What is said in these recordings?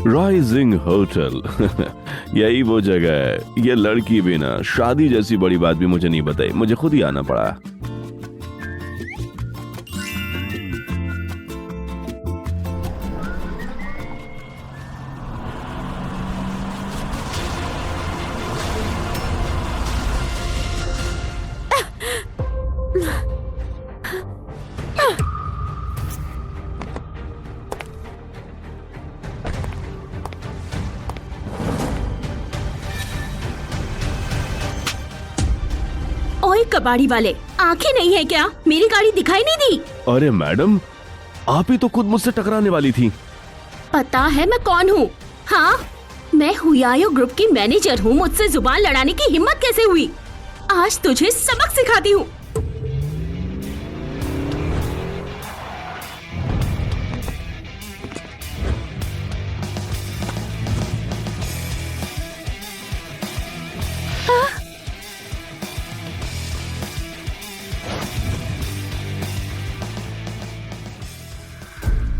Rising hotel यही वो जगह है। ये लड़की भी ना शादी जैसी बड़ी बात भी मुझे नहीं बताई, मुझे खुद ही आना पड़ा। ओए कबाड़ी वाले, आंखें नहीं है क्या? मेरी गाड़ी दिखाई नहीं दी? अरे मैडम, आप ही तो खुद मुझसे टकराने वाली थी। पता है मैं कौन हूँ? हाँ, मैं हुयायो ग्रुप की मैनेजर हूँ। मुझसे जुबान लड़ाने की हिम्मत कैसे हुई? आज तुझे सबक सिखाती हूँ।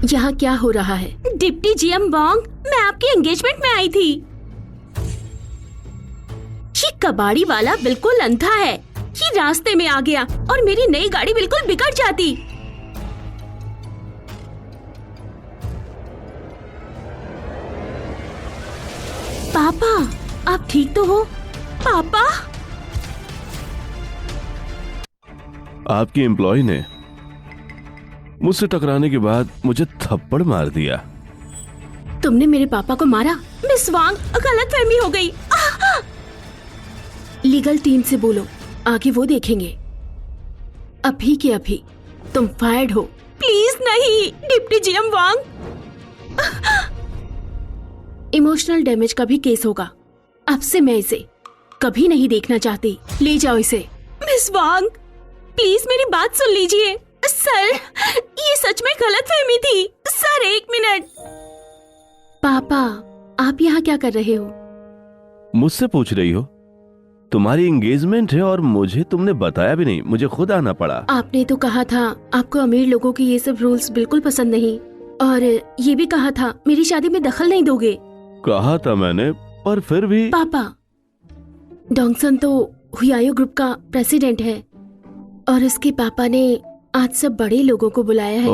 यहाँ क्या हो रहा है? डिप्टी जीएम वांग, मैं आपकी एंगेजमेंट में आई थी। ये कबाड़ी वाला बिल्कुल अंधा है। ये रास्ते में आ गया और मेरी नई गाड़ी बिल्कुल बिगड़ जाती। पापा, आप ठीक तो हो? पापा, आपकी एम्प्लॉय ने मुझसे टकराने के बाद मुझे थप्पड़ मार दिया। तुमने मेरे पापा को मारा? मिस वांग, गलतफहमी हो गई। लीगल टीम से बोलो, आगे वो देखेंगे। अभी के अभी तुम फायर्ड हो। प्लीज नहीं, डिप्टी जीएम वांग। इमोशनल डैमेज का भी केस होगा। अब से मैं इसे कभी नहीं देखना चाहती। ले जाओ इसे। मिस वांग, प्लीज मेरी बात सुन लीजिए। सर, ये सच में गलतफहमी थी। Sir, 1 minute. पापा, आप यहाँ क्या कर रहे हो? मुझसे पूछ रही हो? तुम्हारी एंगेजमेंट है और मुझे तुमने बताया भी नहीं। मुझे खुद आना पड़ा। आपने तो कहा था आपको अमीर लोगों के ये सब रूल्स बिल्कुल पसंद नहीं, और ये भी कहा था मेरी शादी में दखल नहीं दोगे। कहा था मैंने, पर फिर भी। पापा, डोंगसन तो हुयायो ग्रुप का प्रेसिडेंट है और उसके पापा ने आज सब बड़े लोगों को बुलाया है।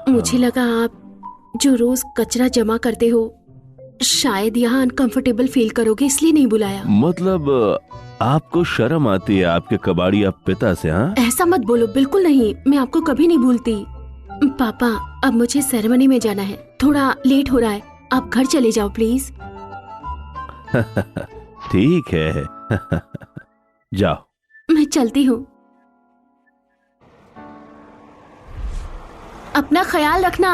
मुझे लगा आप जो रोज कचरा जमा करते हो शायद यहाँ अनकंफर्टेबल फील करोगे, इसलिए नहीं बुलाया। मतलब आपको शर्म आती है आपके कबाड़ी आप पिता से? हाँ, ऐसा मत बोलो, बिल्कुल नहीं। मैं आपको कभी नहीं भूलती। पापा, अब मुझे सेरेमनी में जाना है, थोड़ा लेट हो रहा है। आप घर चले जाओ प्लीज। ठीक है। जाओ। मैं चलती हूँ। अपना ख्याल रखना।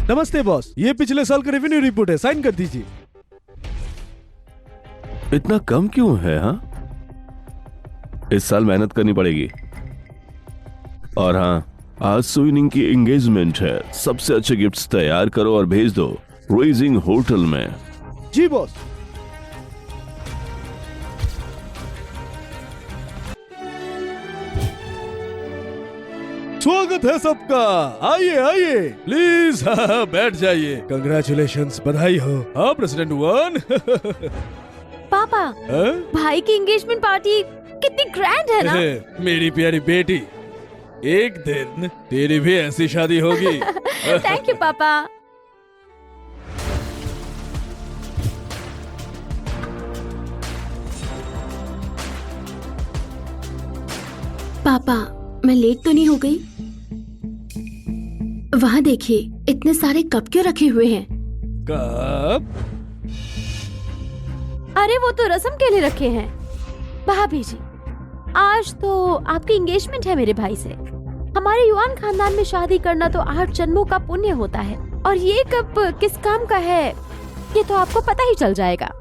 नमस्ते बॉस, ये पिछले साल का रेवेन्यू रिपोर्ट है, साइन कर दीजिए। इतना कम क्यों है? हाँ, इस साल मेहनत करनी पड़ेगी। और हाँ, आज सुइनिंग की एंगेजमेंट है। सबसे अच्छे गिफ्ट्स तैयार करो और भेज दो राइजिंग होटल में। जी बॉस। स्वागत है सबका, आइए आइए प्लीज। बैठ जाइए। कंग्रेचुलेशंस, बधाई हो। हाँ प्रेसिडेंट 1। पापा, भाई की एंगेजमेंट पार्टी कितनी ग्रैंड है ना। मेरी प्यारी बेटी, एक दिन तेरी भी ऐसी शादी होगी। थैंक यू पापा। पापा, मैं लेट तो नहीं हो गई? वहाँ देखिए, इतने सारे कप क्यों रखे हुए हैं? कब? अरे वो तो रस्म के लिए रखे हैं। भाभी जी, आज तो आपकी एंगेजमेंट है मेरे भाई से। हमारे युआन खानदान में शादी करना तो 8 जन्मों का पुण्य होता है, और ये कब किस काम का है ये तो आपको पता ही चल जाएगा।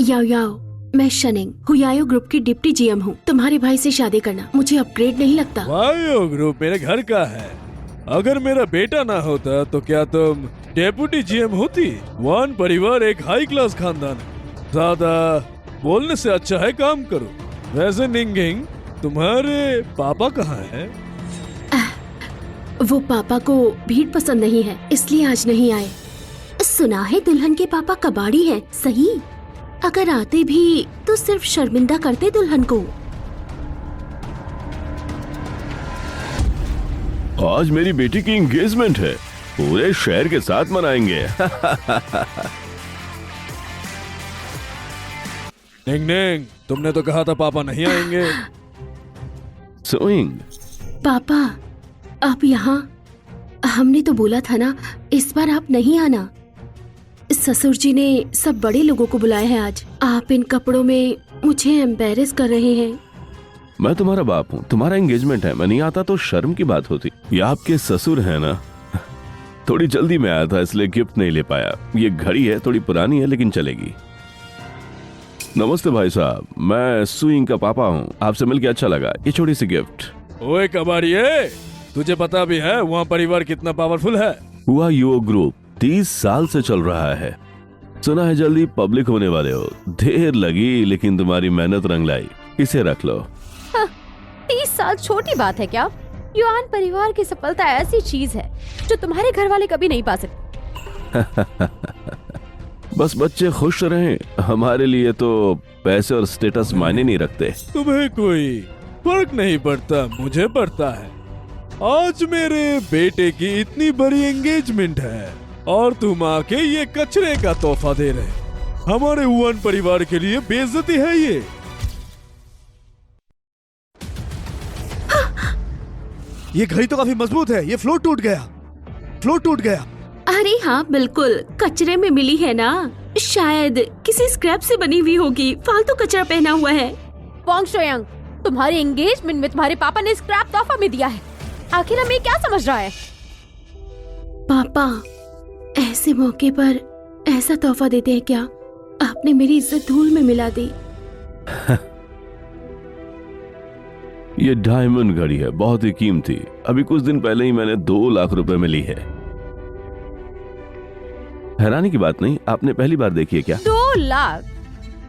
याओ याओ, मैं शनिंग हुयायो ग्रुप की डिप्टी जीएम हूँ। तुम्हारे भाई से शादी करना मुझे अपग्रेड नहीं लगता। हुयायो ग्रुप मेरे घर का है। अगर मेरा बेटा ना होता तो क्या तुम डेप्यूटी जीएम होती? वन परिवार एक हाई क्लास खानदान है। ज्यादा बोलने से अच्छा है काम करो। वैसे निंगिंग, तुम्हारे पापा कहाँ हैं? वो पापा को भीड़ पसंद नहीं है, इसलिए आज नहीं आए। सुना है दुल्हन के पापा कबाड़ी है, सही? अगर आते भी तो सिर्फ शर्मिंदा करते दुल्हन को। आज मेरी बेटी की एंगेजमेंट है, पूरे शहर के साथ मनाएंगे। निंग, तुमने तो कहा था पापा नहीं आएंगे। सुइंग, पापा आप यहाँ? हमने तो बोला था ना इस बार आप नहीं आना। ससुर जी ने सब बड़े लोगों को बुलाया है आज। आप इन कपड़ों में मुझे एम्बेरस कर रहे हैं। मैं तुम्हारा बाप हूँ, तुम्हारा एंगेजमेंट है, मैं नहीं आता तो शर्म की बात होती। ये आपके ससुर है ना। थोड़ी जल्दी में आया था इसलिए गिफ्ट नहीं ले पाया। ये घड़ी है, थोड़ी पुरानी है लेकिन चलेगी। नमस्ते भाई साहब, मैं सुइंग का पापा हूँ, आपसे मिलकर अच्छा लगा। ये छोटी सी गिफ्ट। ओए कबाड़िए, तुझे पता भी है वहाँ परिवार कितना पावरफुल है? हुआ युवा ग्रुप 30 साल से चल रहा है। सुना है जल्दी पब्लिक होने वाले हो। देर लगी लेकिन तुम्हारी मेहनत रंग लाई। इसे रख लो। 30 साल छोटी बात है क्या? युआन परिवार की सफलता ऐसी चीज है जो तुम्हारे घर वाले कभी नहीं पा सकते। बस बच्चे खुश रहें, हमारे लिए तो पैसे और स्टेटस मायने नहीं रखते। तुम्हें कोई फर्क नहीं पड़ता, मुझे पड़ता है। आज मेरे बेटे की इतनी बड़ी एंगेजमेंट है और तुम आके ये कचरे का तोहफा दे रहे। हमारे युआन परिवार के लिए बेइज्जती है ये। ये घड़ी तो काफी मजबूत है, ये फ्लोट टूट गया। अरे हाँ बिल्कुल, कचरे में मिली है ना, शायद किसी स्क्रैप से बनी हुई होगी। फालतू कचरा पहना हुआ है। पोंग शोयंग, तुम्हारी एंगेजमेंट में तुम्हारे पापा ने स्क्रैप तोहफा में दिया है। आखिर हमें क्या समझ रहा है? पापा ऐसे मौके पर ऐसा तोहफा देते हैं क्या? आपने मेरी इज्जत धूल में मिला दी। ये डायमंड घड़ी है, बहुत ही कीमती। अभी कुछ दिन पहले ही मैंने 2 लाख रुपए में ली है। हैरानी की बात नहीं, आपने पहली बार देखी है क्या? 2 लाख?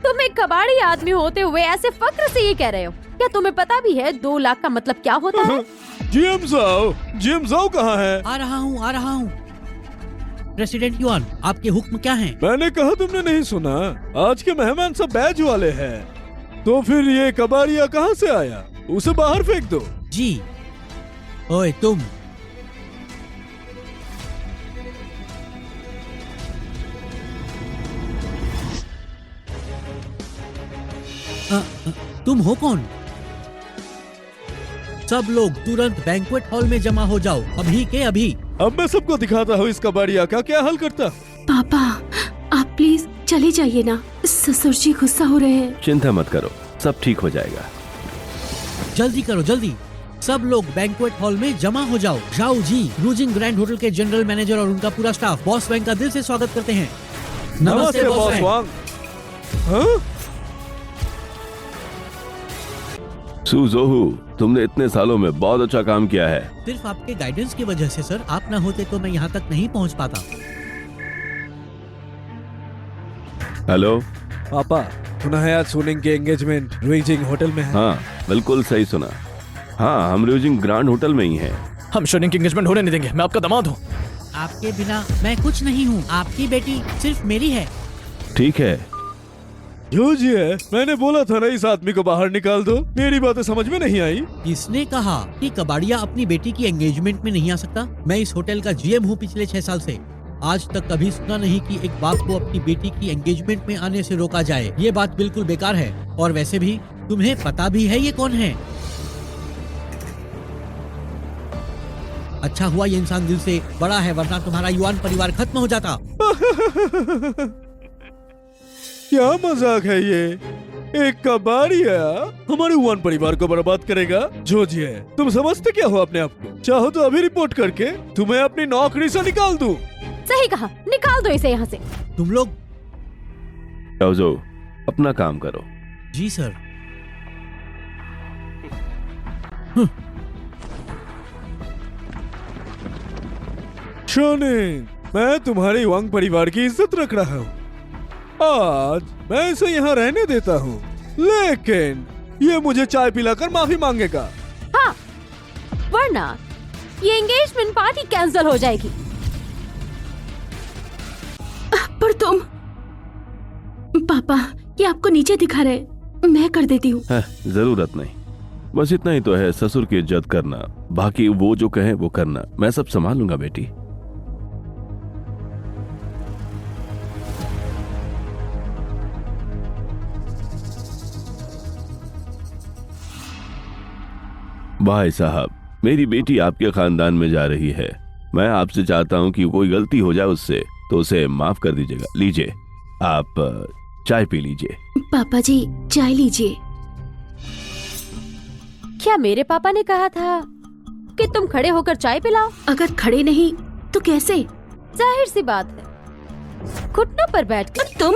तुम एक कबाड़ी आदमी होते हुए ऐसे फक्र से ये कह रहे हो? क्या तुम्हें पता भी है 2 लाख का मतलब क्या होता है? जीएम जाओ कहाँ है? आ रहा हूँ। प्रेसिडेंट युआन, आपके हुक्म क्या हैं? मैंने कहा तुमने नहीं सुना? आज के मेहमान सब बैज वाले हैं। तो फिर ये कबाड़िया कहाँ से आया? उसे बाहर फेंक दो। जी। ओए तुम, तुम हो कौन? सब लोग तुरंत बैंक्वेट हॉल में जमा हो जाओ, अभी के अभी। अब मैं सबको दिखाता हूँ इस कबाड़िया का क्या हल करता। पापा आप प्लीज चले जाइए ना, ससुर जी गुस्सा हो रहे हैं। चिंता मत करो, सब ठीक हो जाएगा। जल्दी करो जल्दी, सब लोग बैंक्वेट हॉल में जमा हो जाओ। जाओ जी, रूजिंग ग्रैंड होटल के जनरल मैनेजर और उनका पूरा स्टाफ बॉस वैंग का दिल से स्वागत करते हैं। नमस्ते बॉस वांग। हाँ? सुजोहू, तुमने इतने सालों में बहुत अच्छा काम किया है। सिर्फ आपके गाइडेंस की वजह से सर, आप ना होते तो मैं यहाँ तक नहीं पहुँच पाता। हेलो पापा, सुना है आज सुनिंग के एंगेजमेंट रूजिंग होटल में है। हाँ बिल्कुल सही सुना। हाँ, हम रूजिंग ग्रैंड होटल में ही हैं। हम शुनिंग की एंगेजमेंट होने नहीं देंगे। मैं आपका दामाद हूँ। आपके बिना मैं कुछ नहीं हूँ। आपकी बेटी सिर्फ मेरी है। ठीक है। जो जी है, मैंने बोला था ना इस आदमी को बाहर निकाल दो। मेरी बातें समझ में नहीं आई। किसने कहा कि कबाड़िया अपनी बेटी की एंगेजमेंट में नहीं आ सकता? मैं इस होटल का जीएम हूँ पिछले 6 साल से। आज तक कभी सुना नहीं कि एक बाप को अपनी बेटी की एंगेजमेंट में आने से रोका जाए। ये बात बिल्कुल बेकार है। और वैसे भी तुम्हें पता भी है ये कौन है? अच्छा हुआ ये इंसान दिल से बड़ा है, वरना तुम्हारा युआन परिवार खत्म हो जाता। क्या मजाक है ये? एक कबाड़िया हमारे युआन परिवार को बर्बाद करेगा? जो जी है, तुम समझते क्या हो अपने आप को? चाहो तो अभी रिपोर्ट करके तुम्हें अपनी नौकरी से निकाल दूं। सही कहा, निकाल दो इसे यहाँ से। तुम लोग जाओ, अपना काम करो। जी सर। शोनिंग, मैं तुम्हारे युवांग परिवार की इज्जत रख रहा हूँ। आज मैं इसे यहाँ रहने देता हूँ, लेकिन ये मुझे चाय पिलाकर माफी मांगेगा। हाँ, वरना ये एंगेजमेंट पार्टी कैंसिल हो जाएगी। पर तुम पापा, ये आपको नीचे दिखा रहे, मैं कर देती हूँ। जरूरत नहीं, बस इतना ही तो है, ससुर की इज्जत करना, बाकी वो जो कहे वो करना, मैं सब संभाल लूंगा बेटी। भाई साहब, मेरी बेटी आपके खानदान में जा रही है। मैं आपसे चाहता हूँ कि कोई गलती हो जाए उससे तो उसे माफ कर दीजिएगा। लीजिए, आप चाय पी लीजिए। पापा जी, चाय लीजिए। क्या मेरे पापा ने कहा था कि तुम खड़े होकर चाय पिलाओ? अगर खड़े नहीं तो कैसे? जाहिर सी बात है, घुटनों पर बैठकर। तुम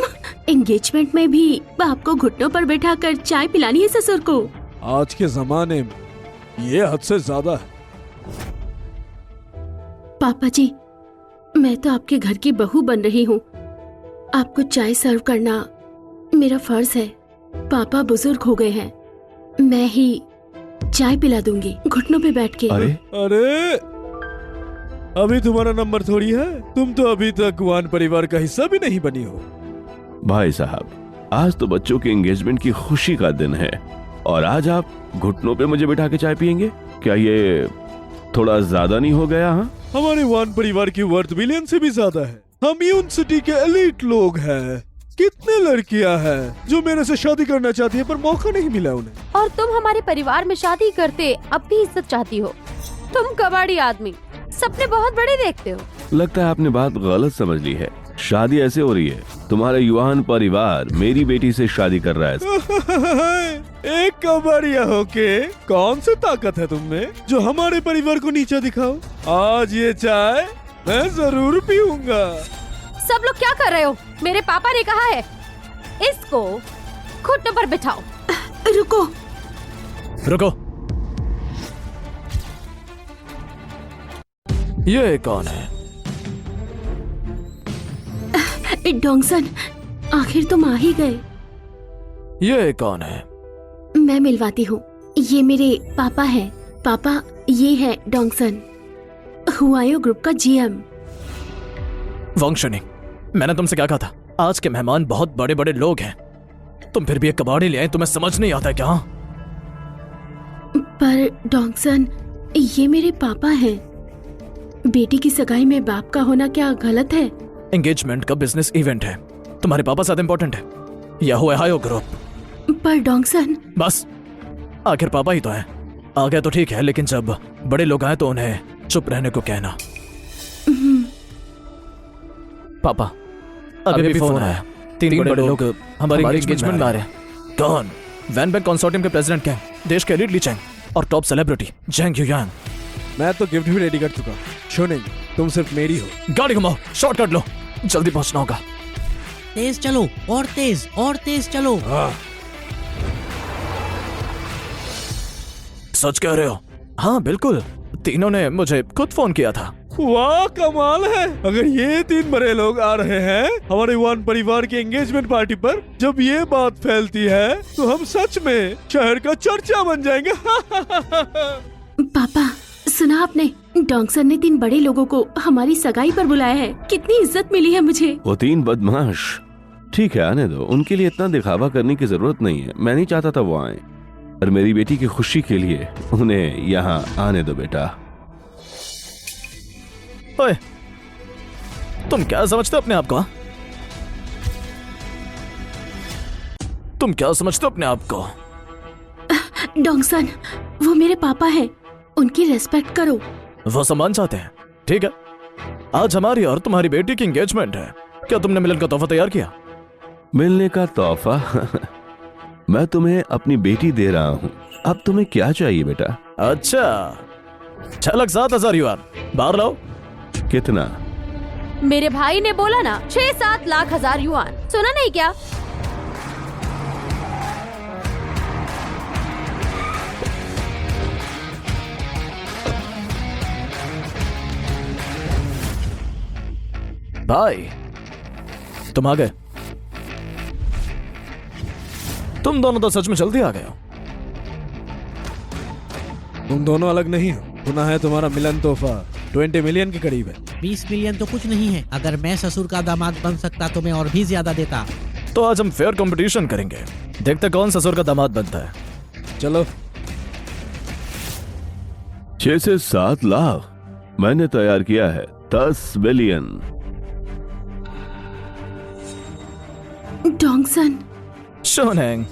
एंगेजमेंट में भी बाप को घुटनों पर बैठाकर चाय पिलानी है ससुर को? आज के जमाने में ये हद से ज्यादा है। पापा जी, मैं तो आपके घर की बहू बन रही हूँ, आपको चाय सर्व करना मेरा फर्ज है। पापा बुजुर्ग हो गए हैं, मैं ही चाय पिला दूंगी घुटनों पे बैठ के। अरे अभी तुम्हारा नंबर थोड़ी है, तुम तो अभी तक गुआन परिवार का हिस्सा भी नहीं बनी हो। भाई साहब, आज तो बच्चों के एंगेजमेंट की खुशी का दिन है और आज आप घुटनों पे मुझे बिठा के चाय पियेंगे? क्या ये थोड़ा ज्यादा नहीं हो गया? हाँ, हमारे वान परिवार की वर्थ बिलियन से भी ज्यादा है। हम यून सिटी के एलीट लोग हैं। कितने लड़कियां हैं जो मेरे से शादी करना चाहती है पर मौका नहीं मिला उन्हें। और तुम हमारे परिवार में शादी करते अब भी इज्जत चाहती हो। तुम कबाड़ी आदमी, सपने बहुत बड़े देखते हो। लगता है आपने बात गलत समझ ली है। शादी ऐसे हो रही है, तुम्हारा युवान परिवार मेरी बेटी से शादी कर रहा है। एक कबाड़िया होके कौन सी ताकत है तुमने जो हमारे परिवार को नीचा दिखाओ? आज ये चाय मैं जरूर पीऊंगा। सब लोग क्या कर रहे हो? मेरे पापा ने कहा है इसको घुटनों पर बिठाओ। रुको रुको, ये कौन है? डोंगसन, आखिर तुम आ ही गए। ये कौन है? मैं मिलवाती हूँ, ये मेरे पापा हैं। पापा, ये है डोंगसन, हुआयो ग्रुप का जीएम। वांग शुनिंग, मैंने तुमसे क्या कहा था? आज के मेहमान बहुत बड़े बड़े लोग हैं, तुम फिर भी एक कबाड़ी ले आए, तुम्हें समझ नहीं आता क्या? पर डोंगसन, ये मेरे पापा हैं। बेटी की सगाई में बाप का होना क्या गलत है? एंगेजमेंट का बिजनेस इवेंट है, तुम्हारे पापा ज्यादा इंपॉर्टेंट है या हुआ हायो ग्रुप? पर डोंगसन, बस, आखिर पापा ही तो है। आ गए तो ठीक है, लेकिन जब बड़े लोग आए तो उन्हें चुप रहने को कहना। पापा, अभी भी फोन आया, तीन बड़े लोग हमारे एंगेजमेंट में आ रहे हैं। कौन? वैन बैंक कंसोर्टियम के प्रेसिडेंट क्या, देश के एलीट ली चैंग और टॉप सेलिब्रिटी जेंग युयांग। मैं तो गिफ्ट भी रेडी कर चुका। शुनिंग, तुम सिर्फ मेरी हो। गाड़ी घुमाओ, शॉर्टकट लो, जल्दी पहुंचना होगा। तेज चलो, और तेज चलो। सच कह रहे हो? हाँ बिल्कुल, तीनों ने मुझे खुद फोन किया था। वाह, कमाल है। अगर ये तीन बड़े लोग आ रहे हैं हमारे युवान परिवार की एंगेजमेंट पार्टी पर, जब ये बात फैलती है तो हम सच में शहर का चर्चा बन जाएंगे। पापा सुना आपने? डोंगसन ने तीन बड़े लोगों को हमारी सगाई पर बुलाया है। कितनी इज्जत मिली है मुझे। वो तीन बदमाश, ठीक है आने दो, उनके लिए इतना दिखावा करने की जरूरत नहीं है। मैं नहीं चाहता था वो आए, और मेरी बेटी की खुशी के लिए उन्हें यहाँ आने दो बेटा। ओए, तुम क्या समझते हो अपने आप को? तुम क्या समझते हो अपने आप को? डोंगसन, वो मेरे पापा हैं, उनकी रेस्पेक्ट करो। वो सम्मान चाहते हैं, ठीक है। आज हमारी और तुम्हारी बेटी की एंगेजमेंट है, क्या तुमने मिलन का तोहफा तैयार किया? मिलने का तोहफा? मैं तुम्हें अपनी बेटी दे रहा हूँ, अब तुम्हें क्या चाहिए बेटा? अच्छा, 6,07,000 युआन, बाहर लाओ। कितना? मेरे भाई ने बोला ना 6-7 लाख हजार युआन, सुना नहीं क्या? भाई तुम आ गए। तुम दोनों तो सच में जल्दी आ गए हो। तुम दोनों अलग नहीं हो। सुना है तुम्हारा मिलन तोहफा 20 मिलियन के करीब है। 20 मिलियन तो कुछ नहीं है। अगर मैं ससुर का दामाद बन सकता तो मैं और भी ज्यादा देता। तो आज हम फेयर कंपटीशन करेंगे, देखते कौन ससुर का दामाद बनता है। चलो 6 से 7 लाख मैंने तैयार किया है। 10 बिलियन। डोंगसन, शोनेंग,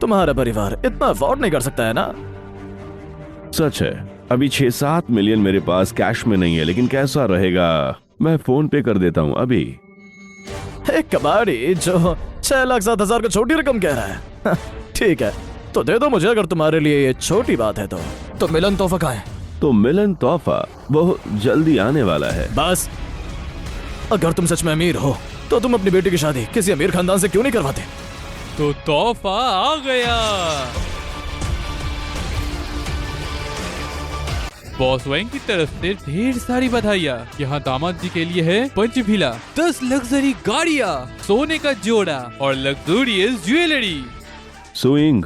तुम्हारा परिवार इतना अफोर्ड नहीं कर सकता है ना। सच है, अभी 6-7 मिलियन मेरे पास कैश में नहीं है, लेकिन कैसा रहेगा, मैं फोन पे कर देता हूँ अभी। एक कबाड़ी जो 6,07,000 को छोटी रकम कह रहा है। ठीक है, तो दे दो मुझे, अगर तुम्हारे लिए ये छोटी बात है तो मिलन तोहफा कहाँ है? तो मिलन तोहफा बहुत जल्दी आने वाला है। बस, अगर तुम सच में अमीर हो तो तुम अपनी बेटी की शादी किसी अमीर खानदान से क्यों नहीं करवाते? तो तोहफा आ गया। बॉस वैंग की तरफ से ढेर सारी बधाइयाँ। यहाँ दामाद जी के लिए है पंचभिला, 10 लग्जरी गाड़ियाँ, सोने का जोड़ा और लग्जूरियस ज्वेलरी। सुइंग,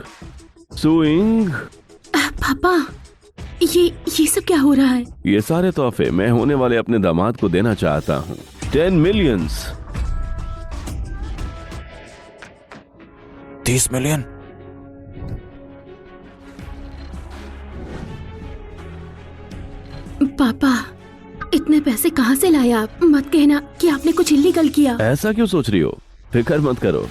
सुइंग, पापा ये सब क्या हो रहा है? ये सारे तोहफे मैं होने वाले अपने दामाद को देना चाहता हूँ। 10 मिलियंस। 30 मिलियन। पापा इतने पैसे कहाँ से लाए आप? मत कहना कि आपने कुछ इल्लीगल किया। ऐसा क्यों सोच रही हो? फिक्र मत करो।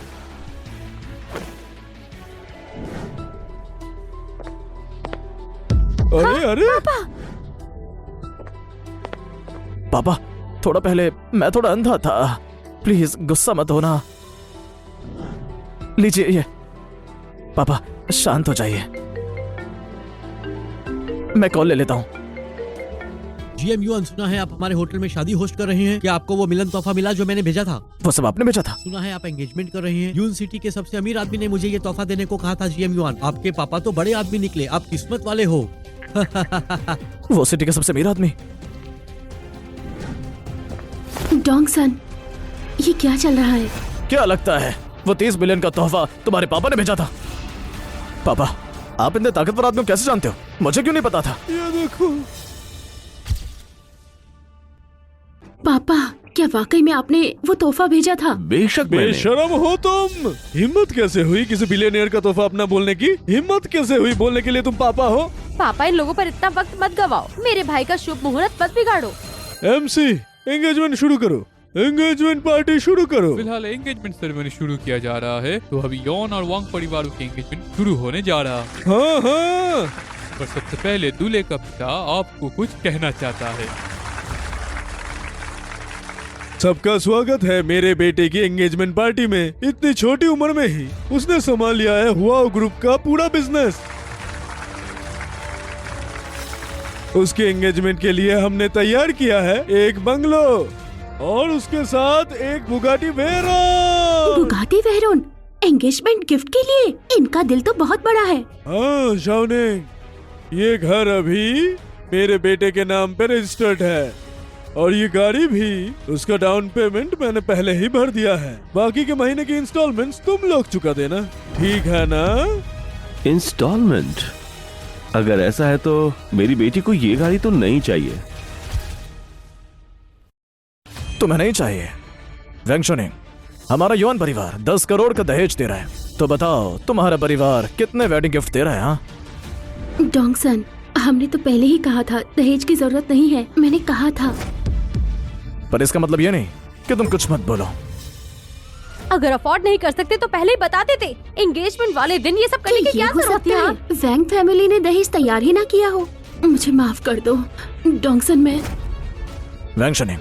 अरे अरे पापा, थोड़ा पहले मैं थोड़ा अंधा था, प्लीज गुस्सा मत होना। लीजिए ये। पापा शांत हो जाइए, मैं कॉल ले लेता हूँ। जीएम युआन, सुना है आप हमारे होटल में शादी होस्ट कर रहे हैं। क्या आपको वो मिलन तोहफा मिला जो मैंने भेजा था? वो सब आपने भेजा था? सुना है आप एंगेजमेंट कर रहे हैं। यून सिटी के सबसे अमीर आदमी ने मुझे ये तोहफा देने को कहा था। जीएम युआन, आपके पापा तो बड़े आदमी निकले, आप किस्मत वाले हो। वो सिटी का सबसे अमीर आदमी? डोंगसन, ये क्या चल रहा है? क्या लगता है वो 30 बिलियन का तोहफा तुम्हारे पापा ने भेजा था? पापा, आप इतने ताकतवर आदमी को कैसे जानते हो? मुझे क्यों नहीं पता था? ये देखो। पापा, क्या वाकई में आपने वो तोहफा भेजा था? बेशक मैंने। बेशरम हो तुम। हिम्मत कैसे हुई किसी बिलियनियर का तोहफा अपना बोलने की? हिम्मत कैसे हुई बोलने के लिए तुम पापा हो? पापा, इन लोगों पर इतना वक्त मत गवाओ। मेरे भाई का शुभ मुहूर्त मत बिगाड़ो। एमसी, एंगेजमेंट शुरू करो। एंगेजमेंट पार्टी शुरू करो। फिलहाल एंगेजमेंट सेरेमनी शुरू किया जा रहा है। तो अभी यॉन और वांग परिवारों के एंगेजमेंट शुरू होने जा रहा है। हाँ हाँ, पर सबसे पहले दूल्हे का पिता आपको कुछ कहना चाहता है। सबका स्वागत है मेरे बेटे की एंगेजमेंट पार्टी में। इतनी छोटी उम्र में ही उसने संभाल लिया है हुआओ ग्रुप का पूरा बिजनेस। उसके एंगेजमेंट के लिए हमने तैयार किया है एक बंगलो और उसके साथ एक Bugatti Veyron. Bugatti Veyron engagement gift के लिए? इनका दिल तो बहुत बड़ा है। हाँ शाओनिंग, ये घर अभी मेरे बेटे के नाम पे रजिस्टर्ड है और ये गाड़ी भी। उसका डाउन पेमेंट मैंने पहले ही भर दिया है। बाकी के महीने की इंस्टॉलमेंट्स तुम लोग चुका देना, ठीक है ना? इंस्टॉलमेंट? अगर ऐसा है तो मेरी बेटी को ये गाड़ी तो नहीं चाहिए। तुम्हें नहीं चाहिए? वैंग शोनिंग, हमारा युआन परिवार 10 करोड़ का दहेज दे रहा है। तो बताओ तुम्हारा परिवार कितने वेडिंग गिफ्ट दे रहा है? हाँ डोंगसन, हमने तो पहले ही कहा था दहेज की जरूरत नहीं है। मैंने कहा था। पर इसका मतलब ये नहीं कि तुम कुछ मत बोलो। अगर अफोर्ड नहीं कर सकते तो पहले ही बताते थे। एंगेजमेंट वाले दिन ये सब करने की ये क्या हो जरूरत सकता है? है वैंग फैमिली ने दहेज तैयार ही ना किया हो। मुझे माफ कर दो डोंगसन। मैं वैंग शोनिंग,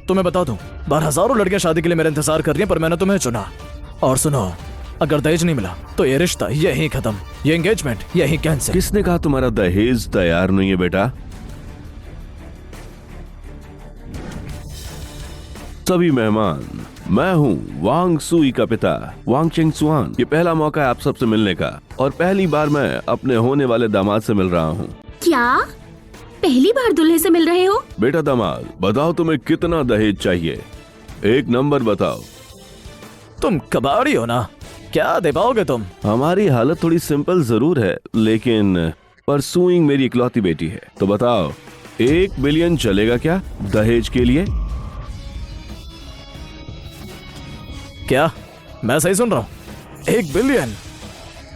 तुम्हें बता दूं, बाहर हजारों लड़कियां शादी के लिए मेरा इंतजार कर रही हैं, पर मैंने तुम्हें चुना। और सुनो, अगर दहेज नहीं मिला तो ये रिश्ता यहीं खत्म, ये एंगेजमेंट यहीं कैंसिल। किसने कहा तुम्हारा दहेज तैयार नहीं है बेटा? सभी मेहमान, मैं हूँ वांग सुई का पिता, वांग चेंगसुआन। ये पहला मौका है आप सबसे मिलने का और पहली बार मैं अपने होने वाले दामाद से मिल रहा हूँ। क्या पहली बार दूल्हे से मिल रहे हो? बेटा दामाद, बताओ तुम्हें कितना दहेज चाहिए? एक नंबर बताओ। तुम कबाड़ी हो ना, क्या दे पाओगे तुम? हमारी हालत थोड़ी सिंपल जरूर है, लेकिन परसुइंग मेरी इकलौती बेटी है। तो बताओ, 1 बिलियन चलेगा क्या दहेज के लिए? क्या मैं सही सुन रहा हूँ? 1 बिलियन?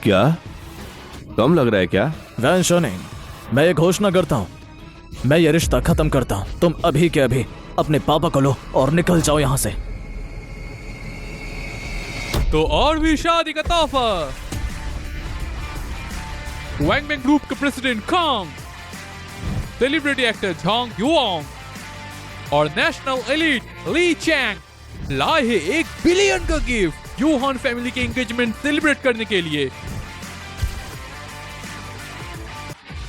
क्या कम लग रहा है क्या? वैन शोनिंग, मैं ये घोषणा करता हूँ, मैं ये रिश्ता खत्म करता हूँ। तुम अभी के अभी अपने पापा को लो और निकल जाओ यहाँ से। तो और भी शादी का तोहफा। वैंग बैंग ग्रुप के president Kang, celebrity actor Zhang Yuang और नेशनल एलीट ली चैंग लाए हैं 1 बिलियन का गिफ्ट यूहान फैमिली के एंगेजमेंट सेलिब्रेट करने के लिए।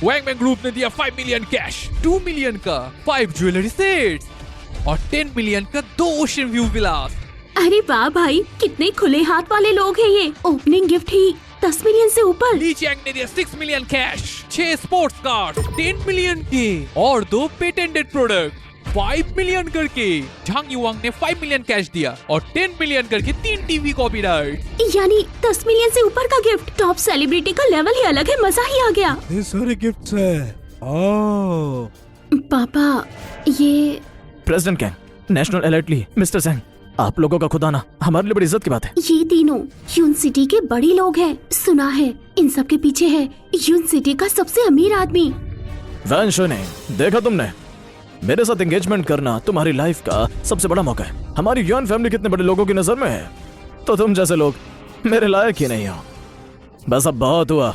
वैंग बैंग ग्रुप ने दिया 5 मिलियन कैश, 2 मिलियन का 5 ज्वेलरी सेट्स और 10 मिलियन का 2 ओशन व्यू विलास। अरे वाह भाई, कितने खुले हाथ वाले लोग हैं ये। ओपनिंग गिफ्ट ही 10 मिलियन से ऊपर। ली चैंग ने दिया 6 million cash, 6 sports card 10 million के और 2 पेटेंटेड प्रोडक्ट 5 मिलियन करके। झांग युआंग ने 5 मिलियन कैश दिया और 10 मिलियन करके 3 टीवी कॉपीराइट। यानी 10 मिलियन से ऊपर का गिफ्ट। टॉप सेलिब्रिटी का लेवल ही अलग है, मजा ही आ गया। ये सारे गिफ्ट्स है। पापा, ये प्रेसिडेंट कैंग, नेशनल एलर्ट ली, मिस्टर सेंग, आप लोगों का खुदा ना हमारे लिए बड़ी इज्जत की बात है। ये तीनों यून सिटी के बड़े लोग हैं। सुना है इन सब के पीछे है यून सिटी का सबसे अमीर आदमी। वैन शोनिंग, देखा तुमने, मेरे साथ एंगेजमेंट करना तुम्हारी लाइफ का सबसे बड़ा मौका है। हमारी यूएन फैमिली कितने बड़े लोगों की नजर में है, तो तुम जैसे लोग मेरे लायक ही नहीं हो। बस अब बहुत हुआ,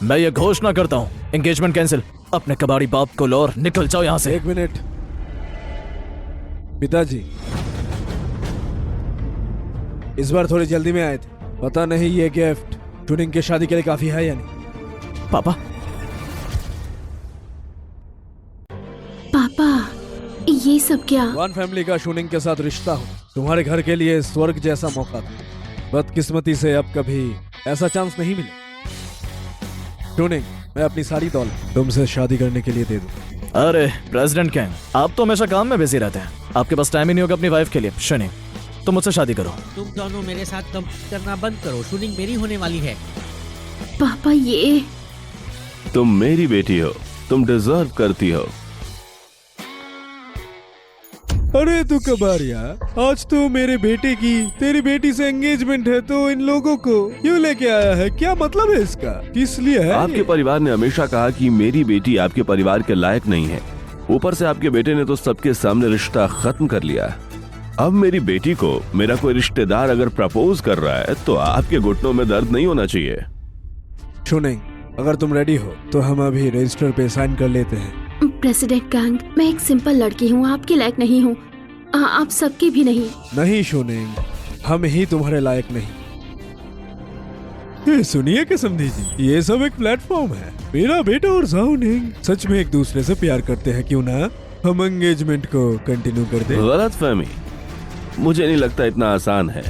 मैं ये घोषणा करता हूँ, एंगेजमेंट कैंसिल। अपने कबाड़ी बाप को लो और निकल जाओ यहाँ से। 1 मिनट पिताजी, इस बार थोड़ी जल्दी में आए थे, पता नहीं ये गिफ्ट टूनिंग की शादी के लिए काफी है या नहीं। पापा, पापा ये सब क्या? वन फैमिली का शूनिंग के साथ रिश्ता हो तुम्हारे घर के लिए स्वर्ग जैसा मौका था। बदकिस्मती से अब कभी ऐसा चांस नहीं मिला। शूनिंग, मैं अपनी सारी दौलत तुमसे शादी करने के लिए दे दूं। अरे प्रेसिडेंट कैंग, आप तो हमेशा काम में बिजी रहते हैं, आपके पास टाइम ही नहीं होगा अपनी वाइफ के लिए। शूनिंग, तुम मुझसे शादी करो। तुम दोनों मेरे साथ कम करना बंद करो, शूटिंग मेरी होने वाली है। पापा ये तुम मेरी बेटी हो, तुम डिजर्व करती हो। अरे तू कबाड़िया, आज तो मेरे बेटे की तेरी बेटी से एंगेजमेंट है, तो इन लोगों को क्यों लेके आया है? क्या मतलब है इसका? किस लिए है आपके परिवार ने हमेशा कहा कि मेरी बेटी आपके परिवार के लायक नहीं है। ऊपर से आपके बेटे ने तो सबके सामने रिश्ता खत्म कर लिया। अब मेरी बेटी को मेरा कोई रिश्तेदार अगर प्रपोज कर रहा है तो आपके घुटनों में दर्द नहीं होना चाहिए। शूनिंग, अगर तुम रेडी हो तो हम अभी रजिस्टर पे साइन कर लेते हैं। प्रेसिडेंट कैंग, मैं एक सिंपल लड़की हूँ, आपके लायक नहीं हूँ, आप सबके भी नहीं। नहीं शूनिंग, हम ही तुम्हारे लायक नहीं। ये सुनिए कि समझी जी, ये सब एक प्लेटफॉर्म है। मेरा बेटा और जाओनिंग सच में एक दूसरे से प्यार करते हैं, क्यों ना हम एंगेजमेंट को कंटिन्यू कर दें। गलतफहमी, मुझे नहीं लगता इतना आसान है।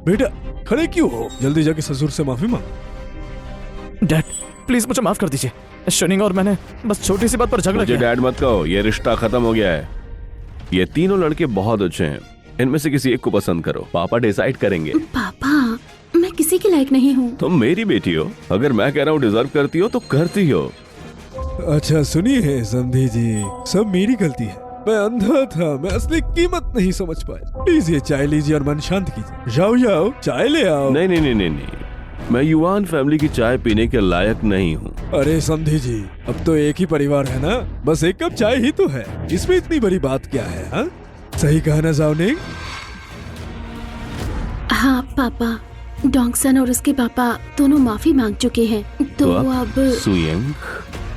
बेटा खड़े क्यों हो? जल्दी जाके ससुर से माफी मांग। डैड प्लीज मुझे माफ कर दीजिए, शनिंग और मैंने बस छोटी सी बात पर झगड़ा मुझे किया। डैड मत कहो, ये रिश्ता खत्म हो गया है। ये तीनों लड़के बहुत अच्छे हैं, इनमें से किसी एक को पसंद करो, पापा डिसाइड करेंगे। पापा, मैं किसी के लायक नहीं हूँ। तुम मेरी बेटी हो, अगर मैं कह रहा हूँ डिजर्व करती हो तो करती हो। अच्छा सुनिए समधी जी, सब मेरी गलती है। मैं अंधा था, मैं असली कीमत नहीं समझ पाया। प्लीज ये चाय लीजिए और मन शांत कीजिए। जाओ जाओ चाय ले आओ। नहीं नहीं नहीं नहीं नहीं, मैं युवान फैमिली की चाय पीने के लायक नहीं हूँ। अरे समधी जी, अब तो एक ही परिवार है ना, बस एक कप चाय ही तो है, इसमें इतनी बड़ी बात क्या है? हा? सही कहा ना जाओनिंग? हाँ पापा, डोंगसन और उसके पापा दोनों माफी मांग चुके हैं, तो अब सुयंग,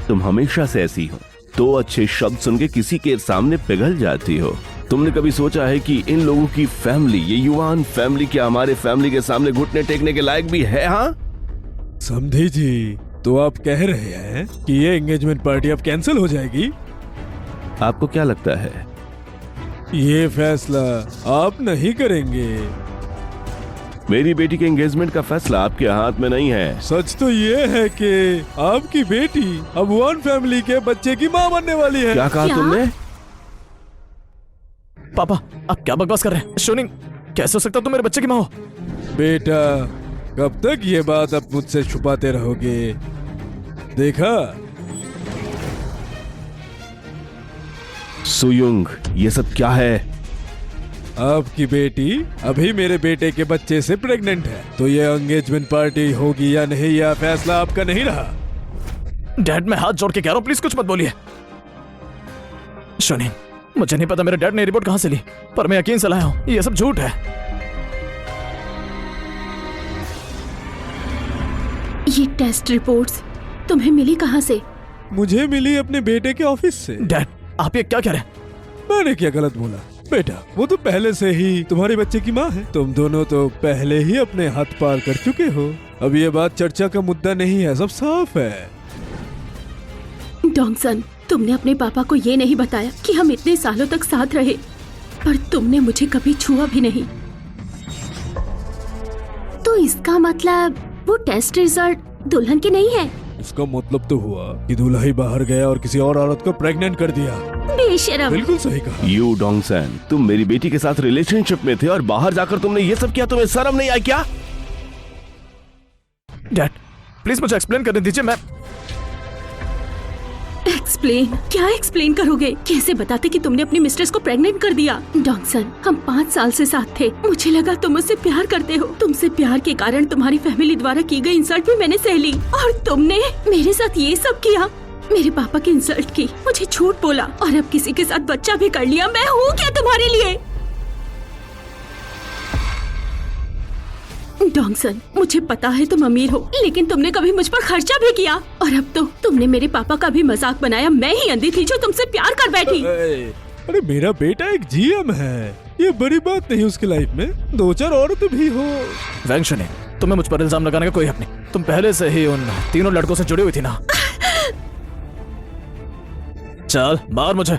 तुम हमेशा से ऐसी हो, दो अच्छे शब्द सुन के किसी के सामने पिघल जाती हो। तुमने कभी सोचा है कि इन लोगों की फैमिली, ये युवान फैमिली, क्या हमारे फैमिली के सामने घुटने टेकने के लायक भी है? हाँ समधी जी, तो आप कह रहे हैं कि ये एंगेजमेंट पार्टी अब कैंसिल हो जाएगी? आपको क्या लगता है? ये फैसला आप नहीं करेंगे। मेरी बेटी के एंगेजमेंट का फैसला आपके हाथ में नहीं है। सच तो ये है कि आपकी बेटी अब वन फैमिली के बच्चे की माँ बनने वाली है। क्या कहा क्या? तुमने? पापा आप क्या बकवास कर रहे हैं? शोनिंग कैसे हो सकता तुम मेरे बच्चे की माँ हो? बेटा कब तक ये बात आप मुझसे छुपाते रहोगे? देखा, सुयुंग, ये सब क्या है? आपकी बेटी अभी मेरे बेटे के बच्चे से प्रेग्नेंट है, तो ये एंगेजमेंट पार्टी होगी या नहीं, यह फैसला आपका नहीं रहा। डैड मैं हाथ जोड़ के कह रहा हूँ, प्लीज कुछ मत बोलिए। शोनिंग मुझे नहीं पता मेरे डैड ने रिपोर्ट कहां से ली, पर मैं यकीन से लाया हूं ये सब झूठ है। ये टेस्ट रिपोर्ट्स तुम्हें मिली कहाँ से? मुझे मिली अपने बेटे के ऑफिस से। डैड आप ये क्या कह रहे हैं? मैंने क्या गलत बोला? बेटा वो तो पहले से ही तुम्हारे बच्चे की माँ है। तुम दोनों तो पहले ही अपने हाथ पार कर चुके हो। अब ये बात चर्चा का मुद्दा नहीं है, सब साफ है। डोंगसन, तुमने अपने पापा को ये नहीं बताया कि हम इतने सालों तक साथ रहे, पर तुमने मुझे कभी छुआ भी नहीं। तो इसका मतलब वो टेस्ट रिजल्ट दुल्हन के नहीं है? इसका मतलब तो हुआ कि दूल्हा ही बाहर गया और किसी और औरत को प्रेग्नेंट कर दिया। बेशरम। बिल्कुल सही कहा। यू डोंगसन, तुम मेरी बेटी के साथ रिलेशनशिप में थे और बाहर जाकर तुमने ये सब किया, तुम्हें शर्म नहीं आई क्या? डैड प्लीज मुझे एक्सप्लेन करने दीजिए। मैं एक्सप्लेन? क्या एक्सप्लेन करोगे? कैसे बताते कि तुमने अपनी मिस्ट्रेस को प्रेग्नेंट कर दिया? डॉक्सन, हम 5 साल से साथ थे। मुझे लगा तुम मुझसे प्यार करते हो। तुमसे प्यार के कारण तुम्हारी फैमिली द्वारा की गई इंसल्ट भी मैंने सह ली, और तुमने मेरे साथ ये सब किया। मेरे पापा की इंसल्ट की, मुझे झूठ बोला, और अब किसी के साथ बच्चा भी कर लिया। मैं हूँ क्या तुम्हारे लिए? डॉक्सन, मुझे पता है तुम अमीर हो, लेकिन तुमने कभी मुझ पर खर्चा भी किया, और अब तो तुमने मेरे पापा का भी मजाक बनाया। मैं ही अंधी थी जो तुमसे प्यार कर बैठी। अरे मेरा बेटा एक जीएम है, ये बड़ी बात नहीं उसकी लाइफ में। 2-4 औरत भी हो। वैंशनी, तुम्हें मुझ पर इल्जाम लगाने का कोई हक नहीं। तुम पहले से ही उन 3 लड़कों से जुड़ी हुई थी ना। चल मार मुझे।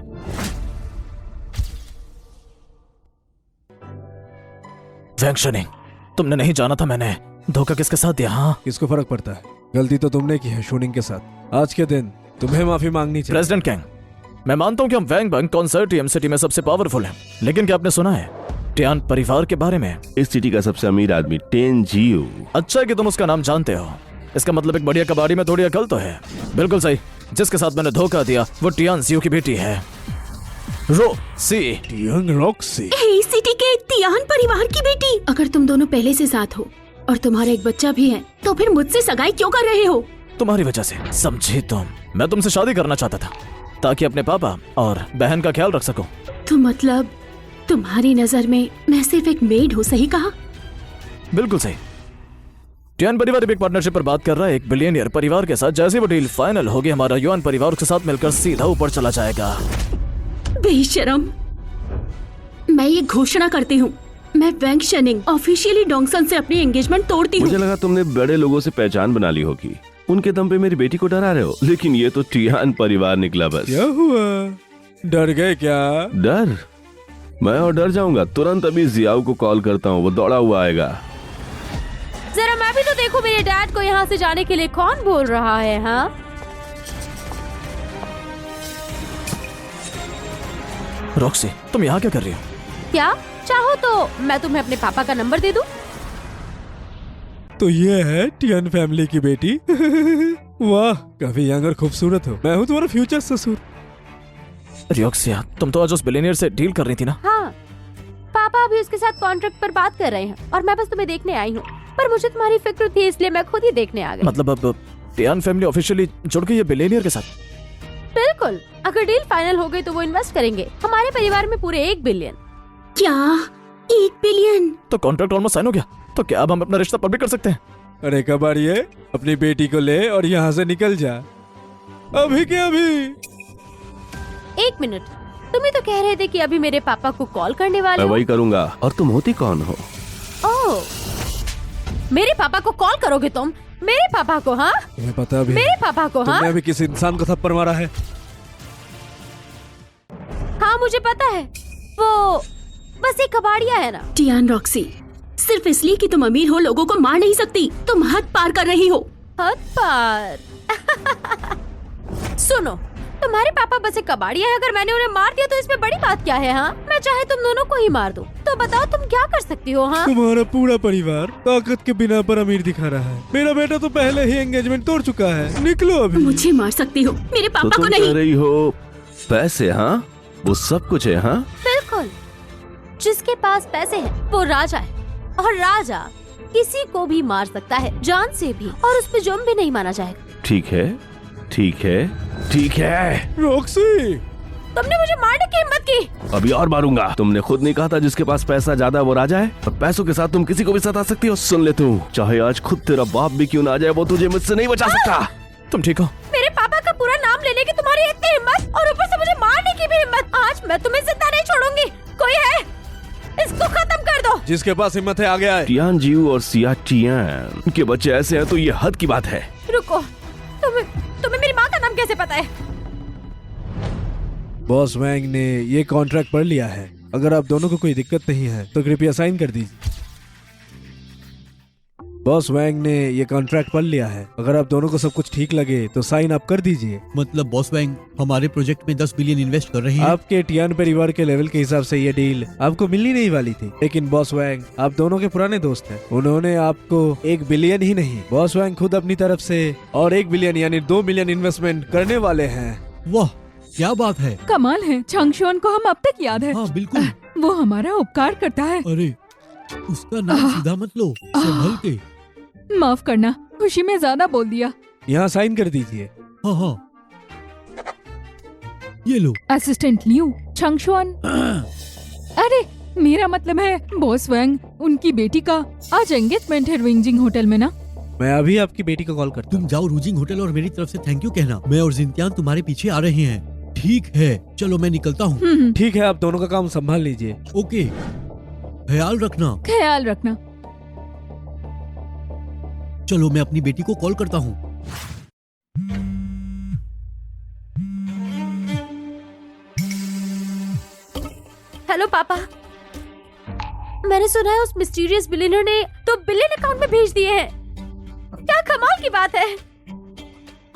वैंशनी, तुमने नहीं जाना था मैंने धोखा किसके साथ दिया। हाँ किसको फर्क पड़ता है? गलती तो तुमने की है शोनिंग के साथ। आज के दिन तुम्हें माफी मांगनी चाहिए। प्रेसिडेंट कैंग, मैं मानता हूं कि हम वैंग बंग कॉन्सर्टियम सिटी में सबसे पावरफुल हैं, लेकिन क्या आपने सुना है टियान परिवार के बारे में? इस सिटी का सबसे अमीर आदमी टेन जियो। अच्छा है कि तुम उसका नाम जानते हो। इसका मतलब एक बढ़िया कबाड़ी में थोड़ी अकल तो है। बिल्कुल सही, जिसके साथ मैंने धोखा दिया वो टियान जियो की बेटी है, रोक्सी। यंग रॉक्सी, सिटी के तियान परिवार की बेटी। अगर तुम दोनों पहले से साथ हो और तुम्हारा एक बच्चा भी है, तो फिर मुझसे सगाई क्यों कर रहे हो? तुम्हारी वजह से। समझी तुम? मैं तुमसे शादी करना चाहता था ताकि अपने पापा और बहन का ख्याल रख सकूं। तो मतलब तुम्हारी नजर में मैं सिर्फ एक मेड हूँ, सही कहा? बिल्कुल सही। टियान परिवार एक पार्टनरशिप पर बात कर रहा है एक बिलियनियर परिवार के साथ। जैसे वो डील फाइनल होगी, हमारा युआन परिवार उसके साथ मिलकर सीधा ऊपर चला जाएगा। बेशरम, मैं ये घोषणा करती हूँ, मैं वैंग शनिंग ऑफिशियली डोंगसन से अपनी एंगेजमेंट तोड़ती हूँ। मुझे लगा तुमने बड़े लोगों से पहचान बना ली होगी, उनके दम पे मेरी बेटी को डरा रहे हो, लेकिन ये तो टियान परिवार निकला। बस क्या हुआ? डर गए क्या? डर? मैं और डर जाऊंगा? तुरंत अभी जियाओ को कॉल करता हूँ, वो दौड़ा हुआ आएगा। जरा मैं भी तो देखूं मेरे डैड को यहाँ से जाने के लिए कौन बोल रहा है। हाँ रॉक्सी, तुम यहाँ क्या कर रही हो? क्या चाहो तो मैं तुम्हें अपने पापा का नंबर दे दूं? तो ये है टियान फैमिली की बेटी। वाह, काफी यंग और खूबसूरत हो। मैं हूँ तुम्हारा फ्यूचर ससुर। रॉक्सी, तुम तो आज उस बिलियनियर से डील कर रही थी ना? हाँ, पापा अभी उसके साथ कॉन्ट्रैक्ट पर बात कर रहे हैं और मैं बस तुम्हें देखने आई हूँ। पर मुझे तुम्हारी फिक्र थी, इसलिए मैं खुद ही देखने आ गई। मतलब अब टियान फैमिली ऑफिशियली जुड़ गई है बिलियनियर के साथ? बिल्कुल, अगर डील फाइनल हो गई तो वो इन्वेस्ट करेंगे हमारे परिवार में पूरे 1 बिलियन। क्या 1 बिलियन? तो कॉन्ट्रैक्ट ऑलमोस्ट साइन हो गया, तो क्या अब हम अपना रिश्ता पब्लिक कर सकते हैं? अरे कबाड़िए, अपनी बेटी को ले और यहाँ से निकल जा, अभी के अभी। 1 मिनट, तुम ही तो कह रहे थे कि अभी मेरे पापा को कॉल करने वाले मैं हो। वही करूंगा। और तुम होती कौन हो? ओह, मेरे पापा को कॉल करोगे तुम? मेरे पापा को? हाँ, तुम्हें पता अभी मेरे पापा को? हाँ तुमने अभी किस इंसान को थप्पड़ मारा है? हाँ मुझे पता है, वो बस एक कबाड़िया है ना। टियान रॉक्सी, सिर्फ इसलिए कि तुम अमीर हो लोगों को मार नहीं सकती। तुम हद पार कर रही हो। हद पार। सुनो, तुम्हारे पापा बस एक कबाड़िया है, अगर मैंने उन्हें मार दिया तो इसमें बड़ी बात क्या है? हाँ, मैं चाहे तुम दोनों को ही मार दूं, तो बताओ तुम क्या कर सकती हो? हाँ, तुम्हारा पूरा परिवार ताकत के बिना पर अमीर दिखा रहा है। मेरा बेटा तो पहले ही एंगेजमेंट तोड़ चुका है। निकलो अभी। मुझे मार सकती हो, मेरे तो पापा को तुम नहीं। कह रही हो पैसे? हाँ, वो सब कुछ है। हाँ, बिल्कुल। जिसके पास पैसे हैं वो राजा है, और राजा किसी को भी मार सकता है, जान से भी, और उस पे जुर्म भी नहीं माना जाएगा। ठीक है, ठीक है, ठीक है। रॉक्सी, तुमने मुझे मारने की हिम्मत की? अभी और मारूंगा। तुमने खुद नहीं कहा था जिसके पास पैसा ज्यादा वो राजा है, और पैसों के साथ तुम किसी को भी सता सकती हो। सुन ले तू, चाहे आज खुद तेरा बाप भी क्यों ना आ जाए, वो तुझे मुझसे नहीं बचा सकता। तुम ठीक हो? मेरे पापा का पूरा नाम लेने की तुम्हारी इतनी हिम्मत, और ऊपर से मुझे मारने की भी हिम्मत। आज मैं तुम्हें जिंदा नहीं छोड़ूंगी। कोई है? इसको खत्म कर दो। जिसके पास हिम्मत है आगे आए। टियान जीव और सिया टियान के बच्चे ऐसे हैं तो ये हद की बात है। रुको, तुम्हें मेरी माँ का नाम कैसे पता है? बॉस वैंग ने ये कॉन्ट्रैक्ट पढ़ लिया है। अगर आप दोनों को कोई दिक्कत नहीं है तो कृपया साइन कर दीजिए। बॉस वैंग ने ये कॉन्ट्रैक्ट पढ़ लिया है। अगर आप दोनों को सब कुछ ठीक लगे तो साइन आप कर दीजिए। मतलब बॉस वैंग हमारे प्रोजेक्ट में 10 बिलियन इन्वेस्ट कर रहे हैं। आपके टियान परिवार के लेवल के हिसाब से ये डील आपको मिलनी नहीं वाली थी, लेकिन बॉस वैंग आप दोनों के पुराने दोस्त हैं। उन्होंने आपको 1 बिलियन ही नहीं, बॉस वैंग खुद अपनी तरफ से और 1 बिलियन यानी 2 बिलियन इन्वेस्टमेंट करने वाले हैं। वाह, क्या बात है। कमाल है, चंगशुआन को हम अब तक याद है। हाँ बिल्कुल। वो हमारा उपकार करता है। अरे उसका नाम सीधा मत लो, संभल के। माफ करना, खुशी में ज्यादा बोल दिया। यहाँ साइन कर दीजिए। हाँ हाँ, ये लो। Assistant Liu, चंगशुआन। अरे मेरा मतलब है बॉस वैंग, उनकी बेटी का आज एंगेजमेंट है विंजिंग होटल में ना। मैं अभी आपकी बेटी को कॉल करता तुम हूँ। जाओ रूजिंग होटल और मेरी तरफ से थैंक यू कहना। मैं और जिंतियान तुम्हारे पीछे आ रहे हैं। ठीक है, चलो मैं निकलता हूँ। ठीक है, आप दोनों का काम संभाल लीजिए। ओके, ख्याल रखना। ख्याल रखना। चलो मैं अपनी बेटी को कॉल करता हूँ। हेलो पापा, मैंने सुना है उस मिस्टीरियस बिलियनर ने तो बिलियन अकाउंट में भेज दिए हैं। क्या कमाल की बात है।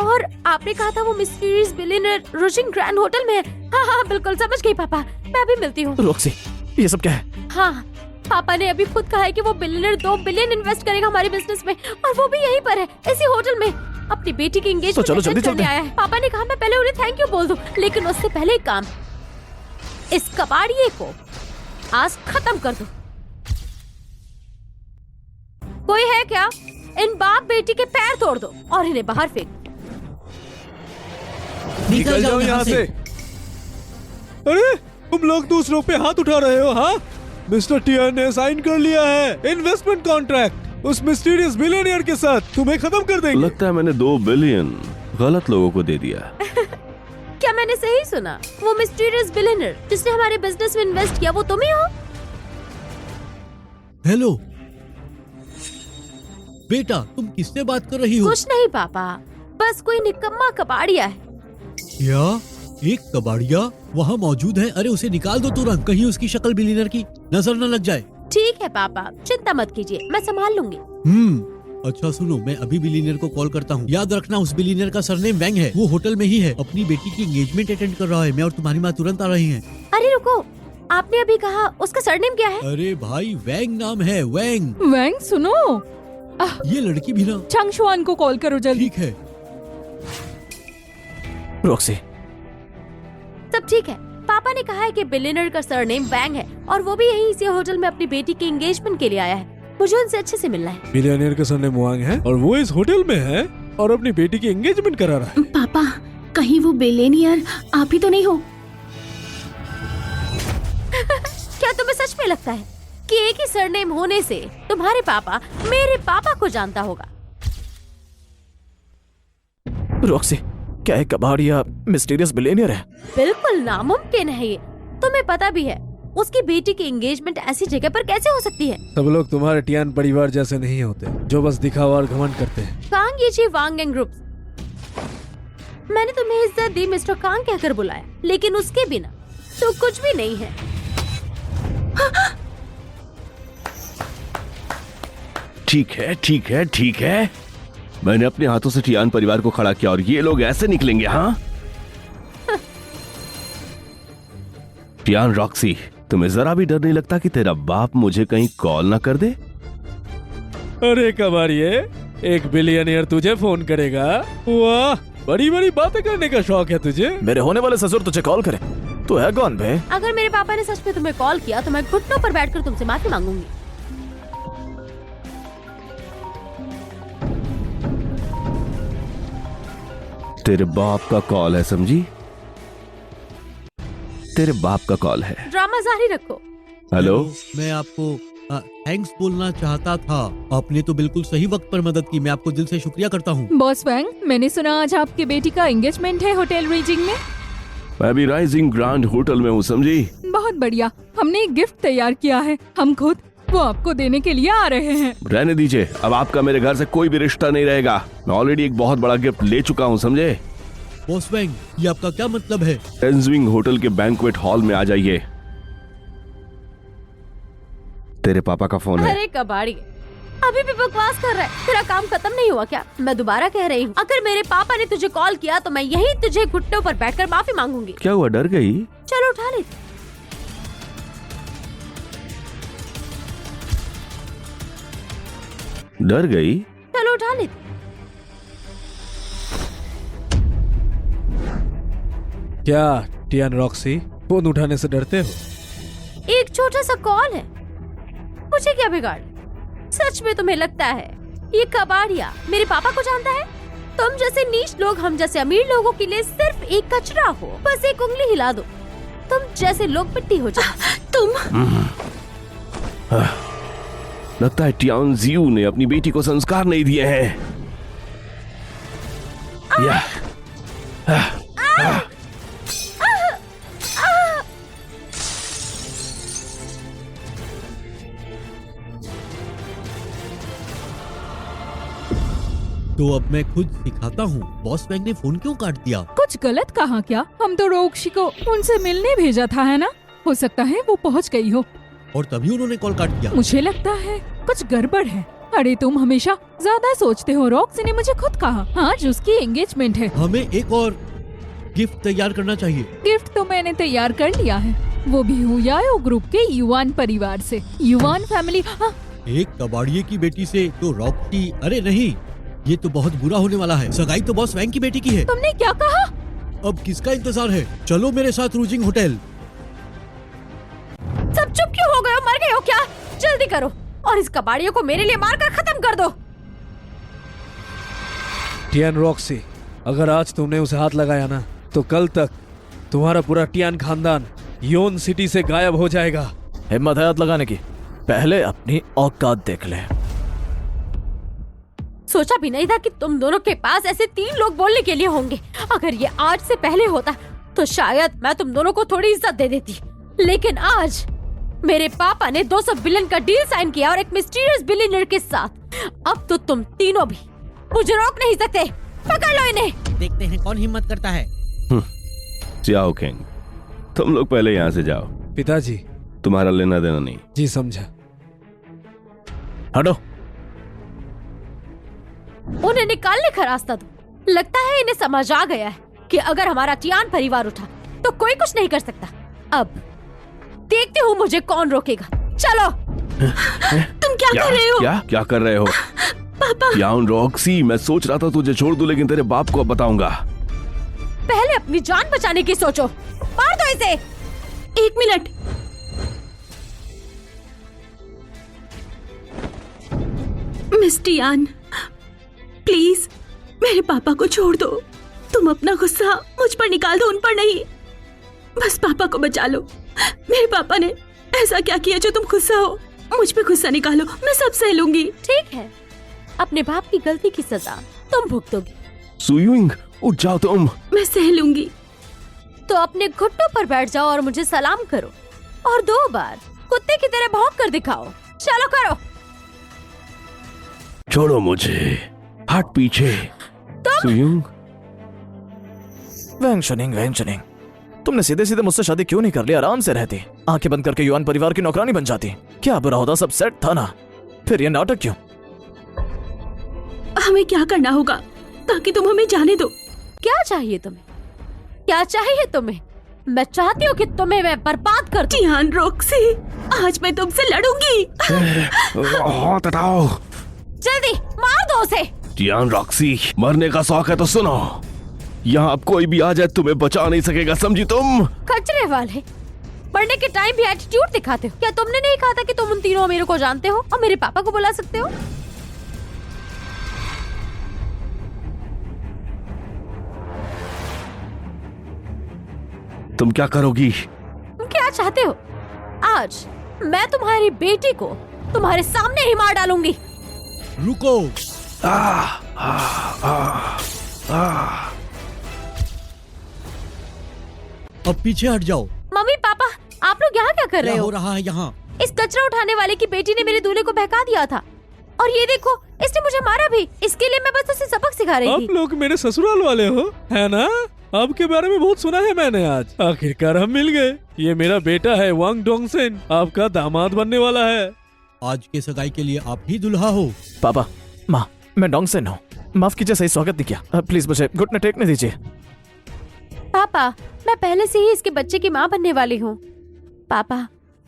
और आपने कहा था वो mysterious billionaire rousing grand hotel में है। हाँ हाँ बिल्कुल, समझ गई पापा, मैं अभी मिलती हूँ। रॉक्सी, ये सब क्या है? हाँ, पापा ने अभी खुद कहा है कि वो बिलियनर 2 बिलियन इन्वेस्ट करेगा हमारे बिजनेस में, और वो भी यहीं पर है, इसी होटल में। अपनी बेटी की एंगेजमेंट तो चलो जल्दी करने चलते हैं। आया है। पापा ने कहा मैं पहले उन्हें थैंक यू बोल दूं, लेकिन उससे पहले एक काम, इस कबाड़िए को आज खत्म कर दो। कोई है क्या? इन बाप बेटी के पैर तोड़ दो और इन्हें बाहर फेंक। निकल जाओ यहाँ से। अरे तुम लोग दूसरों पे हाथ उठा रहे हो? हाँ, मिस्टर टियान ने साइन कर लिया है इन्वेस्टमेंट कॉन्ट्रैक्ट उस मिस्टीरियस बिलियनियर के साथ। तुम्हें खत्म कर देंगे। लगता है मैंने 2 बिलियन गलत लोगों को दे दिया। क्या मैंने सही सुना? वो मिस्टीरियस बिलियनर जिसने हमारे बिजनेस में इन्वेस्ट किया वो तुम ही हो? हेलो बेटा, तुम किससे बात कर रही हो? कुछ नहीं पापा, बस कोई निकम्मा कबाड़िया है। क्या एक कबाड़िया वहाँ मौजूद है? अरे उसे निकाल दो तुरंत, कहीं उसकी शक्ल बिलियनर की नजर न लग जाए। ठीक है पापा, चिंता मत कीजिए, मैं संभाल लूंगी। अच्छा सुनो, मैं अभी बिलियनर को कॉल करता हूँ। याद रखना उस बिलियनर का सरनेम वैंग है। वो होटल में ही है, अपनी बेटी की एंगेजमेंट अटेंड कर रहा है। मैं और तुम्हारी माँ तुरंत आ रही हैं। अरे रुको, आपने अभी कहा उसका सरनेम क्या है? अरे भाई, वैंग नाम है, वैंग। वैंग सुनो, ये लड़की भी ना। चंगशुआन को कॉल करो जल्दी। ठीक है। रॉक्सी, सब ठीक है। पापा ने कहा है कि बिलियनर का सरनेम वैंग है, और वो भी यहीं इसी होटल में अपनी बेटी की एंगेजमेंट के लिए आया है। मुझे उनसे अच्छे से मिलना है। बिलियनियर का सरनेम वांग है और वो इस होटल में है और अपनी बेटी की एंगेजमेंट करा रहा है। पापा, कहीं वो बिलियनियर आप ही तो नहीं हो? क्या तुम्हें सच में लगता है कि एक ही सरनेम होने से तुम्हारे पापा मेरे पापा को जानता होगा? रॉक्सी, क्या एक कबाड़िया मिस्टीरियस बिलियनियर है? बिल्कुल नामुमकिन है ये। तुम्हें पता भी है उसकी बेटी की एंगेजमेंट ऐसी जगह पर कैसे हो सकती है? सब लोग तुम्हारे टियान परिवार जैसे नहीं होते जो बस दिखावा और घमंड करते हैं। कांग येची वांग एंड ग्रुप, मैंने तुम्हें इज्जत दी मिस्टर कांग कहकर बुलाया, लेकिन उसके बिना तो कुछ भी नहीं है। ठीक है, ठीक है, ठीक है। मैंने अपने हाथों से टियान परिवार को खड़ा किया और ये लोग ऐसे निकलेंगे? हाँ, टियान रॉक्सी, तुम्हें जरा भी डर नहीं लगता कि तेरा बाप मुझे कहीं कॉल ना कर दे? अरे कबाड़िए, 1 बिलियनियर तुझे फोन करेगा? वाह, बड़ी बड़ी बातें करने का शौक है तुझे। मेरे होने वाले ससुर तुझे कॉल करे? तू है कौन बे? अगर मेरे पापा ने सच में तुम्हें कॉल किया तो मैं घुटनों पर बैठकर तुमसे माफी मांगूंगी। तेरे बाप का कॉल है, समझी? तेरे बाप का कॉल है। ड्रामा जारी रखो। हेलो, मैं आपको थैंक्स बोलना चाहता था। आपने तो बिल्कुल सही वक्त पर मदद की। मैं आपको दिल से शुक्रिया करता हूँ। बॉस वैंग, मैंने सुना आज आपकी बेटी का एंगेजमेंट है होटल राइजिंग में। मैं भी राइजिंग ग्रैंड होटल में हूँ, समझी? बहुत बढ़िया, हमने एक गिफ्ट तैयार किया है, हम खुद वो आपको देने के लिए आ रहे हैं। रहने दीजिए, अब आपका मेरे घर से कोई भी रिश्ता नहीं रहेगा। मैं ऑलरेडी एक बहुत बड़ा गिफ्ट ले चुका हूँ, समझे? बॉस वैंग, ये आपका क्या मतलब है? टेंसविंग होटल के बैंक्वेट हॉल में आ जाइए। तेरे पापा का फोन है। अरे कबाड़ी, अभी भी बकवास कर रहा है। तेरा काम खत्म नहीं हुआ क्या? मैं दोबारा कह रही हूँ, अगर मेरे पापा ने तुझे कॉल किया तो मैं यहीं तुझे घुटनों पर बैठकर माफी मांगूंगी। क्या हुआ, डर गई? चलो उठा ले। डर गई? चलो उठा ले। क्या टियान रॉक्सी, फोन उठाने से डरते हो? एक छोटा सा कॉल है, मुझे क्या बिगाड़? सच में तुम्हें लगता है ये कबाड़िया मेरे पापा को जानता है? तुम जैसे नीच लोग हम जैसे अमीर लोगों के लिए सिर्फ एक कचरा हो। बस एक उंगली हिला दो, तुम जैसे लोग मिट्टी हो जाओ। तुम लगता है टियान जियू ने अपनी बेटी को संस्कार नहीं दिए हैं। या तो अब मैं खुद सिखाता हूँ। बॉस वैंग ने फोन क्यों काट दिया? कुछ गलत कहा क्या? हम तो रोक्शी को उनसे मिलने भेजा था, है ना? हो सकता है वो पहुंच गई हो और तभी उन्होंने कॉल काट दिया। मुझे लगता है कुछ गड़बड़ है। अरे तुम हमेशा ज्यादा सोचते हो। रॉक्सी ने मुझे खुद कहा आज उसकी एंगेजमेंट है। हमें एक और गिफ्ट तैयार करना चाहिए। गिफ्ट तो मैंने तैयार कर लिया है, वो भी हुयाओ ग्रुप के युवान परिवार से। युवान फैमिली। हाँ, एक कबाड़िए की बेटी से तो रॉक्सी? अरे नहीं, ये तो बहुत बुरा होने वाला है। सगाई तो बॉस वैंग की बेटी की है। तुमने क्या कहा? अब किसका इंतजार है? चलो मेरे साथ रूजिंग होटल। सब चुप क्यों हो गए हो? मर गए हो क्या? जल्दी करो और इस कबाड़ियों को मेरे लिए मारकर खत्म कर दो। टियान रॉक्सी, अगर आज तुमने उसे हाथ लगाया ना तो कल तक तुम्हारा पूरा टियान खानदान योन सिटी से गायब हो जाएगा। हिम्मत है हाथ लगाने की? पहले अपनी औकात देख ले। सोचा भी नहीं था कि तुम दोनों के पास ऐसे 3 लोग बोलने के लिए होंगे। अगर ये आज से पहले होता तो शायद मैं तुम दोनों को थोड़ी इज्जत दे देती, लेकिन आज मेरे पापा ने 200 बिलियन का डील साइन किया और एक मिस्टीरियस बिलियनर के साथ। अब तो तुम तीनों भी मुझे रोक नहीं सकते। पकड़ लो इन्हें। देखते हैं कौन हिम्मत करता है। जाओ किंग, तुम लोग पहले यहाँ से जाओ। पिताजी। तुम्हारा लेना देना नहीं। जी समझा। हटो। उन्हें निकालने का रास्ता दो। लगता है इन्हें समझ आ गया है कि अगर हमारा टियान परिवार उठा तो कोई कुछ नहीं कर सकता। अब देखती हूँ मुझे कौन रोकेगा। चलो। तुम क्या कर रहे हो? क्या कर रहे हो? पापा। टियान रॉक्सी, मैं सोच रहा था तुझे छोड़ दूं, लेकिन तेरे बाप को अब बताऊंगा। पहले अपनी जान बचाने की सोचो। मार दो इसे। 1 मिनट। मिस टियान, प्लीज मेरे पापा को छोड़ दो। तुम अपना गुस्सा मुझ पर निकाल दो, उन पर नहीं। बस पापा को बचा लो। मेरे पापा ने ऐसा क्या किया जो तुम गुस्सा हो? मुझ पे गुस्सा निकालो, मैं सब सह लूंगी। ठीक है, अपने बाप की गलती की सजा तुम भुगतोगी। सुयुइंग, उठ जाओ तुम। मैं सह लूंगी। तो अपने घुटनों पर बैठ जाओ और मुझे सलाम करो और 2 बार कुत्ते की तरह भौंक कर दिखाओ। चलो करो। छोड़ो मुझे, हट पीछे। सुयुइंग। वैंग शुनिंग, तुमने सीधे सीधे मुझसे शादी क्यों नहीं कर ली? आराम से रहती, आंखें बंद करके युवान परिवार की नौकरानी बन जाती। क्या बुरा होता? सब सेट था ना, फिर ये नाटक क्यों? हमें क्या करना होगा ताकि तुम हमें जाने दो? क्या चाहिए तुम्हें? क्या चाहिए तुम्हें? मैं चाहती हूँ कि तुम्हें मैं बर्बाद कर दूं। जियान रॉक्सी, आज मैं तुमसे लड़ूंगी। हाथ हटाओ। जल्दी मार दो उसे। जियान रॉक्सी, मरने का शौक है तो सुनो, यहाँ अब कोई भी आ जाए तुम्हें बचा नहीं सकेगा, समझी तुम? कचरे वाले, पढ़ने के टाइम भी एटीट्यूड दिखाते हो। क्या तुमने नहीं कहा था कि तुम उन तीनों अमीरों को जानते हो और मेरे पापा को बुला सकते हो? तुम क्या करोगी? तुम क्या चाहते हो? आज मैं तुम्हारी बेटी को तुम्हारे सामने ही मार डालूंगी। रुको। अब पीछे हट जाओ। मम्मी पापा, आप लोग यहाँ क्या कर रहे क्या हो? हो रहा है यहाँ? इस कचरा उठाने वाले की बेटी ने मेरे दूल्हे को बहका दिया था और ये देखो, इसने मुझे मारा भी। इसके लिए मैं बस उसे सबक सिखा रही आप थी। लोग मेरे ससुराल वाले हो, है ना? आपके बारे में बहुत सुना है मैंने। आज आखिरकार हम मिल गए। ये मेरा बेटा है वांग डोंगसेन, आपका दामाद बनने वाला है। आज के सगाई के लिए आप ही दुल्हा हो। पापा, माँ, मैं डोंगसेन हूँ। माफ कीजिए, सही स्वागत नहीं किया। प्लीज मुझे घुटने टेकने दीजिए। पापा, मैं पहले से ही इसके बच्चे की माँ बनने वाली हूँ। पापा,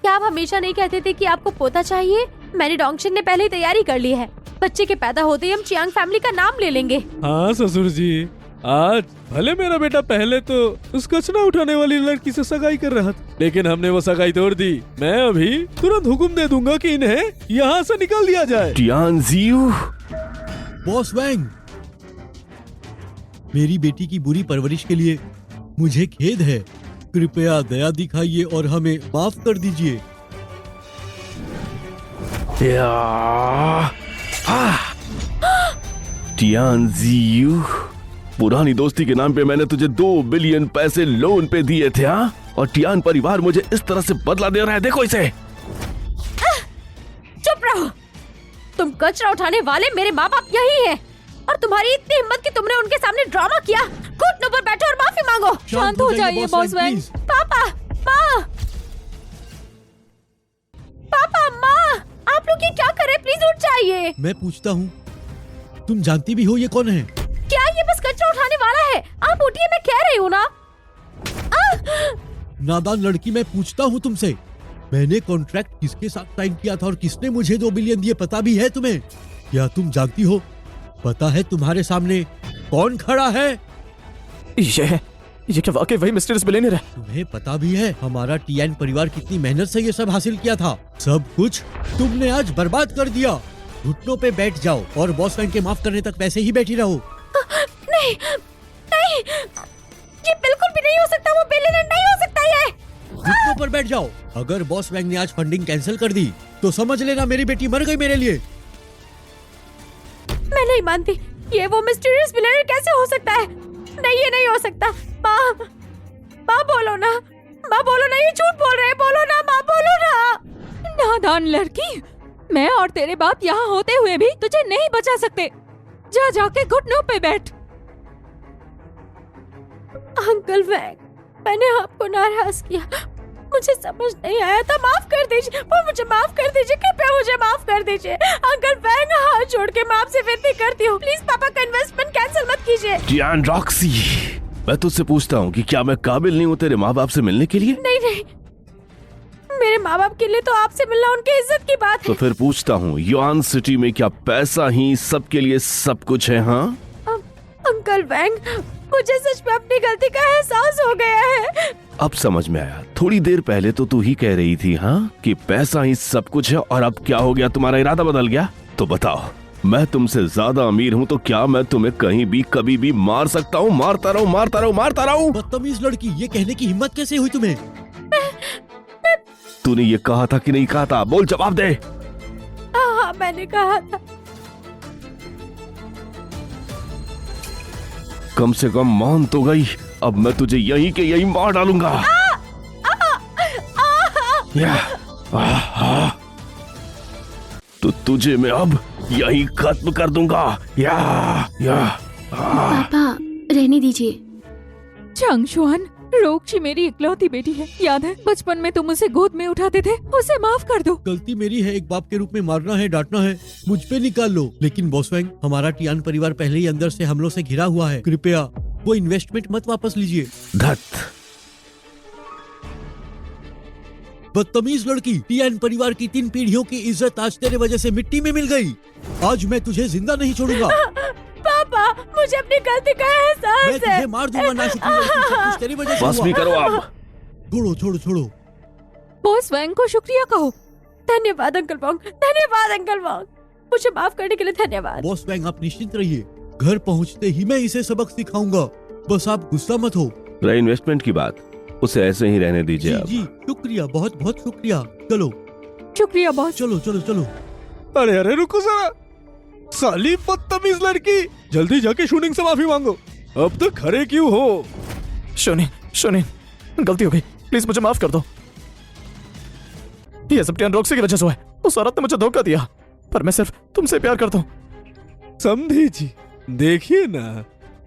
क्या आप हमेशा नहीं कहते थे कि आपको पोता चाहिए? मैंने डोंगसेन ने पहले ही तैयारी कर ली है। बच्चे के पैदा होते ही हम चियांग फैमिली का नाम ले लेंगे। हाँ ससुर जी, आज भले मेरा बेटा पहले तो उस कचरा उठाने वाली लड़की से सगाई कर रहा था, लेकिन हमने वो सगाई तोड़ दी। मैं अभी तुरंत हुक्म दे दूंगा कि इन्हें यहाँ से निकाल दिया जाए। जियान जियू, बॉस वैंग, मेरी बेटी की बुरी परवरिश के लिए मुझे खेद है। कृपया दया दिखाइए और हमें माफ कर दीजिए। जियान जियू, पुरानी दोस्ती के नाम पे मैंने तुझे 2 बिलियन पैसे लोन पे दिए थे, हाँ? और टियान परिवार मुझे इस तरह से बदला दे रहा है, देखो इसे। चुप रहो। तुम कचरा उठाने वाले मेरे माँ बाप यही है और तुम्हारी इतनी हिम्मत कि तुमने उनके सामने ड्रामा किया। घुटनों पर बैठो और माफी मांगो। शांत हो जाइए बॉस वैंग। पापा, माँ, पापा, माँ, आप लोग ये क्या कर रहे हैं? प्लीज उठ जाइए। मैं पूछता हूँ, तुम जानती भी हो ये कौन है? क्या ये बस कचरा उठाने वाला है? आप उठिए, मैं कह रही हूँ ना। नादान लड़की, मैं पूछता हूँ तुमसे, मैंने कॉन्ट्रैक्ट किसके साथ साइन किया था और किसने मुझे 2 बिलियन दिए, पता भी है तुम्हें? क्या तुम जानती हो? पता है तुम्हारे सामने कौन खड़ा है? ये क्या वाकई वही मिस्टीरियस बिलियनियर है? तुम्हें पता भी है हमारा टियान परिवार कितनी मेहनत से ये सब हासिल किया था? सब कुछ तुमने आज बर्बाद कर दिया। घुटनों पे बैठ जाओ और बॉस वैंग के माफ करने तक वैसे ही बैठी रहो। नहीं, नहीं, ये बिल्कुल भी नहीं हो सकता। वो बिलियनर नहीं हो सकता ये। घुटनों पर बैठ जाओ। अगर बॉस वैंग ने आज फंडिंग कैंसिल कर दी तो समझ लेना मेरी बेटी मर गई मेरे लिए। मैं नहीं मानती। ये वो मिस्टीरियस बिलियनर कैसे हो सकता है? नहीं, ये नहीं हो सकता। माँ, माँ बोलो ना, माँ बोलो ना, ये झूठ बोल रहे हैं। बोलो ना माँ, बोलो ना। नादान लड़की, मैं और तेरे बाप यहाँ होते हुए भी तुझे नहीं बचा सकते। जा जाके घुटनों पे बैठ। अंकल वैंग, मैंने आपको नाराज किया, मुझे समझ नहीं आया था। माफ कर दीजिए, वो मुझे माफ कर दीजिए, कृपया मुझे माफ कर दीजिए। अंकल वैंग, हाथ जोड़ के मैं आपसे विनती करती हूँ, प्लीज पापा का इन्वेस्टमेंट कैंसिल मत कीजिए। जियान रॉक्सी, मैं तुझसे पूछता हूँ कि क्या मैं काबिल नहीं हूँ तेरे माँ बाप से मिलने के लिए? नहीं नहीं, मेरे माँ बाप के लिए तो आपसे मिलना उनकी इज्जत की बात तो है। फिर पूछता हूँ, युआन सिटी में क्या पैसा ही सबके लिए सब कुछ है? हाँ अंकल वैंग, मुझे सच में अपनी गलती का एहसास हो गया है। अब समझ में आया। थोड़ी देर पहले तो तू ही कह रही थी हाँ कि पैसा ही सब कुछ है, और अब क्या हो गया? तुम्हारा इरादा बदल गया? तो बताओ, मैं तुमसे ज्यादा अमीर हूँ तो क्या मैं तुम्हें कहीं भी कभी भी मार सकता हूँ? मारता रहूँ, मारता रहूँ, मारता रहूँ। बदतमीज लड़की, ये कहने की हिम्मत कैसे हुई तुम्हें? तूने ये कहा था कि नहीं कहा था? बोल, जवाब दे। हाँ, मैंने कहा था। कम से कम मान तो गई। अब मैं तुझे यहीं के यहीं मार डालूंगा। तो तुझे मैं अब यहीं खत्म कर दूंगा। पापा, रहने दीजिए। चंगशुआन, रोक्शी मेरी इकलौती बेटी है। याद है बचपन में तुम उसे गोद में उठाते थे? उसे माफ कर दो। गलती मेरी है, एक बाप के रूप में मारना है, डांटना है, मुझ पे निकाल लो। लेकिन बॉस वैंग, हमारा टियान परिवार पहले ही अंदर से हमलों से घिरा हुआ है। कृपया वो इन्वेस्टमेंट मत वापस लीजिए। धत, बदतमीज लड़की, टियान परिवार की 3 पीढ़ियों की इज्जत आज तेरे वजह से मिट्टी में मिल गई। आज मैं तुझे जिंदा नहीं छोड़ूंगा। पापा, मुझे अपनी गलती का मैं एहसास है। तुझे मार दूंगा नाशुक्री लड़की, सब कुछ तेरी वजह से बस हुआ। भी करो आप। छोड़ो छोड़ो छोड़ो। बॉस वैंग को शुक्रिया कहो। धन्यवाद अंकल वॉन्ग, धन्यवाद अंकल वॉन्ग। मुझे माफ करने के लिए धन्यवाद। बॉस वैंग, आप निश्चिंत रहिए, घर पहुंचते ही मैं इसे सबक सिखाऊंगा। बस आप गुस्सा मत हो। रही इन्वेस्टमेंट की बात, उसे ऐसे ही रहने जी दीजिए आप। जी, शुक्रिया, बहुत बहुत शुक्रिया। चलो शुक्रिया बॉस। चलो चलो चलो। अरे अरे रुको जरा, साली बदतमीज लड़की, जल्दी जाके शूनिंग से माफी मांगो। अब तक खड़े क्यों हो? शोनिन, गलती हो गई, प्लीज मुझे माफ कर दो। ये सब टियान रॉक्सी की वजह से हुआ है। उस औरत ने मुझे धोखा दिया, पर मैं सिर्फ तुमसे प्यार करता हूँ। समझी जी, देखिए ना,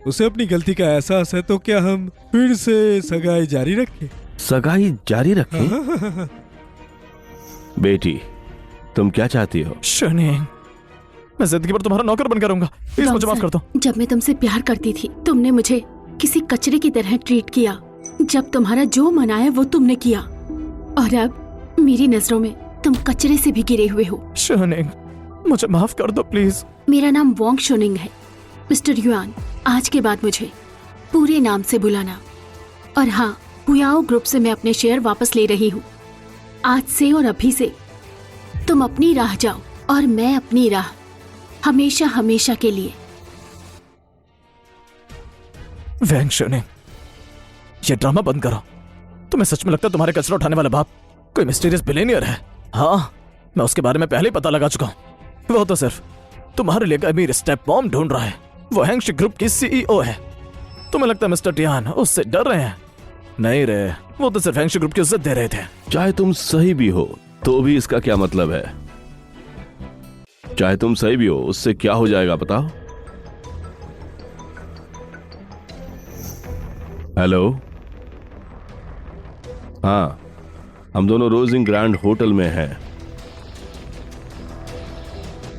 उसे अपनी गलती का एहसास है, तो क्या हम फिर से सगाई जारी रखें? सगाई जारी रखें? बेटी, तुम क्या चाहती हो? शोनिन, मैं जिंदगी भर तुम्हारा नौकर बनकर रहूंगा, प्लीज मुझे माफ कर दो। जब मैं तुमसे प्यार करती थी, तुमने मुझे किसी कचरे की तरह ट्रीट किया। जब तुम्हारा जो मन आया वो तुमने किया, और अब मेरी नजरों में तुम कचरे से भी गिरे हुए हो। शोनिन, मुझे माफ कर दो प्लीज। मेरा नाम वोंग शोनिंग है। मिस्टर युआन, आज के बाद मुझे पूरे नाम से बुलाना। और हाँ, हुयाओ ग्रुप से मैं अपने शेयर वापस ले रही हूँ। आज से और अभी से तुम अपनी राह जाओ और मैं अपनी राह, हमेशा हमेशा के लिए। वैंग शोनिन, ये ड्रामा बंद करो। तुम्हें सच में लगता है तुम्हारे कचरा उठाने वाला बाप कोई मिस्टीरियस बिलियनियर है? हाँ, मैं उसके बारे में पहले ही पता लगा चुका हूँ। वो तो सिर्फ तुम्हारे लिए अमीर स्टेप मॉम ढूंढ रहा है। वो हैंगशी ग्रुप की सीईओ है। तुम्हें लगता है मिस्टर टियान उससे डर रहे हैं? नहीं रे, वो तो सिर्फ हैंगशी ग्रुप की इज्जत दे रहे थे। चाहे तुम सही भी हो तो भी इसका क्या मतलब है? चाहे तुम सही भी हो, उससे क्या हो जाएगा बताओ? हेलो, हाँ, हम दोनों रोजिंग ग्रैंड होटल में हैं।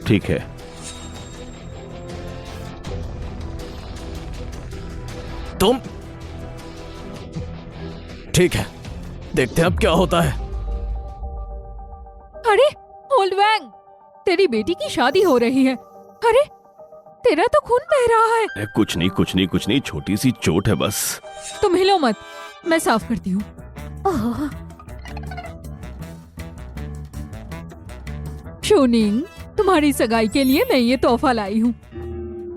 ठीक है। तुम ठीक है, देखते हैं अब क्या होता है। अरे ओल्ड वैंग, तेरी बेटी की शादी हो रही है। अरे तेरा तो खून बह रहा है। अरे कुछ नहीं, छोटी सी चोट है बस। तुम हिलो मत, मैं साफ करती हूँ। ओह, शोनिंग, तुम्हारी सगाई के लिए मैं ये तोहफा लाई हूँ।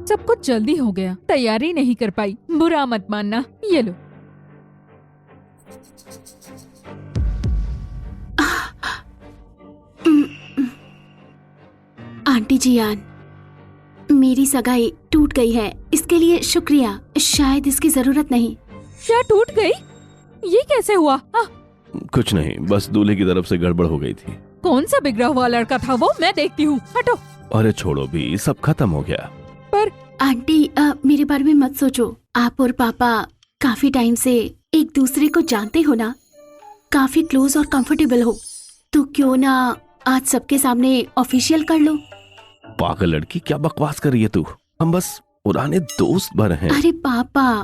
सब कुछ जल्दी हो गया, तैयारी नहीं कर पाई, बुरा मत मानना। ये लो। आंटी जी यान, मेरी सगाई टूट गई है, इसके लिए शुक्रिया। शायद इसकी जरूरत नहीं। क्या टूट गई? ये कैसे हुआ? कुछ नहीं, बस दूल्हे की तरफ से गड़बड़ हो गई थी। कौन सा बिगड़ा हुआ लड़का था वो? मैं देखती हूँ, हटो। अरे छोड़ो भी, सब खत्म हो गया। पर आंटी, मेरे बारे में मत सोचो। आप और पापा काफी टाइम से एक दूसरे को जानते हो ना, काफी क्लोज और कंफर्टेबल हो, तो क्यों ना आज सबके सामने ऑफिशियल कर लो। पागल लड़की, क्या बकवास कर रही है तू? हम बस पुराने दोस्त भर हैं। अरे पापा,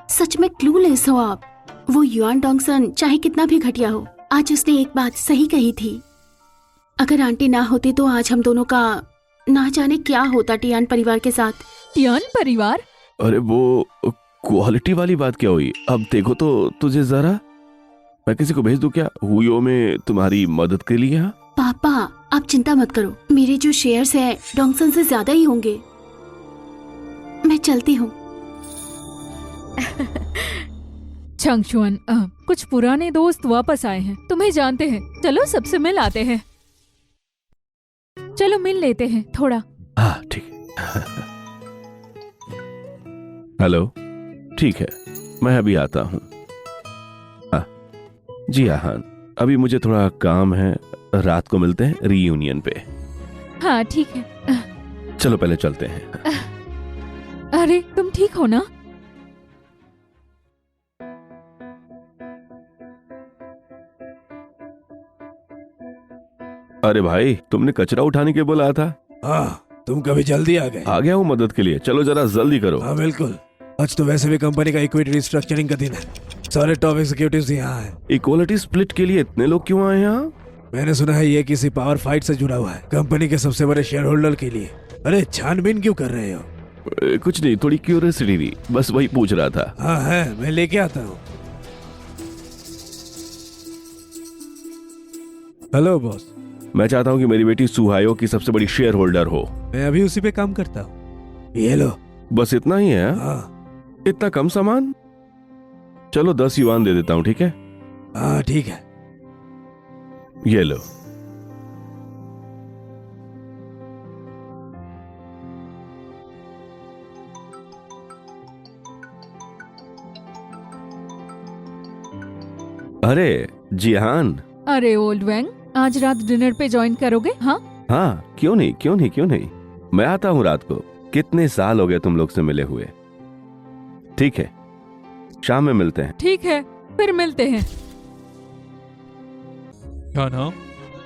सच में क्लूलेस हो आप। वो युआन डोंगसन चाहे कितना भी घटिया हो, आज उसने एक बात सही कही थी। अगर आंटी ना होती तो आज हम दोनों का ना जाने क्या होता टियान परिवार के साथ। टियान परिवार? अरे वो क्वालिटी वाली बात क्या हुई? अब देखो तो तुझे जरा, मैं किसी को भेज दूं क्या हुयो में तुम्हारी मदद के लिए? हाँ? पापा, आप चिंता मत करो, मेरे जो शेयर्स हैं डोंगसन से ज्यादा ही होंगे। मैं चलती हूँ। छंगशुअन, कुछ पुराने दोस्त वापस आए हैं, तुम्हें जानते हैं। चलो सबसे मिल आते हैं। चलो मिल लेते हैं थोड़ा। हाँ ठीक है। हेलो, ठीक है, मैं अभी आता हूँ। जी हाँ, अभी मुझे थोड़ा काम है, रात को मिलते हैं रीयूनियन पे। हाँ ठीक है। चलो पहले चलते हैं। अरे तुम ठीक हो ना? अरे भाई, तुमने कचरा उठाने के बोला था। हाँ, तुम कभी जल्दी आ गए। आ गया हूँ मदद के लिए, चलो जरा जल्दी करो। हाँ बिल्कुल, आज तो वैसे भी कंपनी का इक्विटी रिस्ट्रक्चरिंग का दिन है। सारे टॉप एग्जीक्यूटिव्स यहाँ हैं। इक्वालिटी स्प्लिट के लिए इतने लोग क्यों आए यहाँ? मैंने सुना है ये किसी पावर फाइट से जुड़ा हुआ है, कंपनी के सबसे बड़े शेयर होल्डर के लिए। अरे छानबीन क्यों कर रहे हो? कुछ नहीं, थोड़ी क्यूरियोसिटी थी, बस वही पूछ रहा था। हाँ है, मैं लेके आता हूँ। Hello boss. मैं चाहता हूँ कि मेरी बेटी सुहायो की सबसे बड़ी शेयर होल्डर हो। मैं अभी उसी पे काम करता हूँ। ये लो। बस इतना ही है? हाँ। इतना कम सामान? चलो 10 युआन दे देता हूँ, ठीक है? हाँ ठीक है। ये लो। अरे जिहान। अरे ओल्ड वैंग, आज रात डिनर पे ज्वाइन करोगे? हाँ हाँ, क्यों नहीं क्यों नहीं क्यों नहीं, मैं आता हूँ रात को। कितने साल हो गए तुम लोग से मिले हुए। ठीक है, शाम में मिलते हैं। ठीक है, फिर मिलते हैं। क्या नाम?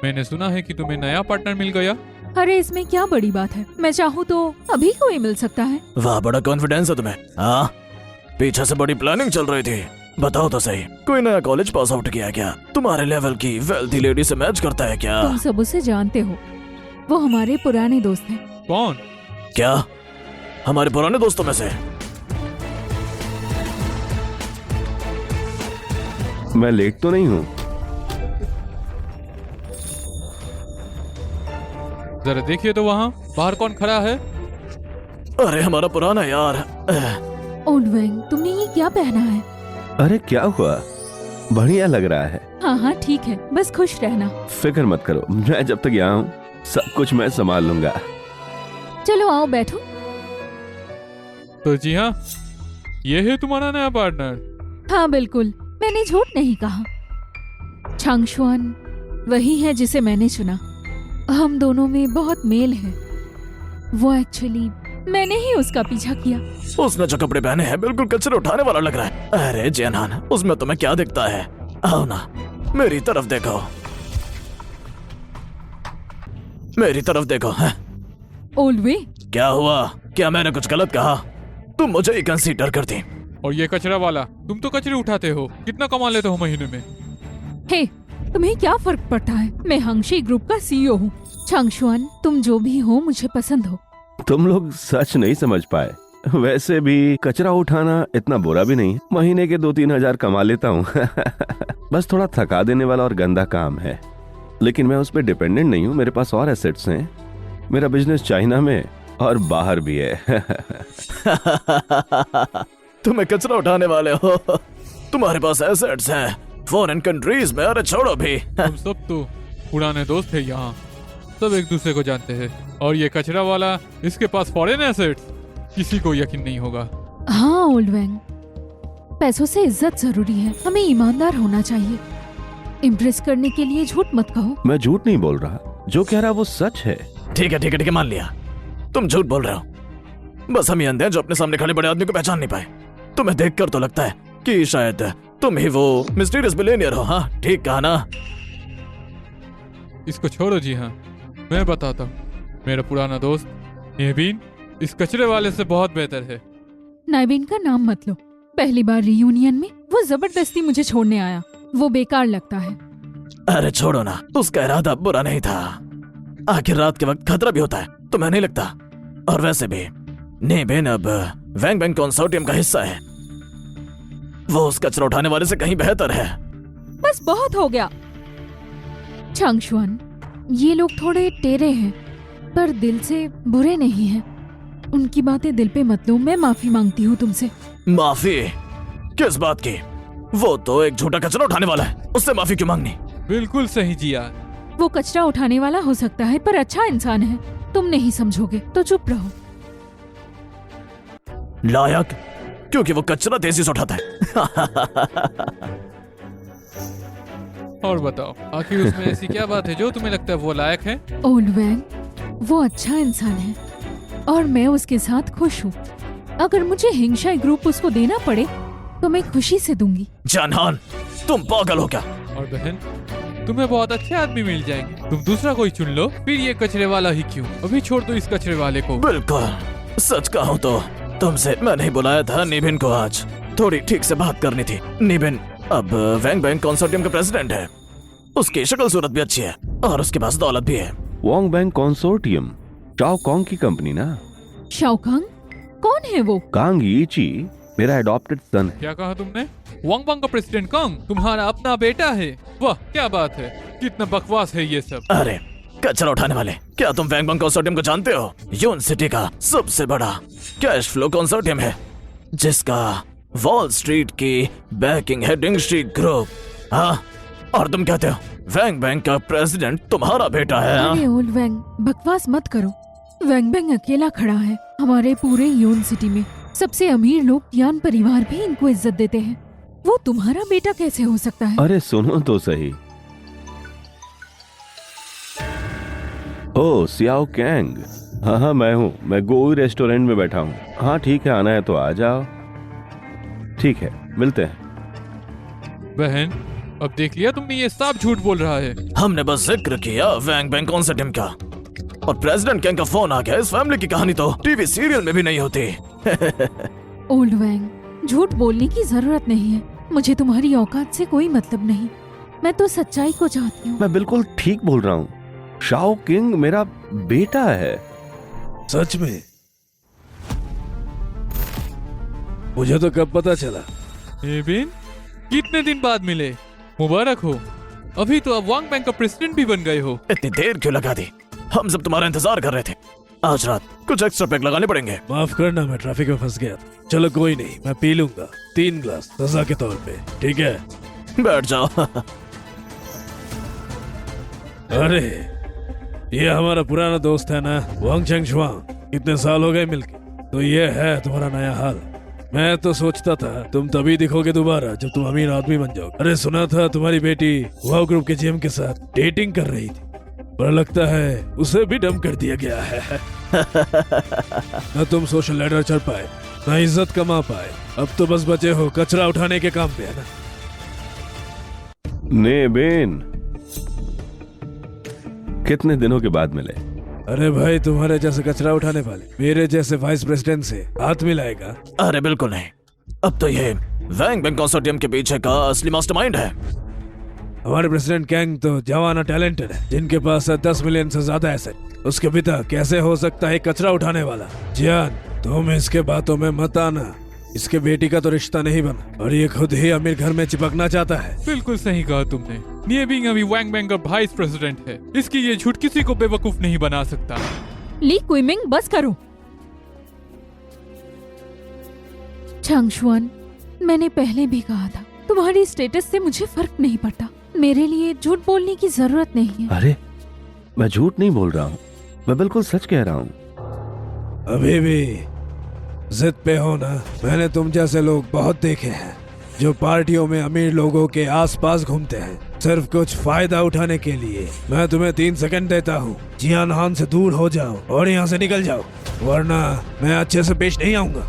मैंने सुना है कि तुम्हें नया पार्टनर मिल गया। अरे इसमें क्या बड़ी बात है, मैं चाहूँ तो अभी कोई मिल सकता है। वाह, बड़ा कॉन्फिडेंस है तुम्हें। हाँ, पीछे से बड़ी प्लानिंग चल रही थी। बताओ तो सही, कोई नया कॉलेज पास आउट किया क्या? तुम्हारे लेवल की वेल्थी लेडी से मैच करता है क्या? तुम सब उसे जानते हो, वो हमारे पुराने दोस्त हैं। कौन? क्या हमारे पुराने दोस्तों में से? मैं लेट तो नहीं हूँ? जरा देखिए तो वहाँ बाहर कौन खड़ा है। अरे हमारा पुराना यार। ओल्ड वैंग, तुमने ये क्या पहना है? अरे क्या हुआ? बढ़िया लग रहा है। हाँ हाँ ठीक है, बस खुश रहना। फिक्र मत करो, मैं जब तक यहाँ हूँ सब कुछ मैं संभाल लूंगा। चलो आओ बैठो। तो जी हाँ, ये है तुम्हारा नया पार्टनर। हाँ बिल्कुल, मैंने झूठ नहीं कहा। छांगशुआन वही है जिसे मैंने चुना। हम दोनों में बहुत मेल है। वो एक्चुअली मैंने ही उसका पीछा किया। उसने जो कपड़े पहने हैं बिल्कुल कचरे उठाने वाला लग रहा है। अरे जैनान, उसमें तुम्हें क्या दिखता है? आओ ना, मेरी तरफ देखो, मेरी तरफ देखो। है? ओल्डवे, क्या हुआ? क्या मैंने कुछ गलत कहा? तुम मुझे ही कंसीडर करती। और ये कचरा वाला, तुम तो कचरे उठाते हो। कितना कमा लेते हो महीने में? हे, तुम्हें क्या फर्क पड़ता है? मैं हंगशी ग्रुप का सीईओ हूँ। छांगशुआन, तुम जो भी हो मुझे पसंद हो। तुम लोग सच नहीं समझ पाए। वैसे भी कचरा उठाना इतना बुरा भी नहीं। महीने के 2-3 हजार कमा लेता हूँ। बस थोड़ा थका देने वाला और गंदा काम है, लेकिन मैं उस पर डिपेंडेंट नहीं हूँ। मेरे पास और एसेट्स हैं। मेरा बिजनेस चाइना में और बाहर भी है। तुम्हें कचरा उठाने वाले हो, तुम्हारे पास एसेट्स हैं फॉरेन कंट्रीज में। अरे छोड़ो भी। तुम सब तो पुराने दोस्त है यहाँ, सब एक दूसरे को जानते हैं। और ये कचरा वाला, इसके पास फॉरेन एसेट्स, किसी को यकीन नहीं होगा। हाँ ओल्ड वैंग, पैसों से इज्जत जरूरी है। हमें ईमानदार होना चाहिए। इम्प्रेस करने के लिए झूठ मत कहो। मैं झूठ नहीं बोल रहा, जो कह रहा वो सच है। ठीक है ठीक है ठीक है, मान लिया तुम झूठ बोल रहे हो। बस हम ही अंधे हैं जो अपने सामने खड़े बड़े आदमी को पहचान नहीं पाए। तुम्हें देखकर तो लगता है कि शायद तुम ही वो मिस्टीरियस बिलियनियर हो। हाँ ठीक कहा ना? इसको छोड़ो जी हाँ, मैं बताता हूँ। मेरा पुराना दोस्त नेबिन इस कचरे वाले से बहुत बेहतर है। नाइबिन का नाम मत लो। पहली बार रियूनियन में वो जबरदस्ती मुझे छोड़ने आया। वो बेकार लगता है। अरे छोड़ो ना, उसका इरादा बुरा नहीं था। आखिर रात के वक्त खतरा भी होता है, तुम्हें नहीं लगता? और वैसे भी नेबिन अब वैंग बैंग कंसोर्टियम का हिस्सा है। वो उस कचरा उठाने वाले से कहीं बेहतर है। बस बहुत हो गया। छांगशुआन, ये लोग थोड़े टेढ़े हैं, पर दिल से बुरे नहीं हैं। उनकी बातें दिल पे मत लो। मैं माफी मांगती हूँ तुमसे। माफी? किस बात की? वो तो एक झूठा कचरा उठाने वाला है, उससे माफी क्यों मांगनी? बिल्कुल सही जिया। वो कचरा उठाने वाला हो सकता है, पर अच्छा इंसान है। तुम नहीं समझोगे तो चुप रहो। लायक? क्योंकि वो कचरा तेजी से उठाता है। और बताओ, आखिर उसमें ऐसी क्या बात है जो तुम्हें लगता है वो लायक है? ओल्ड वैंग, वो अच्छा इंसान है और मैं उसके साथ खुश हूँ। अगर मुझे हिंगशाई ग्रुप उसको देना पड़े तो मैं खुशी से दूंगी। जानहान, तुम पागल हो क्या? और बहन, तुम्हें बहुत अच्छे आदमी मिल जाएंगे। तुम दूसरा कोई चुन लो। फिर ये कचरे वाला ही क्यों? अभी छोड़ दो इस कचरे वाले को। बिल्कुल। सच कहूँ तो तुमसे मैं नहीं बुलाया था नेबिन को आज। थोड़ी ठीक से बात करनी थी। नीबिन अब वैंग बैंक कंसोर्टियम का प्रेसिडेंट है। उसकी शक्ल सूरत भी अच्छी है और उसके पास दौलत भी है। वॉन्ग बैंक कंसोर्टियम चाओ कॉन्ग की कंपनी ना? शाओकांग? कौन है वो? कांग यीची मेरा एडॉप्टेड सन है। क्या कहा तुमने? वांग वांग का प्रेसिडेंट कांग तुम्हारा अपना बेटा है? वाह क्या बात है, कितना बकवास है ये सब। अरे कचरा उठाने वाले, क्या तुम वैंग बैंक कंसोर्टियम को जानते हो? यून सिटी का सबसे बड़ा कैश फ्लो कंसोर्टियम है, जिसका वॉल स्ट्रीट की बैकिंग है डिंगशी ग्रुप। हाँ, और तुम कहते हो वैंग बैंक का प्रेसिडेंट तुम्हारा बेटा है? हाँ? अरे ओल्ड वैंग, बकवास मत करो। वैंग बैंग अकेला खड़ा है हमारे पूरे यून सिटी में। सबसे अमीर लोग यान परिवार भी इनको इज्जत देते हैं। वो तुम्हारा बेटा कैसे हो सकता है? अरे सुनो तो सही। ओ सियाओ कैंग, हाँ हाँ मैं हूँ। मैं गोई रेस्टोरेंट में बैठा हूँ। हाँ ठीक है, आना है तो आ जाओ। ठीक है, मिलते हैं। बहन अब देख लिया तुमने, ये साफ झूठ बोल रहा है। हमने बस जिक्र किया वैंग बैंक कंसोर्टियम का, और प्रेसिडेंट कैंग का फोन आ गया। इस फैमिली की कहानी तो टीवी सीरियल में भी नहीं होती। ओल्ड वैंग, झूठ बोलने की जरूरत नहीं है। मुझे तुम्हारी औकात से कोई मतलब नहीं। मैं तो सच्चाई को चाहती हूँ। मैं बिल्कुल ठीक बोल रहा हूँ। शाओ किंग मेरा बेटा है। सच में? मुझे तो कब पता चला। एबिन कितने दिन बाद मिले, मुबारक हो। अभी तो अब वांग बैंक का प्रेसिडेंट भी बन गए हो। इतनी देर क्यों लगा दी? हम सब तुम्हारा इंतजार कर रहे थे। आज रात कुछ एक्स्ट्रा पैक लगाने पड़ेंगे। माफ करना, मैं ट्रैफिक में फंस गया था। चलो कोई नहीं, मैं पी लूंगा 3 ग्लास सजा के तौर पे, ठीक है? बैठ जाओ। अरे ये हमारा पुराना दोस्त है ना, वांग चेंग शुआंग। इतने साल हो गए मिलके, तो ये है तुम्हारा नया हाल। मैं तो सोचता था तुम तभी दिखोगे दोबारा जब तुम अमीर आदमी बन जाओगे। अरे सुना था तुम्हारी बेटी वाव ग्रुप के जीएम के साथ डेटिंग कर रही थी, पर लगता है उसे भी डंप कर दिया गया है। न तुम सोशल लैडर चढ़ पाए, न इज्जत कमा पाए। अब तो बस बचे हो कचरा उठाने के काम पे, है ना? नेबिन, कितने दिनों के बाद मिले? अरे भाई, तुम्हारे जैसे कचरा उठाने वाले मेरे जैसे वाइस प्रेसिडेंट से हाथ मिलाएगा? अरे बिल्कुल नहीं। अब तो ये वैंग बैंक कंसोर्टियम के पीछे का असली मास्टरमाइंड है। हमारे प्रेसिडेंट कैंग तो जवाना टैलेंटेड है, जिनके पास है 10 मिलियन से ज्यादा एसेट। उसके पिता कैसे हो सकता है कचरा उठाने वाला? जियान, तुम इसके बातों में मत आना। इसके बेटी का तो रिश्ता नहीं बना और ये खुद ही अमीर घर में चिपकना चाहता है। बिल्कुल सही कहा तुमने। नियबिंग अभी वांग बैंक का वाइस प्रेसिडेंट है। इसकी ये झूठ किसी को बेवकूफ नहीं बना सकता। ली क्विमिंग, बस करो। चांगशुआन, मैंने पहले भी कहा था तुम्हारी स्टेटस से मुझे फर्क नहीं पड़ता। मेरे लिए झूठ बोलने की जरूरत नहीं है। अरे मैं झूठ नहीं बोल रहा हूँ, मैं बिल्कुल सच कह रहा हूँ। अभी भी जिद पे हो ना? मैंने तुम जैसे लोग बहुत देखे हैं जो पार्टियों में अमीर लोगों के आसपास घूमते हैं सिर्फ कुछ फायदा उठाने के लिए। मैं तुम्हें 3 सेकंड देता हूँ, जियान हान से दूर हो जाओ और यहाँ से निकल जाओ, वरना मैं अच्छे से पेश नहीं आऊंगा।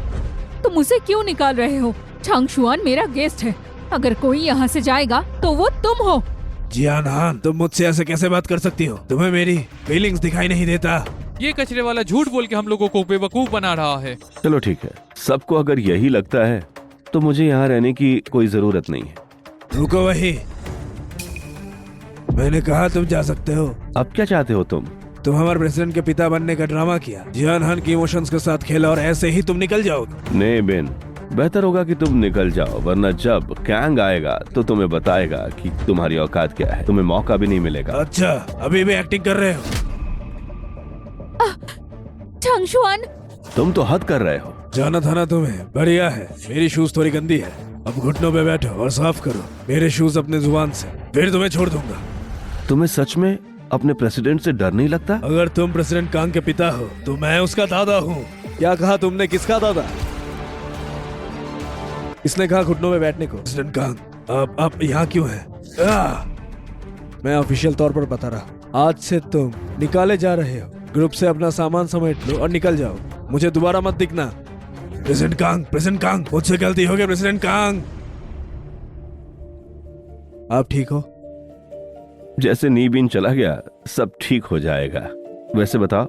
तुम उसे क्यों निकाल रहे हो? चांगशुआन मेरा गेस्ट है। अगर कोई यहाँ से जाएगा तो वो तुम हो। जियान हान, तुम मुझसे ऐसे कैसे बात कर सकती हो? तुम्हें मेरी फीलिंग्स दिखाई नहीं देता? ये कचरे वाला झूठ बोल के हम लोगों को बेवकूफ बना रहा है। चलो ठीक है, सबको अगर यही लगता है तो मुझे यहाँ रहने की कोई जरूरत नहीं है। रुको वही, मैंने कहा तुम जा सकते हो। अब क्या चाहते हो तुम? तुम हमारे प्रेसिडेंट के पिता बनने का ड्रामा किया, जियान हान की इमोशंस के साथ खेला और ऐसे ही तुम निकल जाओगे। नेबिन, बेहतर होगा कि तुम निकल जाओ, वरना जब कैंग आएगा तो तुम्हें बताएगा कि तुम्हारी औकात क्या है। तुम्हें मौका भी नहीं मिलेगा। अच्छा, अभी भी एक्टिंग कर रहे हो? चांगशुआन, तुम तो हद कर रहे हो। जाना था ना तुम्हें? बढ़िया है। मेरी शूज थोड़ी गंदी है, अब घुटनों पे बैठो और साफ करो मेरे शूज अपने जुबान से, फिर तुम्हें छोड़ दूंगा। तुम्हें सच में अपने प्रेसिडेंट से डर नहीं लगता? अगर तुम प्रेसिडेंट कांग के पिता हो तो मैं उसका दादा हूँ। क्या कहा तुमने? किसका दादा? इसने कहा घुटनों में बैठने को। प्रेसिडेंट कांग, आप यहाँ क्यों हैं? मैं ऑफिशियल तौर पर बता रहा, आज से तुम निकाले जा रहे हो। ग्रुप से अपना सामान समेट लो और निकल जाओ, मुझे दोबारा मत दिखना। प्रेसिडेंट कांग, मुझसे गलती हो गई। प्रेसिडेंट कांग, आप ठीक हो? जैसे नीबिन चला गया सब ठीक हो जाएगा। वैसे बताओ,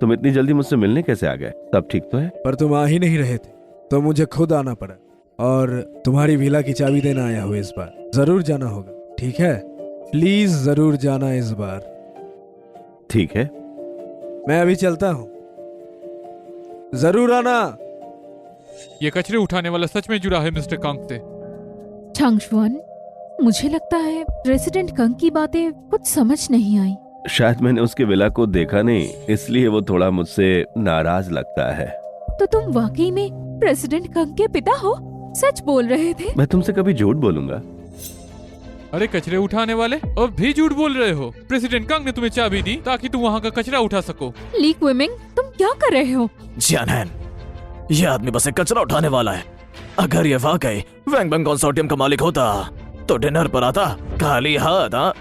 तुम इतनी जल्दी मुझसे मिलने कैसे आ गए? सब ठीक तो है? पर तुम आ ही नहीं रहे थे तो मुझे खुद आना पड़ा। और तुम्हारी विला की चाबी देना आया हूँ इस बार। जरूर जाना होगा, ठीक है? प्लीज जरूर जाना इस बार। ठीक है। मैं अभी चलता हूँ, जरूर आना। ये कचरे उठाने वाला सच में जुड़ा है मिस्टर कांग से। चांगशुआन, मुझे लगता है प्रेसिडेंट कंग की बातें कुछ समझ नहीं आई। शायद मैंने उसके विला को देखा नहीं, इसलिए वो थोड़ा मुझसे नाराज लगता है। तो तुम वाकई में प्रेसिडेंट कंग के पिता हो? सच बोल रहे थे? मैं तुमसे कभी झूठ बोलूंगा? अरे कचरे उठाने वाले, अब भी झूठ बोल रहे हो। प्रेसिडेंट कांग ने तुम्हें चाबी दी ताकि तुम वहाँ का कचरा उठा सको। ली क्विमिंग, तुम क्या कर रहे हो? जियानहैन, ये आदमी बस एक कचरा उठाने वाला है। अगर ये वाकई वैंग बैंग कंसोर्टियम का मालिक होता तो डिनर पर आता खाली हाथ। हाँ,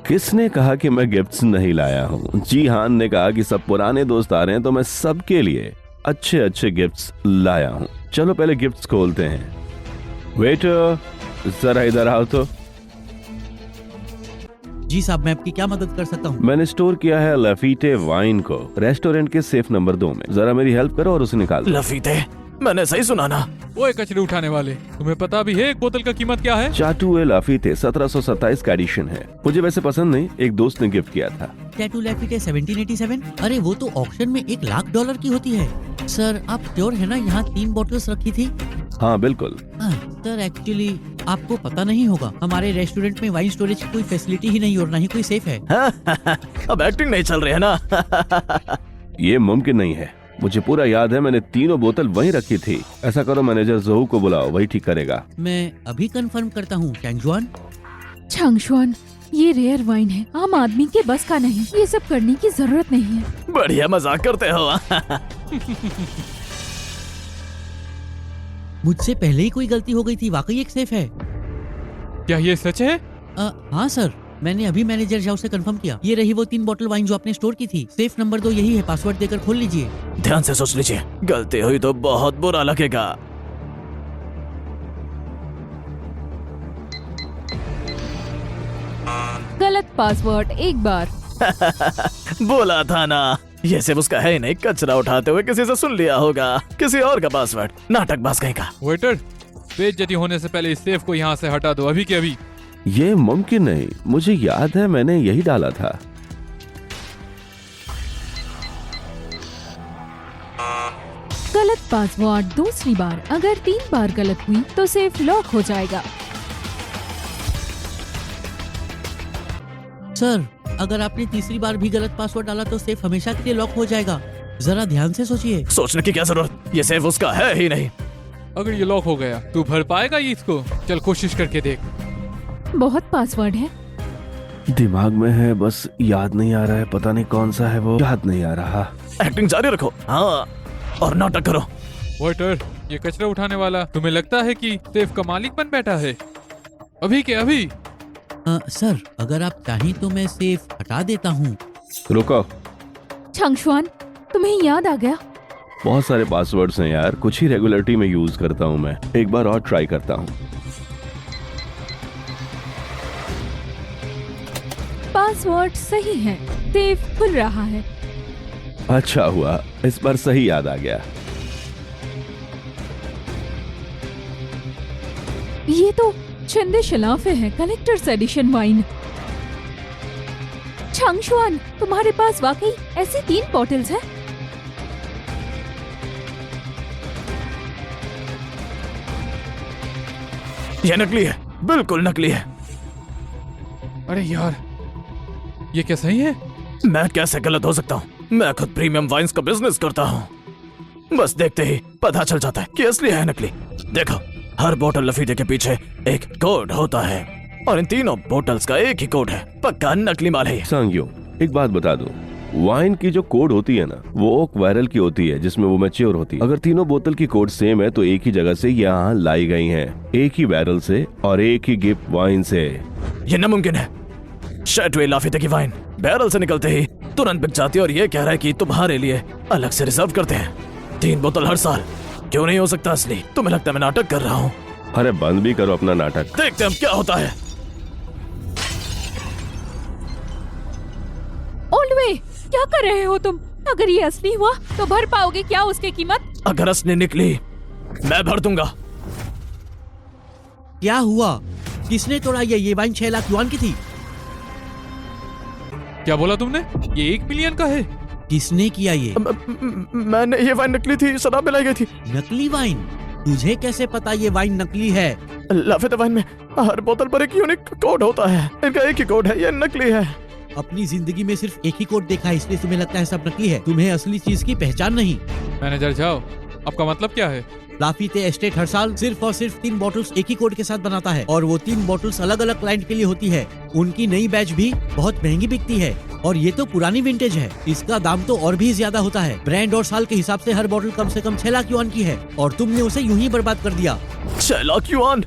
किसने कहा कि मैं गिफ्ट्स नहीं लाया हूँ? जी हान ने कहा कि सब पुराने दोस्त आ रहे हैं तो मैं सबके लिए अच्छे अच्छे गिफ्ट्स लाया हूँ। चलो पहले गिफ्ट्स खोलते हैं। वेटर, जरा इधर आओ तो। जी साहब, मैं आपकी क्या मदद कर सकता हूँ? मैंने स्टोर किया है लफीटे वाइन को रेस्टोरेंट के सेफ नंबर 2 में। जरा मेरी हेल्प करो और उसे निकाल दो। लफीते, मैंने सही सुना ना? ओए कचरे उठाने वाले, तुम्हें पता भी है एक बोतल का कीमत क्या है? चाटू ए लफीटे 1727 का एडिशन है। मुझे वैसे पसंद नहीं, एक दोस्त ने गिफ्ट किया था। टैटू लैफिटे 1787? अरे वो तो ऑक्शन में $1,00,000 की होती है। सर आप श्योर है ना, यहाँ 3 बॉटल्स रखी थी? हाँ बिल्कुल। सर एक्चुअली आपको पता नहीं होगा, हमारे रेस्टोरेंट में वाइन स्टोरेज की कोई फैसिलिटी ही नहीं और ना ही कोई सेफ है। अब एक्टिंग नहीं चल रही है ना? ये मुमकिन नहीं है। मुझे पूरा याद है, मैंने तीनों बोतल वहीं रखी थी। ऐसा करो, मैनेजर जोहू को बुलाओ, वही ठीक करेगा। मैं अभी कंफर्म करता हूँ। चांगशुआन, चांगशुआन, ये रेयर वाइन है, आम आदमी के बस का नहीं। ये सब करने की जरूरत नहीं है। बढ़िया मजाक करते हो। मुझसे पहले ही कोई गलती हो गई थी, वाकई एक सेफ है। क्या ये सच है? हाँ सर, मैंने अभी मैनेजर जाओ से कंफर्म किया। ये रही वो 3 बॉटल वाइन जो आपने स्टोर की थी। सेफ नंबर 2 यही है, पासवर्ड देकर खोल लीजिए। ध्यान से सोच लीजिए, गलती हुई तो बहुत बुरा लगेगा। गलत पासवर्ड एक बार। बोला था ना, ये सिर्फ उसका है ही नहीं, कचरा उठाते हुए किसी से सुन लिया होगा, किसी और का पासवर्ड। नाटक बाज कहीं का। वेटर, बेइज्जती होने से पहले इस सेफ को यहाँ से हटा दो, अभी के अभी। ये मुमकिन नहीं, मुझे याद है मैंने यही डाला था। गलत पासवर्ड दूसरी बार। अगर 3 बार गलत हुई तो सेफ लॉक हो जाएगा। सर अगर आपने तीसरी बार भी गलत पासवर्ड डाला तो सेफ हमेशा के लिए लॉक हो जाएगा। जरा ध्यान से सोचिए। सोचने की क्या जरूरत, ये सेफ उसका है ही नहीं। अगर ये लॉक हो गया तू भर पाएगा ये इसको? चल कोशिश करके देख। बहुत पासवर्ड है। दिमाग में है, बस याद नहीं आ रहा है। पता नहीं कौन सा है वो, याद नहीं आ रहा। एक्टिंग जारी रखो, हाँ, और नाटक करो। वेटर, ये कचरा उठाने वाला तुम्हें लगता है कि सेफ का मालिक बन बैठा है? अभी के अभी। सर अगर आप चाहें तो मैं सेफ हटा देता हूँ। रुको, चांगशुआन, तुम्हें याद आ गया? बहुत सारे पासवर्ड्स हैं यार, कुछ ही रेगुलरिटी में यूज करता हूँ मैं। एक बार और ट्राई करता हूँ। पासवर्ड सही है, सेफ खुल रहा है। अच्छा हुआ, इस बार सही याद आ गया। ये तो छिंदे शिलाफे है, कलेक्टर्स एडिशन वाइन। चांगशुआन, तुम्हारे पास वाकई ऐसी 3 बॉटल्स हैं? ये नकली है, बिल्कुल नकली है। अरे यार, ये क्या सही है? मैं कैसे गलत हो सकता हूँ? मैं खुद प्रीमियम वाइन्स का बिजनेस करता हूँ। बस देखते ही पता चल जाता है कि असली है नकली। देखो, हर बोतल लफीटे के पीछे एक कोड होता है और इन तीनों बोतल्स का एक ही कोड है। पक्का नकली माल है ये। सांग्यो, एक बात बता दूं, वाइन की जो कोड होती है ना, वो ओक बैरल की होती है जिसमें वो मैच्योर होती है। अगर तीनों बोतल की कोड सेम है तो एक ही जगह से यहाँ लाई गई हैं, एक ही बैरल से और एक ही गिफ्ट वाइन से। ये नामुमकिन है। शैटवे लाफीते की वाइन बैरल से निकलते ही तुरंत बिक जाती है और ये कह रहा है कि तुम्हारे लिए अलग से रिजर्व करते हैं 3 बोतल हर साल। क्यों नहीं हो सकता असली? तुम्हें लगता है मैं नाटक कर रहा हूँ? अरे बंद भी करो अपना नाटक। देखते हैं अब क्या होता है। ओल्ड वे, क्या कर रहे हो तुम? अगर ये असली हुआ तो भर पाओगे क्या उसकी कीमत? अगर असली निकली मैं भर दूंगा। क्या हुआ? किसने तोड़ा ये वाइन 6 लाख युआन की थी? क्या बोला तुमने? ये 1 मिलियन का है। किसने किया ये? मैंने ये वाइन नकली थी, शराब मिलाई गई थी। नकली वाइन? तुझे कैसे पता ये वाइन नकली है? लाफेता वाइन में हर बोतल पर एक यूनिक कोड होता है, इनका एक ही कोड है, ये नकली है। अपनी जिंदगी में सिर्फ एक ही कोड देखा है, इसलिए तुम्हें लगता है सब नकली है। तुम्हें असली चीज की पहचान नहीं। मैनेजर जाओ, आपका मतलब क्या है? लाफीते एस्टेट हर साल सिर्फ और सिर्फ 3 बॉटल्स एक ही कोड के साथ बनाता है, और वो 3 बॉटल्स अलग अलग क्लाइंट के लिए होती है। उनकी नई बैच भी बहुत महंगी बिकती है, और ये तो पुरानी विंटेज है। इसका दाम तो और भी ज्यादा होता है। ब्रांड और साल के हिसाब से हर बॉटल कम से कम 6 लाख युआन की है, और तुमने उसे यूं ही बर्बाद कर दिया। 6 lakh yuan?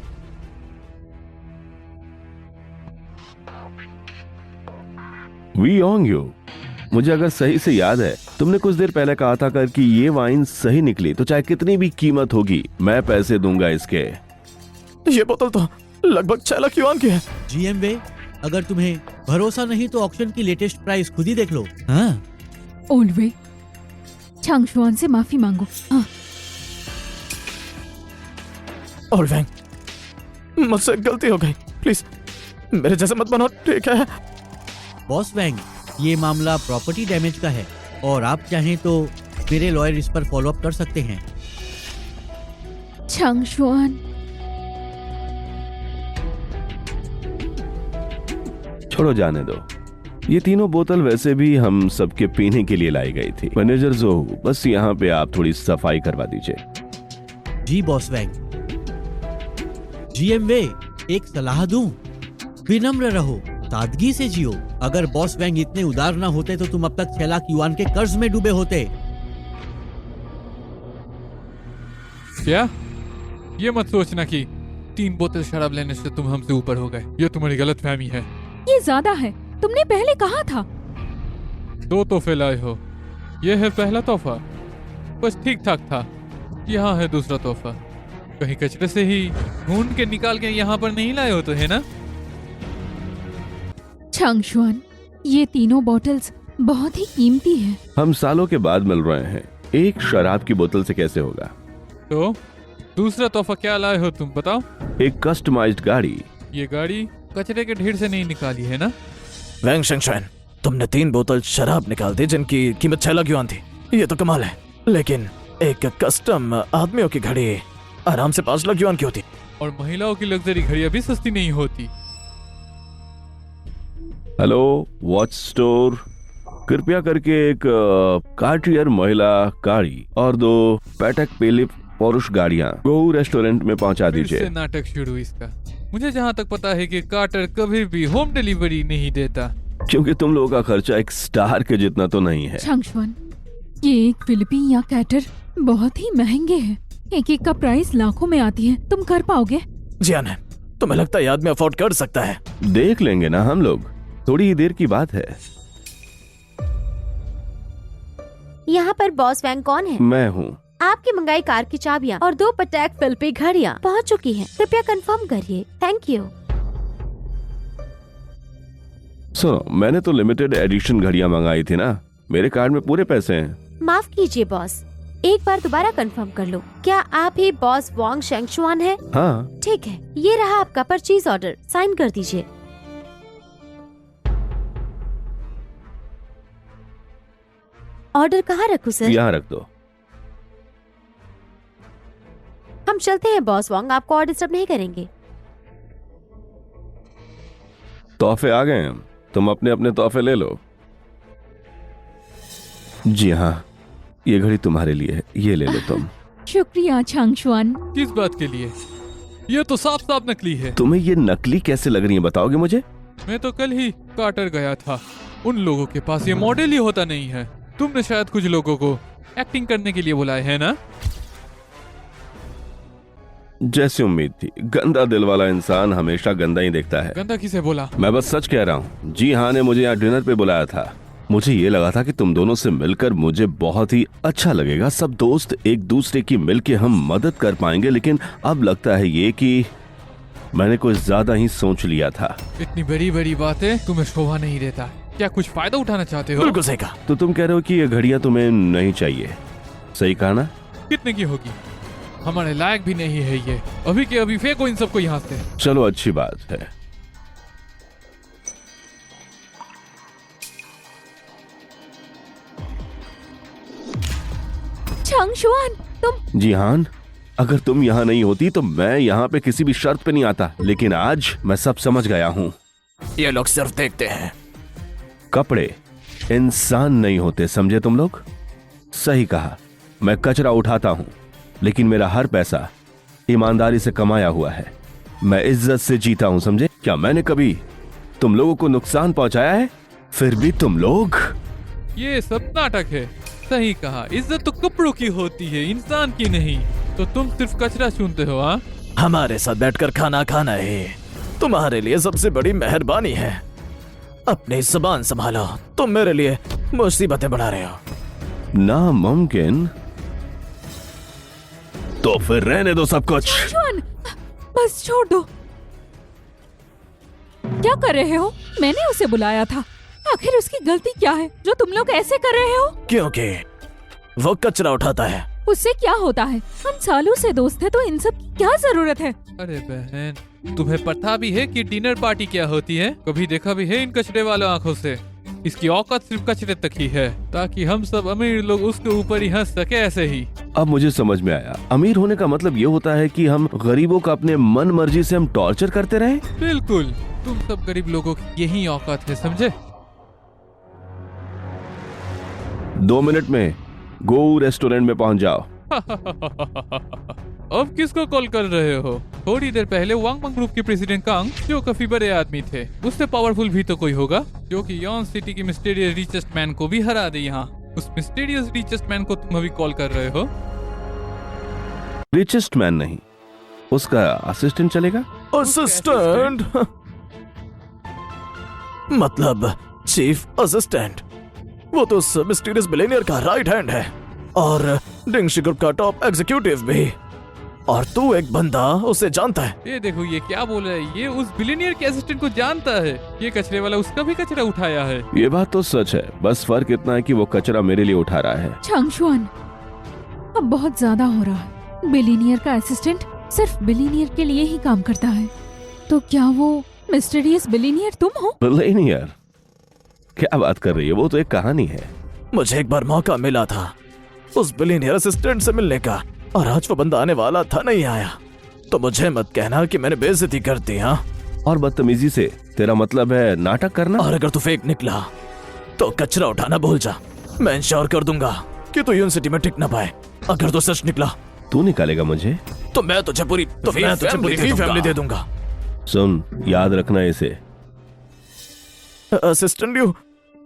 We on you. मुझे अगर सही से याद है, तुमने कुछ देर पहले कहा था कर कि ये वाइन सही निकली तो चाहे कितनी भी कीमत होगी मैं पैसे दूंगा इसके। ये बोतल तो लगभग 6 लाख युआन की है। जीएम वे, अगर तुम्हें भरोसा नहीं तो ऑक्शन की लेटेस्ट प्राइस खुद ही देख लो। हाँ, ओल्वे, चांगशुआन से माफी मांगो। हाँ, और वैंग, मुझसे गलती हो गई, प्लीज मेरे जैसे मत बनो, ठीक है? बॉस वैंग, ये मामला प्रॉपर्टी डैमेज का है, और आप चाहें तो मेरे लॉयर इस पर फॉलो अप कर सकते हैं। चांगशुआन, छोड़ो, जाने दो। ये तीनों बोतल वैसे भी हम सबके पीने के लिए लाई गई थी। मैनेजर जोहू, बस यहाँ पे आप थोड़ी सफाई करवा दीजिए। जी बॉस वैंग। जीएम वे, एक सलाह दूं? विनम्र रहो, सादगी से जियो। अगर बॉस वैंग इतने उदार ना होते तो तुम अब तक 6 लाख युआन के कर्ज में डूबे होते। क्या? ये मत सोचना कि 3 बोतल शराब लेने से तुम हमसे ऊपर हो गए। ये तुम्हारी गलतफहमी है। ये ज्यादा है, तुमने पहले कहा था। 2 तोहफे लाए हो। ये है पहला तोहफा, बस ठीक ठाक था। यहाँ है दूसरा तोहफा। कहीं कचरे से ही ढूंढ के निकाल के यहाँ पर नहीं लाए हो तो, है ना? चांगशुआन, ये तीनों बॉटल्स बहुत ही कीमती हैं। हम सालों के बाद मिल रहे हैं, एक शराब की बोतल से कैसे होगा? तो दूसरा तोहफा क्या लाए हो तुम, बताओ? एक कस्टमाइज्ड गाड़ी। ये गाड़ी कचरे के ढेर से नहीं निकाली है ना? वैंग शेंगशुआन, तुमने 3 बोतल शराब निकाल दी जिनकी कीमत 6 लाख युआन थी। ये तो कमाल है, लेकिन एक कस्टम आदमियों की घड़ी आराम से 5 लाख युआन की होती। और महिलाओं की लग्जरी घड़ियां भी सस्ती नहीं होती। हेलो वॉच स्टोर, कृपया करके एक कार्टियर महिला गाड़ी और 2 पैटेक फिलिप पुरुष गाड़ियां गोहू रेस्टोरेंट में पहुंचा फिर दीजिए। से नाटक शुरू इसका। मुझे जहाँ तक पता है कि कार्टर कभी भी होम डिलीवरी नहीं देता। क्योंकि तुम लोगों का खर्चा एक स्टार के जितना तो नहीं है। चांगशुआन, ये एक फिलिपीन या कैटर बहुत ही महंगे हैं। एक का प्राइस लाखों में आती है। तुम कर पाओगे? जियान है, तुम्हें लगता है आदमी अफोर्ड कर सकता है? देख लेंगे ना हम लोग, थोड़ी ही देर की बात है। यहाँ पर बॉस वैंग कौन है? मैं हूँ। आपकी मंगाई कार की चाबियाँ और 2 पटैक फिलिपी घड़ियाँ पहुँच चुकी हैं। कृपया कंफर्म करिए। Thank you. सुनो, मैंने तो लिमिटेड एडिशन घड़ियां मंगाई थी ना, मेरे कार्ड में पूरे पैसे हैं। माफ कीजिए बॉस, एक बार दोबारा कंफर्म कर लो। क्या आप ही बॉस वांग शेंगशुआन है? हाँ। ठीक है, ये रहा आपका परचेज ऑर्डर, साइन कर दीजिए। ऑर्डर कहाँ रखूं सर? यहाँ रख दो। हम चलते हैं बॉस वांग, आपको और डिस्टर्ब नहीं करेंगे। तोहफे आ गए हैं, तुम अपने अपने तोहफे ले लो। जी हाँ, ये घड़ी तुम्हारे लिए है, ये ले लो तुम। शुक्रिया चांगशुआन। किस बात के लिए? ये तो साफ साफ नकली है। तुम्हें ये नकली कैसे लग रही है, बताओगे मुझे? मैं तो कल ही कार्टर गया था। उन लोगों के पास ये मॉडल ही होता नहीं है। तुमने शायद कुछ लोगों को एक्टिंग करने के लिए बुलाया है ना? जैसी उम्मीद थी, गंदा दिल वाला इंसान हमेशा गंदा ही देखता है। गंदा किसे बोला? मैं बस सच कह रहा हूँ। जी हाँ ने मुझे यहाँ डिनर पे बुलाया था। मुझे ये लगा था कि तुम दोनों से मिलकर मुझे बहुत ही अच्छा लगेगा। सब दोस्त एक दूसरे की मिलके हम मदद कर पाएंगे, लेकिन अब लगता है ये कि मैंने कुछ ज्यादा ही सोच लिया था। इतनी बड़ी बड़ी बातें तुम्हें शोभा नहीं देता। क्या कुछ फायदा उठाना चाहते हो? बिल्कुल सही कहा। तो तुम कह रहे हो कि ये घड़ियां तुम्हें नहीं चाहिए, सही कहा ना? कितने की होगी? हमारे लायक भी नहीं है ये। अभी के अभी फेंको इन सबको यहाँ से। चलो अच्छी बात है। चांगशुआन, तुम जिहान, अगर तुम यहाँ नहीं होती तो मैं यहाँ पे किसी भी शर्त पे नहीं आता, लेकिन आज मैं सब समझ गया हूँ। ये लोग सिर्फ देखते हैं। कपड़े इंसान नहीं होते, समझे तुम लोग? सही कहा। मैं कचरा उठाता हूँ, लेकिन मेरा हर पैसा ईमानदारी से कमाया हुआ है। मैं इज्जत से जीता हूँ, समझे? क्या मैंने कभी तुम लोगों को नुकसान पहुंचाया है? फिर भी तुम लोग। ये सब नाटक है। सही कहा, इज्जत तो कपड़ों की होती है, इंसान की नहीं। तो तुम सिर्फ कचरा चुनते हो? हाँ, हमारे साथ बैठकर खाना खाना ही तुम्हारे लिए सबसे बड़ी मेहरबानी है। अपनी जुबान संभालो, तुम मेरे लिए मुसीबतें बढ़ा रहे हो। नामुमकिन। तो फिर रहने दो सब कुछ। चांगशुआन, बस छोड़ दो। क्या कर रहे हो? मैंने उसे बुलाया था। आखिर उसकी गलती क्या है जो तुम लोग ऐसे कर रहे हो? क्योंकि वो कचरा उठाता है। उससे क्या होता है? हम सालों से दोस्त हैं, तो इन सब की क्या जरूरत है? अरे बहन, तुम्हें पता भी है कि डिनर पार्टी क्या होती है? कभी देखा भी है इन कचरे वालों आंखों से? इसकी औकात सिर्फ कचरे तक ही है, ताकि हम सब अमीर लोग उसके ऊपर ही हंस सके। ऐसे ही अब मुझे समझ में आया, अमीर होने का मतलब ये होता है कि हम गरीबों का अपने मन मर्जी से हम टॉर्चर करते रहे। बिल्कुल, तुम सब गरीब लोगों की यही औकात है, समझे? 2 मिनट में गो रेस्टोरेंट में पहुंच जाओ। अब किसको कॉल कर रहे हो? थोड़ी देर पहले वांगमंग ग्रुप के प्रेसिडेंट कांग, जो काफी बड़े आदमी थे, उससे पावरफुल भी तो कोई होगा, जो कि यॉन सिटी के मिस्टीरियस रिचेस्ट मैन को भी हरा दे। यहाँ उस मिस्टीरियस रिचेस्ट मैन को तुम अभी कॉल कर रहे हो? रिचेस्ट मैन नहीं, उसका असिस्टेंट चलेगा। असिस्टेंट? मतलब चीफ असिस्टेंट? वो तो उस मिस्टीरियस बिलियनियर का राइट हैंड है और डिंगशी ग्रुप का टॉप एग्जीक्यूटिव भी। और तू एक बंदा उसे जानता है। ये देखो, ये क्या बोल रहा है? ये उस बिलियनियर के असिस्टेंट को जानता है। ये कचरे वाला उसका भी कचरा उठाया है। ये बात तो सच है, बस फर्क इतना है कि वो कचरा मेरे लिए उठा रहा है। चांगशुआन, अब बहुत ज्यादा हो रहा है। बिलियनियर का असिस्टेंट सिर्फ बिलियनियर के लिए ही काम करता है, तो क्या वो मिस्टीरियस बिलियनियर तुम हो? बिलियनियर? क्या बात कर रही है? वो तो एक कहानी है। मुझे एक बार मौका मिला था उस बिलियनियर असिस्टेंट से मिलने का, और आज वो बंदा आने वाला था, नहीं आया। तो मुझे मत कहना कि मैंने बेइज्जती कर दी। हाँ, और बदतमीजी से तेरा मतलब है नाटक करना? और अगर तू फेक निकला तो कचरा उठाना भूल जा। मैं इंश्योर कर दूंगा कि तू यूनिवर्सिटी में टिक ना पाए। अगर तू सच निकला तू निकालेगा मुझे तो मैं तुझे पूरी फैमिली दे दूंगा। सुन, याद रखना इसे। असिस्टेंट यू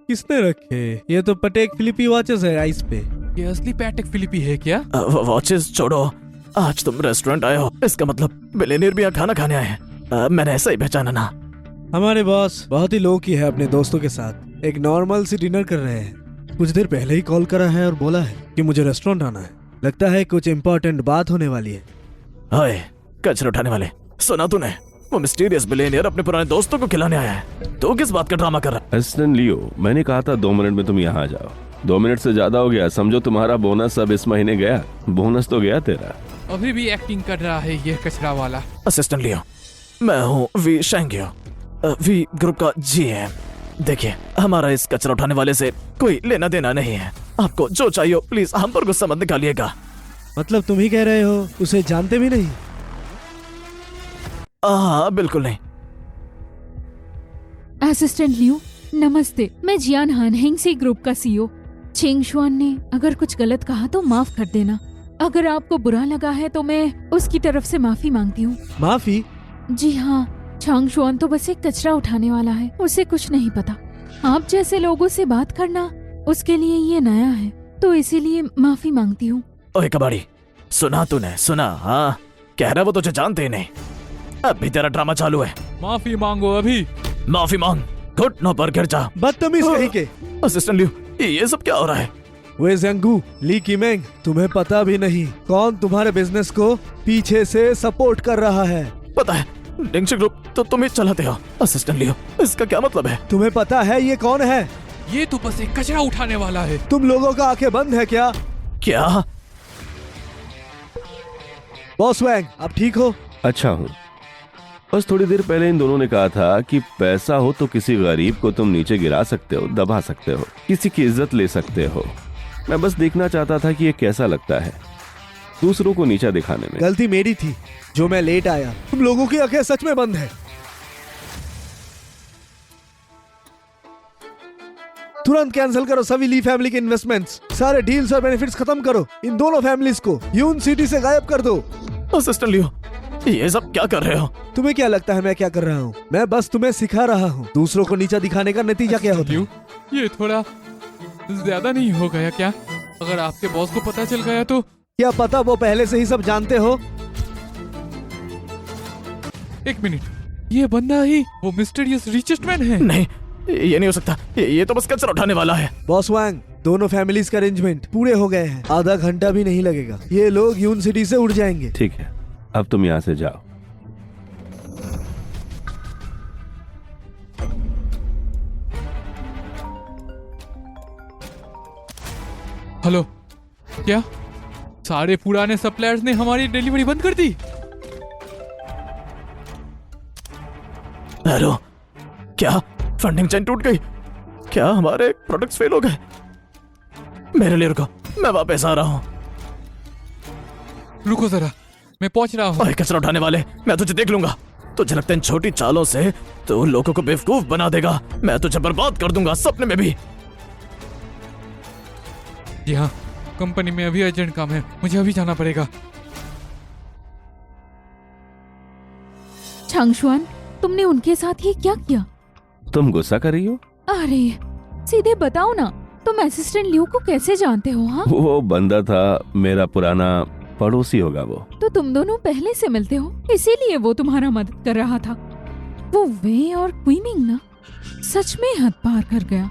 किसने रखे? ये तो पटेक फिलिपी वॉचेस है आइस पे। ये असली पैटेक फिलिपी है क्या? वॉचेस छोड़ो, आज तुम रेस्टोरेंट आए हो, इसका मतलब बिलियनियर भी यहाँ खाना खाने आए हैं। मैंने ऐसा ही पहचाना ना। हमारे बॉस बहुत ही लो की है, अपने दोस्तों के साथ एक नॉर्मल सी डिनर कर रहे हैं। कुछ देर पहले ही कॉल करा है और बोला है कि मुझे रेस्टोरेंट आना है। लगता है कुछ इम्पोर्टेंट बात होने वाली है। हाय कचरा उठाने वाले, सुना तूने? वो मिस्टीरियस बिलियनियर अपने पुराने दोस्तों को खिलाने आया है। तो किस बात का ड्रामा कर रहा है? असिस्टेंट लियो, मैंने कहा था 2 मिनट में तुम यहाँ आ जाओ। 2 मिनट से ज्यादा हो गया। समझो तुम्हारा बोनस अब इस महीने गया। बोनस तो गया तेरा। अभी भी एक्टिंग कर रहा है ये कचरा वाला। असिस्टेंट लियो, मैं हूँ वी शेंगियो, वी ग्रुप का जीएम। देखिए, हमारा इस कचरा उठाने वाले से कोई लेना देना नहीं है। आपको जो चाहिए प्लीज हम पर गुस्सा मत निकालिएगा। मतलब तुम ही कह रहे हो उसे जानते भी नहीं? हाँ बिल्कुल नहीं। असिस्टेंट लियो, नमस्ते। मैं जियान हानहेंगसी ग्रुप का सीईओ। चांगशुआन ने अगर कुछ गलत कहा तो माफ कर देना। अगर आपको बुरा लगा है तो मैं उसकी तरफ से माफी मांगती हूँ। माफी? जी हाँ, चांगशुआन तो बस एक कचरा उठाने वाला है, उसे कुछ नहीं पता। आप जैसे लोगों से बात करना उसके लिए ये नया है, तो इसीलिए माफी मांगती हूँ। ओए कबाड़ी, सुना तूने? सुना? हाँ, कह रहा वो तुझे जानते ही नहीं। अब भी तेरा ड्रामा चालू है। माफी मांगो अभी। माफी मांग, घुटनों पर गिर जा। बदतमीज कहीं के। असिस्टेंट लियो, ये सब क्या हो रहा है? वे ज़ेंगू, ली कीमेंग, तुम्हें पता भी नहीं कौन तुम्हारे बिजनेस को पीछे से सपोर्ट कर रहा है। पता है, डिंगशी ग्रुप तो तुम ही चलाते हो। असिस्टेंट लियो, इसका क्या मतलब है? तुम्हें पता है ये कौन है? ये तो बस एक कचरा उठाने वाला है। तुम लोगों का आंखें बंद है क्या? क्या? बॉस वैंग, आप ठीक हो? अच्छा हूँ। बस थोड़ी देर पहले इन दोनों ने कहा था कि पैसा हो तो किसी गरीब को तुम नीचे गिरा सकते हो, दबा सकते हो, किसी की इज्जत ले सकते हो। मैं बस देखना चाहता था कि ये कैसा लगता है दूसरों को नीचा दिखाने में। गलती मेरी थी जो मैं लेट आया। तुम लोगों की आंखें सच में बंद है। तुरंत कैंसिल करो सभी ली फैमिली के इन्वेस्टमेंट्स, सारे डील्स और बेनिफिट्स खत्म करो। इन दोनों फैमिलीज को यून सिटी से गायब कर दो। असिस्टेंट लियो, ये सब क्या कर रहे हो? तुम्हें क्या लगता है मैं क्या कर रहा हूँ? मैं बस तुम्हें सिखा रहा हूँ दूसरों को नीचा दिखाने का नतीजा क्या होता है। ये थोड़ा ज्यादा नहीं हो गया क्या? अगर आपके बॉस को पता चल गया तो? क्या पता वो पहले से ही सब जानते हो? एक मिनट, ये बंदा ही वो मिस्टीरियस रिचेस्ट मैन है? नहीं, ये नहीं हो सकता। ये तो बस कचरा उठाने वाला है। बॉस वांग, दोनों फैमिलीज का अरेंजमेंट पूरे हो गए हैं। आधा घंटा भी नहीं लगेगा, ये लोग यून सिटी से उड़ जाएंगे। ठीक है, अब तुम यहाँ से जाओ। हेलो, क्या सारे पुराने सप्लायर्स ने हमारी डिलीवरी बंद कर दी? हेलो, क्या फंडिंग चेन टूट गई? क्या हमारे प्रोडक्ट्स फेल हो गए? मेरे लिए रुको, मैं वापस आ रहा हूँ। रुको जरा, मैं पहुंच रहा हूँ। ओए कचरा उठाने वाले, मैं तुझे देख लूंगा। तुझे लगता है इन छोटी चालों से तो लोगों को बेवकूफ बना देगा? मैं तुझे बर्बाद कर दूंगा, सपने में भी। जी हाँ, कंपनी में अभी अर्जेंट काम है, मुझे अभी जाना पड़ेगा। चांगशुआन, तुमने उनके साथ ये क्या किया? तुम गुस्सा कर रही हो? अरे सीधे बताओ ना, तुम असिस्टेंट लियो को कैसे जानते हो? हाँ, वो बंदा था मेरा पुराना पड़ोसी होगा वो। तो तुम दोनों पहले से मिलते हो, इसीलिए वो तुम्हारा मदद कर रहा था। वो वे और क्वीमिंग ना सच में हद पार कर गया।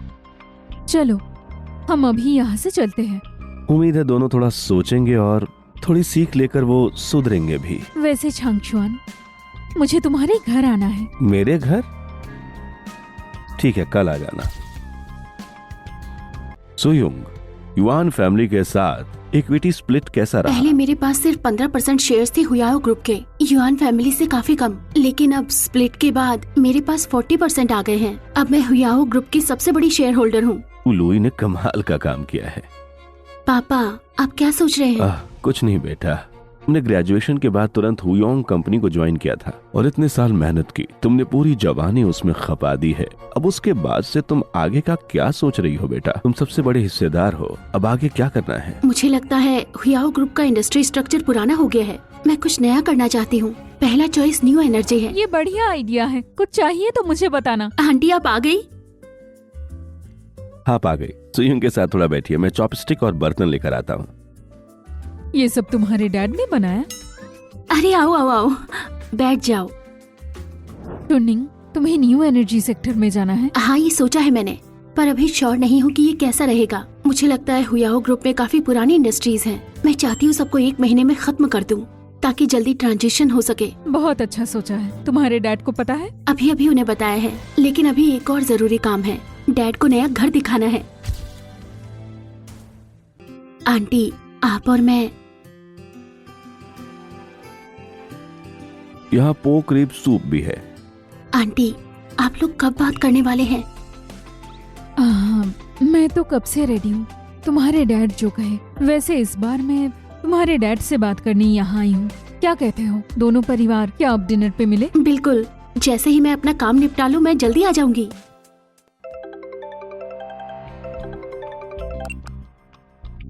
चलो हम अभी यहाँ से चलते हैं। उम्मीद है दोनों थोड़ा सोचेंगे और थोड़ी सीख लेकर वो सुधरेंगे भी। वैसे चांगशुआन, मुझे तुम्हारे घर आना है। मेरे घर? ठीक है, कल आ जाना। सुयुंग, युआन फैमिली के साथ इक्विटी स्प्लिट कैसा रहा? पहले मेरे पास सिर्फ 15% शेयर्स थे हुयाओ ग्रुप के, युआन फैमिली से काफी कम। लेकिन अब स्प्लिट के बाद मेरे पास 40% आ गए हैं। अब मैं हुयाओ ग्रुप की सबसे बड़ी शेयर होल्डर हूँ। लुई ने कमाल का काम किया है। पापा, आप क्या सोच रहे हैं? कुछ नहीं बेटा, तुमने ग्रेजुएशन के बाद तुरंत हुयोंग कंपनी को ज्वाइन किया था और इतने साल मेहनत की, तुमने पूरी जवानी उसमें खपा दी है। अब उसके बाद से तुम आगे का क्या सोच रही हो बेटा? तुम सबसे बड़े हिस्सेदार हो, अब आगे क्या करना है? मुझे लगता है हुयाओ ग्रुप का इंडस्ट्री स्ट्रक्चर पुराना हो गया है। मैं कुछ नया करना चाहती हूँ। पहला चॉइस न्यू एनर्जी है। ये बढ़िया आइडिया है, कुछ चाहिए तो मुझे बताना। आंटी आप आ गई? आप आ गई। सुयुंग के साथ थोड़ा बैठिए, मैं चॉपस्टिक और बर्तन लेकर आता हूँ। ये सब तुम्हारे डैड ने बनाया? अरे आओ आओ आओ, बैठ जाओ। टुनिंग, तुम्हें न्यू एनर्जी सेक्टर में जाना है? हाँ, ये सोचा है मैंने, पर अभी श्योर नहीं हूँ कि ये कैसा रहेगा। मुझे लगता है हुयाओ ग्रुप में काफी पुरानी इंडस्ट्रीज हैं। मैं चाहती हूँ सबको 1 महीने में खत्म कर दूँ ताकि जल्दी ट्रांजिशन हो सके। बहुत अच्छा सोचा है। तुम्हारे डैड को पता है? अभी अभी उन्हें बताया है, लेकिन अभी एक और जरूरी काम है। डैड को नया घर दिखाना है। आंटी, आप और मैं। यहाँ पोक रिब सूप भी है। आंटी, आप लोग कब बात करने वाले हैं? मैं तो कब से रेडी हूँ, तुम्हारे डैड जो कहे। वैसे इस बार मैं तुम्हारे डैड से बात करनी यहाँ आई हूँ। क्या कहते हो दोनों परिवार, क्या अब डिनर पे मिले? बिल्कुल, जैसे ही मैं अपना काम निपटा लूँ मैं जल्दी आ जाऊंगी।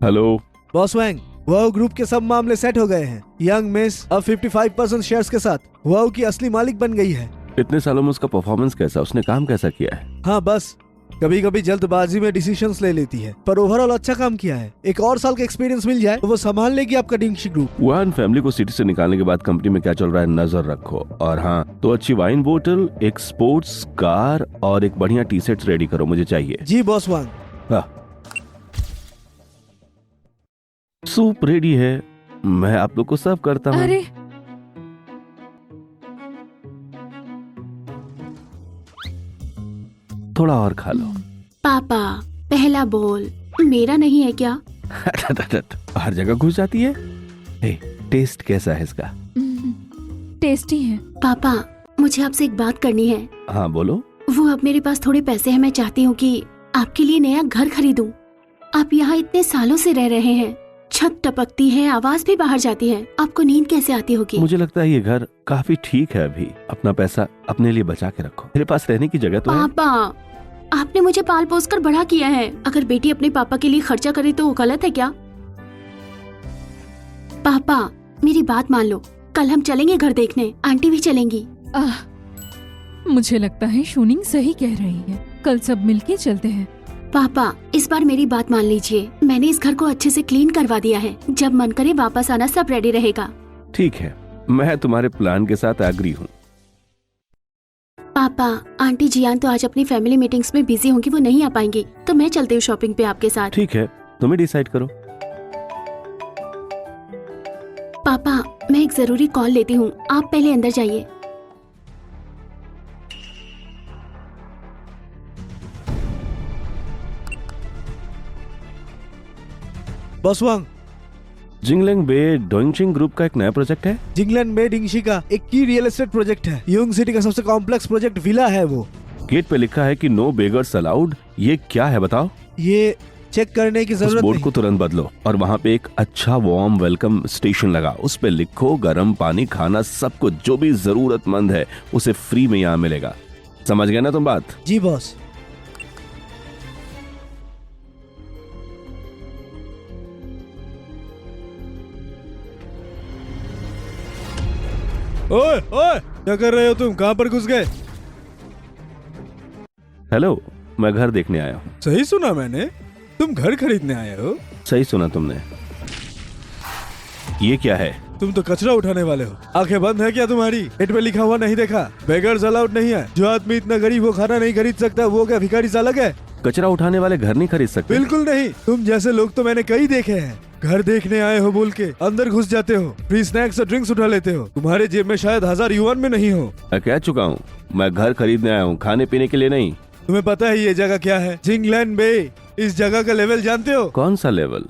हेलो बॉस वैंग, वाओ ग्रुप के सब मामले सेट हो गए हैं। यंग मिस अब 55% शेयर्स के साथ वाओ की असली मालिक बन गई है। इतने सालों में उसका परफॉर्मेंस कैसा, उसने काम कैसा किया है? हाँ, बस कभी कभी जल्दबाजी में डिसीजंस ले लेती है, पर ओवरऑल अच्छा काम किया है। एक और साल का एक्सपीरियंस मिल जाए तो वो संभाल लेगी आपका डिंगशी ग्रुप। युआन फैमिली को सिटी से निकालने के बाद कंपनी में क्या चल रहा है नजर रखो। और हाँ, तो अच्छी वाइन बोतल, एक स्पोर्ट्स कार और एक बढ़िया टी शर्ट रेडी करो, मुझे चाहिए। जी बॉस वांग। हाँ, सूप रेडी है, मैं आप लोग को सर्व करता हूँ। अरे थोड़ा और खा लो। पापा, पहला बोल मेरा नहीं है क्या? हर जगह घुस जाती है। टेस्ट कैसा है इसका? टेस्टी है। पापा, मुझे आपसे एक बात करनी है। हाँ बोलो। वो अब मेरे पास थोड़े पैसे हैं, मैं चाहती हूँ कि आपके लिए नया घर खरीदूं। आप यहाँ इतने सालों से रह रहे हैं, छत टपकती है, आवाज भी बाहर जाती है, आपको नींद कैसे आती होगी? मुझे लगता है ये घर काफी ठीक है। अभी अपना पैसा अपने लिए बचा के रखो, मेरे पास रहने की जगह तो है। पापा, आपने मुझे पाल पोस कर बड़ा किया है। अगर बेटी अपने पापा के लिए खर्चा करे तो वो गलत है क्या? पापा, मेरी बात मान लो, कल हम चलेंगे घर देखने, आंटी भी चलेंगी। मुझे लगता है शूनिंग सही कह रही है, कल सब मिलके चलते हैं। पापा, इस बार मेरी बात मान लीजिए, मैंने इस घर को अच्छे से क्लीन करवा दिया है, जब मन करे वापस आना, सब रेडी रहेगा। ठीक है, मैं तुम्हारे प्लान के साथ एग्री हूँ। पापा, आंटी जियान तो आज अपनी फैमिली मीटिंग्स में बिजी होंगी, वो नहीं आ पाएंगी, तो मैं चलती हूँ शॉपिंग पे आपके साथ। ठीक है, तुम्हें डिसाइड करो। पापा, मैं एक जरूरी कॉल लेती हूँ, आप पहले अंदर जाइए। बॉस वांग, जिंगलेंग बे डोंगचिंग ग्रुप का एक नया प्रोजेक्ट है। जिंगलैंड में डिंगशी का एक की रियल एस्टेट प्रोजेक्ट है। यूंग सिटी का सबसे कॉम्प्लेक्स प्रोजेक्ट विला है वो। गेट पे लिखा है कि नो बेगर्स अलाउड। ये क्या है बताओ? ये चेक करने की उस जरूरत बोर्ड नहीं। को तुरंत बदलो और वहाँ पे एक अच्छा वार्म वेलकम स्टेशन लगा, उस पे लिखो गर्म पानी, खाना, सब कुछ जो भी जरूरतमंद है उसे फ्री में यहाँ मिलेगा। समझ गए ना तुम बात? जी बॉस। ओए ओए, क्या कर रहे हो तुम? कहाँ पर घुस गए? हेलो, मैं घर देखने आया हूँ। सही सुना मैंने, तुम घर खरीदने आए हो? सही सुना तुमने। ये क्या है? तुम तो कचरा उठाने वाले हो। आंखें बंद है क्या तुम्हारी? गेट पे लिखा हुआ नहीं देखा? बेगर्स अलाउड नहीं है। जो आदमी इतना गरीब वो खाना नहीं खरीद सकता, वो क्या भिखारी सा अलग है? कचरा उठाने वाले घर नहीं खरीद सकते? बिल्कुल नहीं। तुम जैसे लोग तो मैंने कई देखे हैं, घर देखने आए हो बोल के अंदर घुस जाते हो, फ्री स्नैक्स और ड्रिंक्स उठा लेते हो। तुम्हारे जेब में शायद 1000 युआन में नहीं हो। मैं कह चुका हूँ, मैं घर खरीदने आया हूँ, खाने पीने के लिए नहीं। तुम्हें पता है ये जगह क्या है? जिंगलैंड बे। इस जगह का लेवल जानते हो? कौन सा लेवल?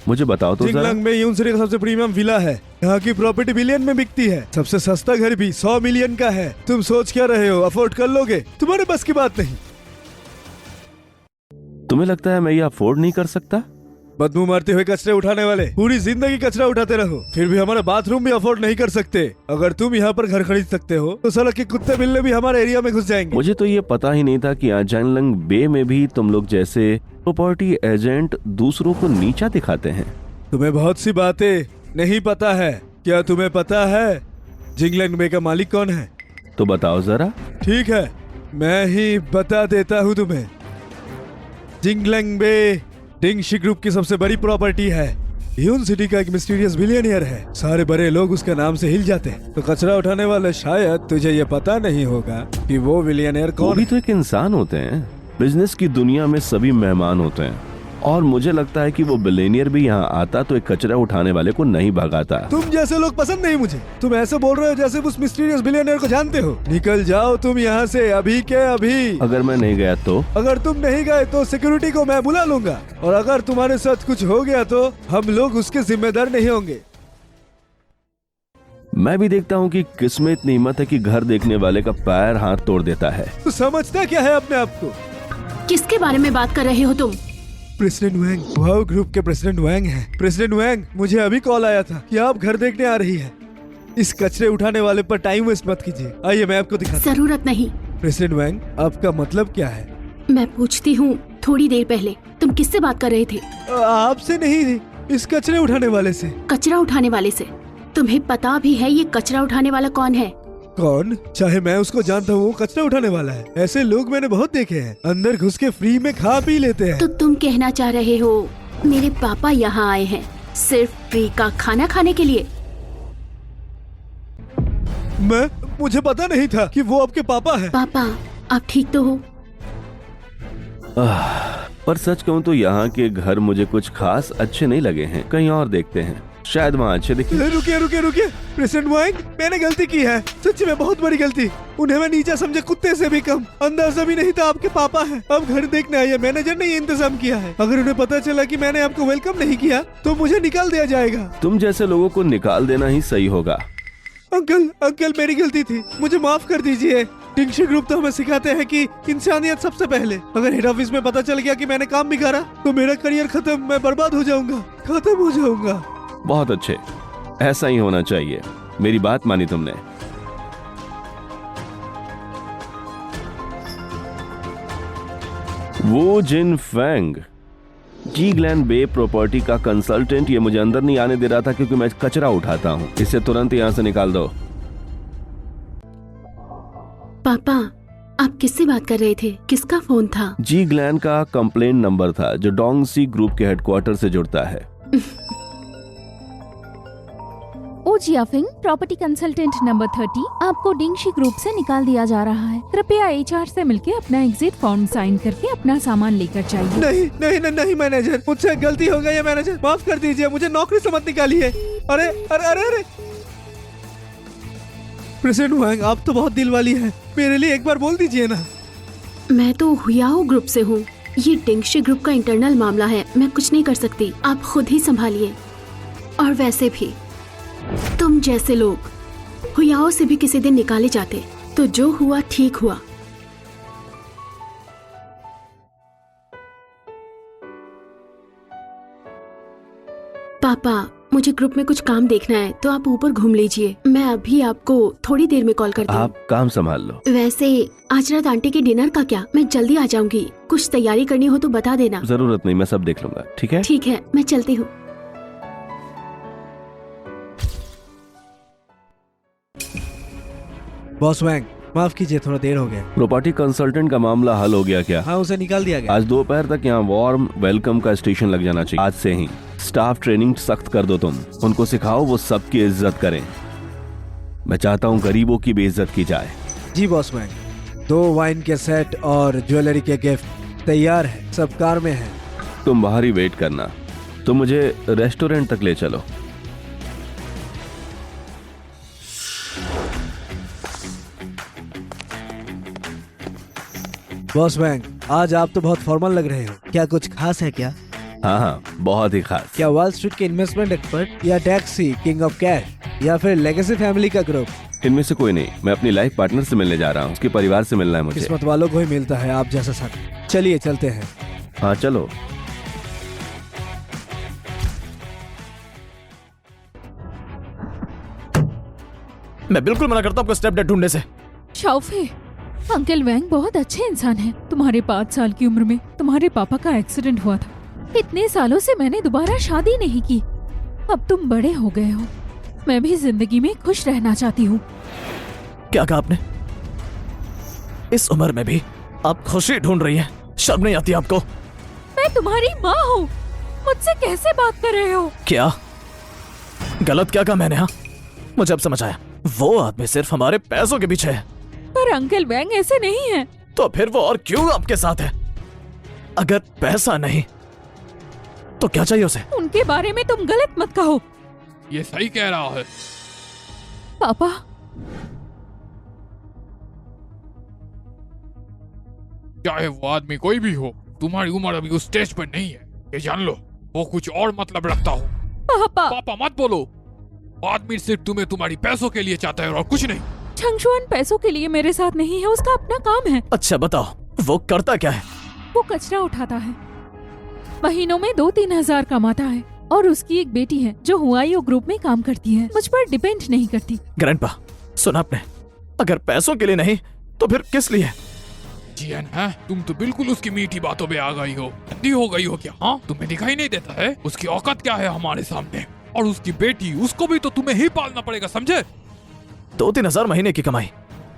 मुझे बताओ तो जरा। जिंगलैंड में यून सिटी का सबसे प्रीमियम विला है। यहाँ की प्रॉपर्टी बिलियन में बिकती है। सबसे सस्ता घर भी 100 मिलियन का है। तुम सोच क्या रहे हो, अफोर्ड कर लोगे? तुम्हारे बस की बात नहीं। तुम्हें लगता है मैं ये अफोर्ड नहीं कर सकता? बदबू मारते हुए कचरे उठाने वाले, पूरी जिंदगी कचरा उठाते रहो, फिर भी हमारा बाथरूम भी अफोर्ड नहीं कर सकते। अगर तुम यहाँ पर घर खरीद सकते हो तो सड़क के कुत्ते बिल्ले भी हमारे एरिया में घुस जाएंगे। मुझे तो ये पता ही नहीं था कि जिंगलेंग बे में भी तुम लोग जैसे प्रॉपर्टी एजेंट दूसरों को नीचा दिखाते हैं। तुम्हें बहुत सी बातें नहीं पता है। क्या तुम्हें पता है जिंगलैंड बे का मालिक कौन है? तो बताओ जरा। ठीक है, मैं ही बता देता हूँ तुम्हें। जिंगलैंग बे डिंगशी ग्रुप की सबसे बड़ी प्रॉपर्टी है। यून सिटी का एक मिस्टीरियस बिलियनियर है। सारे बड़े लोग उसके नाम से हिल जाते हैं। तो कचरा उठाने वाले, शायद तुझे ये पता नहीं होगा कि वो बिलियनियर वो कौन भी है। तो एक इंसान होते हैं। बिजनेस की दुनिया में सभी मेहमान होते हैं, और मुझे लगता है कि वो बिलियनियर भी यहाँ आता तो एक कचरा उठाने वाले को नहीं भगाता। तुम जैसे लोग पसंद नहीं मुझे। तुम ऐसे बोल रहे हो जैसे उस मिस्टीरियस बिलियनियर को जानते हो। निकल जाओ तुम यहाँ से अभी के अभी। अगर मैं नहीं गया तो? अगर तुम नहीं गए तो सिक्योरिटी को मैं बुला लूंगा, और अगर तुम्हारे साथ कुछ हो गया तो हम लोग उसके जिम्मेदार नहीं होंगे। मैं भी देखता हूँ कि किसमें इतनी हिम्मत है कि घर देखने वाले का पैर हाथ तोड़ देता है। तो समझता क्या है अपने आप को? किसके बारे में बात कर रहे हो तुम? प्रेसिडेंट वैंग, वाओ ग्रुप के प्रेसिडेंट वैंग हैं। प्रेसिडेंट वैंग, मुझे अभी कॉल आया था कि आप घर देखने आ रही हैं। इस कचरे उठाने वाले पर टाइम वेस्ट मत कीजिए। आइए मैं आपको दिखाता हूं। जरूरत नहीं। प्रेसिडेंट वैंग, आपका मतलब क्या है? मैं पूछती हूँ, थोड़ी देर पहले तुम किससे बात कर रहे थे? आपसे नहीं, इस कचरे उठाने वाले से। कचरा उठाने वाले से? तुम्हें पता भी है ये कचरा उठाने वाला कौन है? कौन? चाहे मैं उसको जानता हूँ, वो कचरा उठाने वाला है। ऐसे लोग मैंने बहुत देखे हैं, अंदर घुस के फ्री में खा पी लेते हैं। तो तुम कहना चाह रहे हो मेरे पापा यहाँ आए हैं सिर्फ फ्री का खाना खाने के लिए? मुझे पता नहीं था कि वो आपके पापा हैं। पापा, आप ठीक तो हो? पर सच कहूँ तो यहाँ के घर मुझे कुछ खास अच्छे नहीं लगे हैं। कहीं और देखते हैं। शायद वहाँ अच्छे दिखे। रुकिए रुकिए रुकिए प्रेसिडेंट वांग, मैंने गलती की है, सच्ची में बहुत बड़ी गलती। उन्हें मैं नीचा समझे, कुत्ते से भी कम। अंदाजा भी नहीं था आपके पापा हैं। अब घर देखने आइए, मैनेजर ने ये इंतजाम किया है। अगर उन्हें पता चला कि मैंने आपको वेलकम नहीं किया तो मुझे निकाल दिया जाएगा। तुम जैसे लोगों को निकाल देना ही सही होगा। अंकल मेरी गलती थी, मुझे माफ कर दीजिए। टिंगशी ग्रुप तो हमें सिखाते हैं कि इंसानियत सबसे पहले। अगर हेड ऑफिस में पता चल गया कि मैंने काम बिगाड़ा तो मेरा करियर खत्म, मैं बर्बाद हो जाऊंगा, खत्म हो जाऊंगा। बहुत अच्छे, ऐसा ही होना चाहिए। मेरी बात मानी तुमने। वो जिन फैंग, जी ग्लैन बे प्रॉपर्टी का कंसल्टेंट, ये मुझे अंदर नहीं आने दे रहा था क्योंकि मैं कचरा उठाता हूँ। इसे तुरंत यहाँ से निकाल दो। पापा, आप किससे बात कर रहे थे? किसका फोन था? जी ग्लैन का कंप्लेंट नंबर था जो डोंगसी ग्रुप के हेडक्वार्टर से जुड़ता है। ओ जियाफिंग, प्रॉपर्टी कंसल्टेंट नंबर 30 आपको डिंगशी ग्रुप से निकाल दिया जा रहा है। कृपया HR से मिलकर अपना एग्जिट फॉर्म साइन करके अपना सामान लेकर जाइए। नहीं नहीं नहीं नहीं मैनेजर, मुझसे गलती हो गई है मैनेजर, माफ कर दीजिए, मुझे नौकरी से मत निकालिए। अरे अरे अरे अरे प्रेसिडेंट वांग, आप तो बहुत दिल वाली है, मेरे लिए एक बार बोल दीजिए ना। मैं तो हुयाओ ग्रुप से हूँ। ये टिंगशी ग्रुप का इंटरनल मामला है, मैं कुछ नहीं कर सकती, आप खुद ही संभालिए। और वैसे भी तुम जैसे लोग हुयाओ से भी किसी दिन निकाले जाते तो जो हुआ ठीक हुआ। पापा, मुझे ग्रुप में कुछ काम देखना है तो आप ऊपर घूम लीजिए, मैं अभी आपको थोड़ी देर में कॉल करती हूँ। आप काम संभाल लो। वैसे आज रात आंटी के डिनर का क्या? मैं जल्दी आ जाऊंगी, कुछ तैयारी करनी हो तो बता देना। जरूरत नहीं, मैं सब देख लूंगा। ठीक है? ठीक है, मैं चलती हूँ। बॉस वांग, माफ कीजिए, थोड़ा देर हो गया। प्रॉपर्टी कंसल्टेंट का मामला हल हो गया क्या? हाँ, उसे निकाल दिया गया। आज दोपहर तक यहाँ वार्म वेलकम का स्टेशन लग जाना चाहिए। आज से ही स्टाफ ट्रेनिंग सख्त कर दो। तुम उनको सिखाओ वो सबकी इज्जत करें। मैं चाहता हूँ गरीबों की भी इज्जत की जाए। जी बॉस वांग, 2 वाइन के सेट और ज्वेलरी के गिफ्ट तैयार है, सब कार में है। तुम बाहर ही वेट करना, तुम मुझे रेस्टोरेंट तक ले चलो। बॉस वांग, आज आप तो बहुत फॉर्मल लग रहे हो, क्या कुछ खास है क्या? हाँ, बहुत ही खास। क्या वॉल स्ट्रीट के इन्वेस्टमेंट एक्सपर्ट, या टैक्सी किंग ऑफ कैश, या फिर लेगेसी फैमिली का ग्रुप? इनमें से कोई नहीं, मैं अपनी लाइफ पार्टनर से मिलने जा रहा हूँ, उसके परिवार से मिलना है मुझे। किस्मत वालों को ही मिलता है आप जैसा साथी। चलिए चलते हैं। हाँ चलो। मैं बिल्कुल मना करता हूँ आपको स्टेप डैड ढूंढने से। शाओफे, अंकल वैंग बहुत अच्छे इंसान हैं। तुम्हारे 5 साल की उम्र में तुम्हारे पापा का एक्सीडेंट हुआ था। इतने सालों से मैंने दोबारा शादी नहीं की। अब तुम बड़े हो गए हो, मैं भी जिंदगी में खुश रहना चाहती हूँ। क्या कहा आपने? इस उम्र में भी आप खुशी ढूंढ रही हैं? शर्म नहीं आती आपको? मैं तुम्हारी माँ हूँ, मुझसे कैसे बात कर रहे हो? क्या गलत क्या कहा मैंने? हाँ, मुझे अब समझ आया, वो आदमी सिर्फ हमारे पैसों के पीछे है। पर अंकल वैंग ऐसे नहीं है। तो फिर वो और क्यों आपके साथ है? अगर पैसा नहीं तो क्या चाहिए उसे? उनके बारे में तुम गलत मत कहो। ये सही कह रहा है। पापा, चाहे वो आदमी कोई भी हो, तुम्हारी उम्र अभी उस स्टेज पर नहीं है, ये जान लो। वो कुछ और मतलब रखता हो। पापा, पापा मत बोलो। आदमी सिर्फ तुम्हें तुम्हारी पैसों के लिए चाहता है और कुछ नहीं। चंगशुआन पैसों के लिए मेरे साथ नहीं है, उसका अपना काम है। अच्छा बताओ, वो करता क्या है? वो कचरा उठाता है, महीनों में 2-3 हजार कमाता है। और उसकी एक बेटी है जो हुआईओ ग्रुप में काम करती है, मुझ पर डिपेंड नहीं करती। ग्रैंडपा, सुना आपने? अगर पैसों के लिए नहीं तो फिर किस लिए? जियन है, तुम तो बिल्कुल उसकी मीठी बातों पे आ गई हो। अंधी हो गई हो क्या? हाँ, तुम्हें दिखाई नहीं देता है उसकी औकात क्या है हमारे सामने? और उसकी बेटी, उसको भी तो तुम्हें ही पालना पड़ेगा, समझे? 2-3 हजार महीने की कमाई,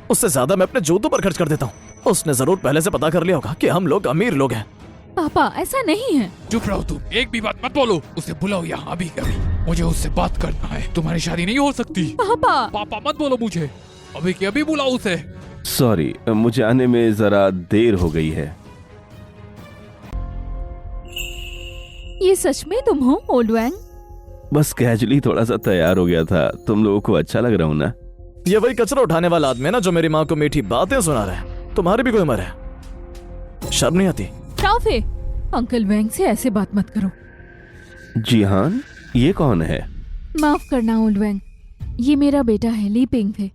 उससे ज्यादा मैं अपने जूतों पर खर्च कर देता हूँ। उसने जरूर पहले से पता कर लिया होगा कि हम लोग अमीर लोग हैं। पापा, ऐसा नहीं है। चुप रहो तुम, एक भी बात मत बोलो। उसे बुलाओ यहाँ अभी कभी, मुझे उससे बात करना है। तुम्हारी शादी नहीं हो सकती। पापा, पापा मत बोलो मुझे, अभी के अभी बुलाओ उसे। सॉरी, मुझे आने में जरा देर हो गई है। ये सच में तुम हो ओल्ड वैंग? बस कैजुअली थोड़ा सा तैयार हो गया था। तुम लोगों को अच्छा लग रहा हूं ना? ये वही कचरा उठाने वाला आदमी है ना जो मेरी माँ को मीठी बातें सुना रहा है। तुम्हारी भी कोई उम्र है, शर्म नहीं आती? शाओफे, अंकल वैंग से ऐसे बात मत करो। जिहान, ये कौन है? माफ करना ओल्ड वैंग, ये मेरा बेटा है ली पिंगफे।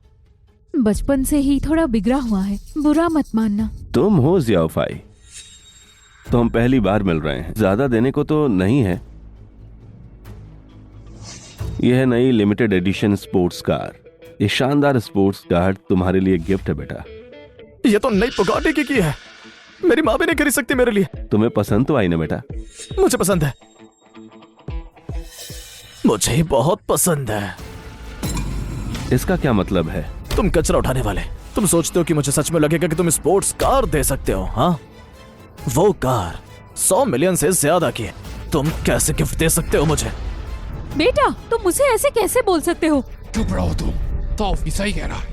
बचपन से ही थोड़ा बिगड़ा हुआ है, बुरा मत मानना। तुम हो जियाओफाई? तो हम पहली बार मिल रहे हैं, ज्यादा देने को तो नहीं है। यह है नई लिमिटेड एडिशन स्पोर्ट्स कार। ये शानदार स्पोर्ट्स कार तुम्हारे लिए गिफ्ट है बेटा। ये तो नई पुगाटी की है, मेरी माँ भी नहीं खरीद सकती मेरे लिए। तुम्हें पसंद तो आई ना बेटा? मुझे पसंद है, मुझे बहुत पसंद है। इसका क्या मतलब है? तुम कचरा उठाने वाले, तुम सोचते हो कि मुझे सच में लगेगा कि तुम स्पोर्ट्स कार दे सकते हो? हाँ, वो कार 100 मिलियन से ज्यादा की है। तुम कैसे गिफ्ट दे सकते हो मुझे? बेटा, तुम मुझे ऐसे कैसे बोल सकते हो? चुप रहो तुम, सॉफी सही कह रहा है।